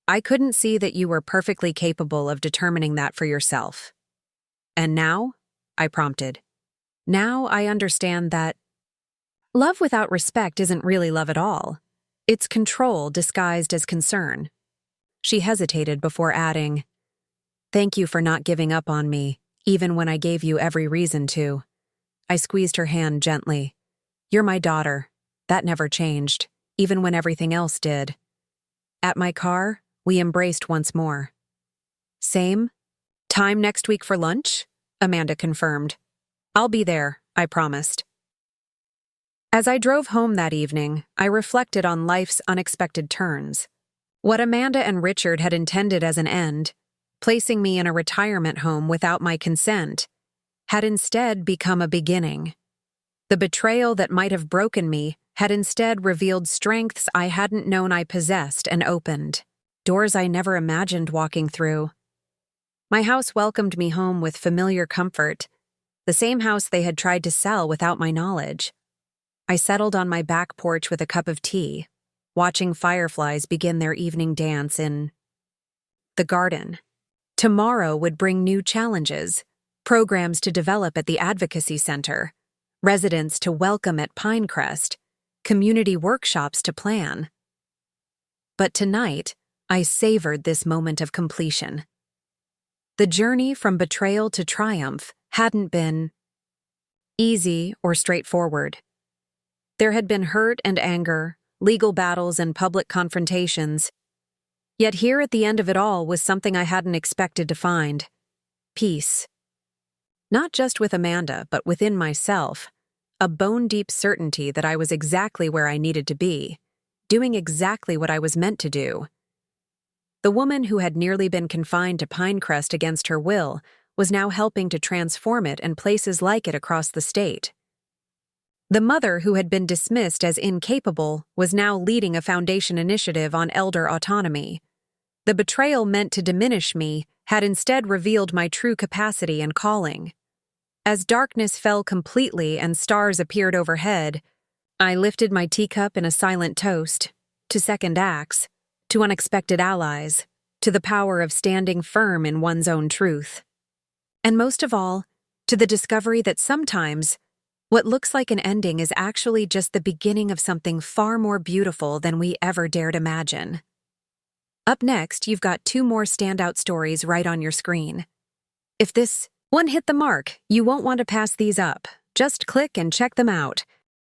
I couldn't see that you were perfectly capable of determining that for yourself. And now? I prompted. Now I understand that love without respect isn't really love at all. It's control disguised as concern. She hesitated before adding, Thank you for not giving up on me, even when I gave you every reason to. I squeezed her hand gently. You're my daughter. That never changed, even when everything else did. At my car, we embraced once more. Same? Time next week for lunch? Amanda confirmed. I'll be there, I promised. As I drove home that evening, I reflected on life's unexpected turns. What Amanda and Richard had intended as an end, placing me in a retirement home without my consent, had instead become a beginning. The betrayal that might have broken me had instead revealed strengths I hadn't known I possessed and opened doors I never imagined walking through. My house welcomed me home with familiar comfort, the same house they had tried to sell without my knowledge. I settled on my back porch with a cup of tea, watching fireflies begin their evening dance in the garden. Tomorrow would bring new challenges, programs to develop at the Advocacy Center, residents to welcome at Pinecrest, community workshops to plan. But tonight, I savored this moment of completion. The journey from betrayal to triumph hadn't been easy or straightforward. There had been hurt and anger, legal battles and public confrontations. Yet here at the end of it all was something I hadn't expected to find. Peace. Not just with Amanda, but within myself. A bone-deep certainty that I was exactly where I needed to be, doing exactly what I was meant to do. The woman who had nearly been confined to Pinecrest against her will was now helping to transform it and places like it across the state. The mother who had been dismissed as incapable was now leading a foundation initiative on elder autonomy. The betrayal meant to diminish me had instead revealed my true capacity and calling. As darkness fell completely and stars appeared overhead, I lifted my teacup in a silent toast to second acts, to unexpected allies, to the power of standing firm in one's own truth. And most of all, to the discovery that sometimes what looks like an ending is actually just the beginning of something far more beautiful than we ever dared imagine. Up next, you've got 2 more standout stories right on your screen. If this one hit the mark, you won't want to pass these up. Just click and check them out.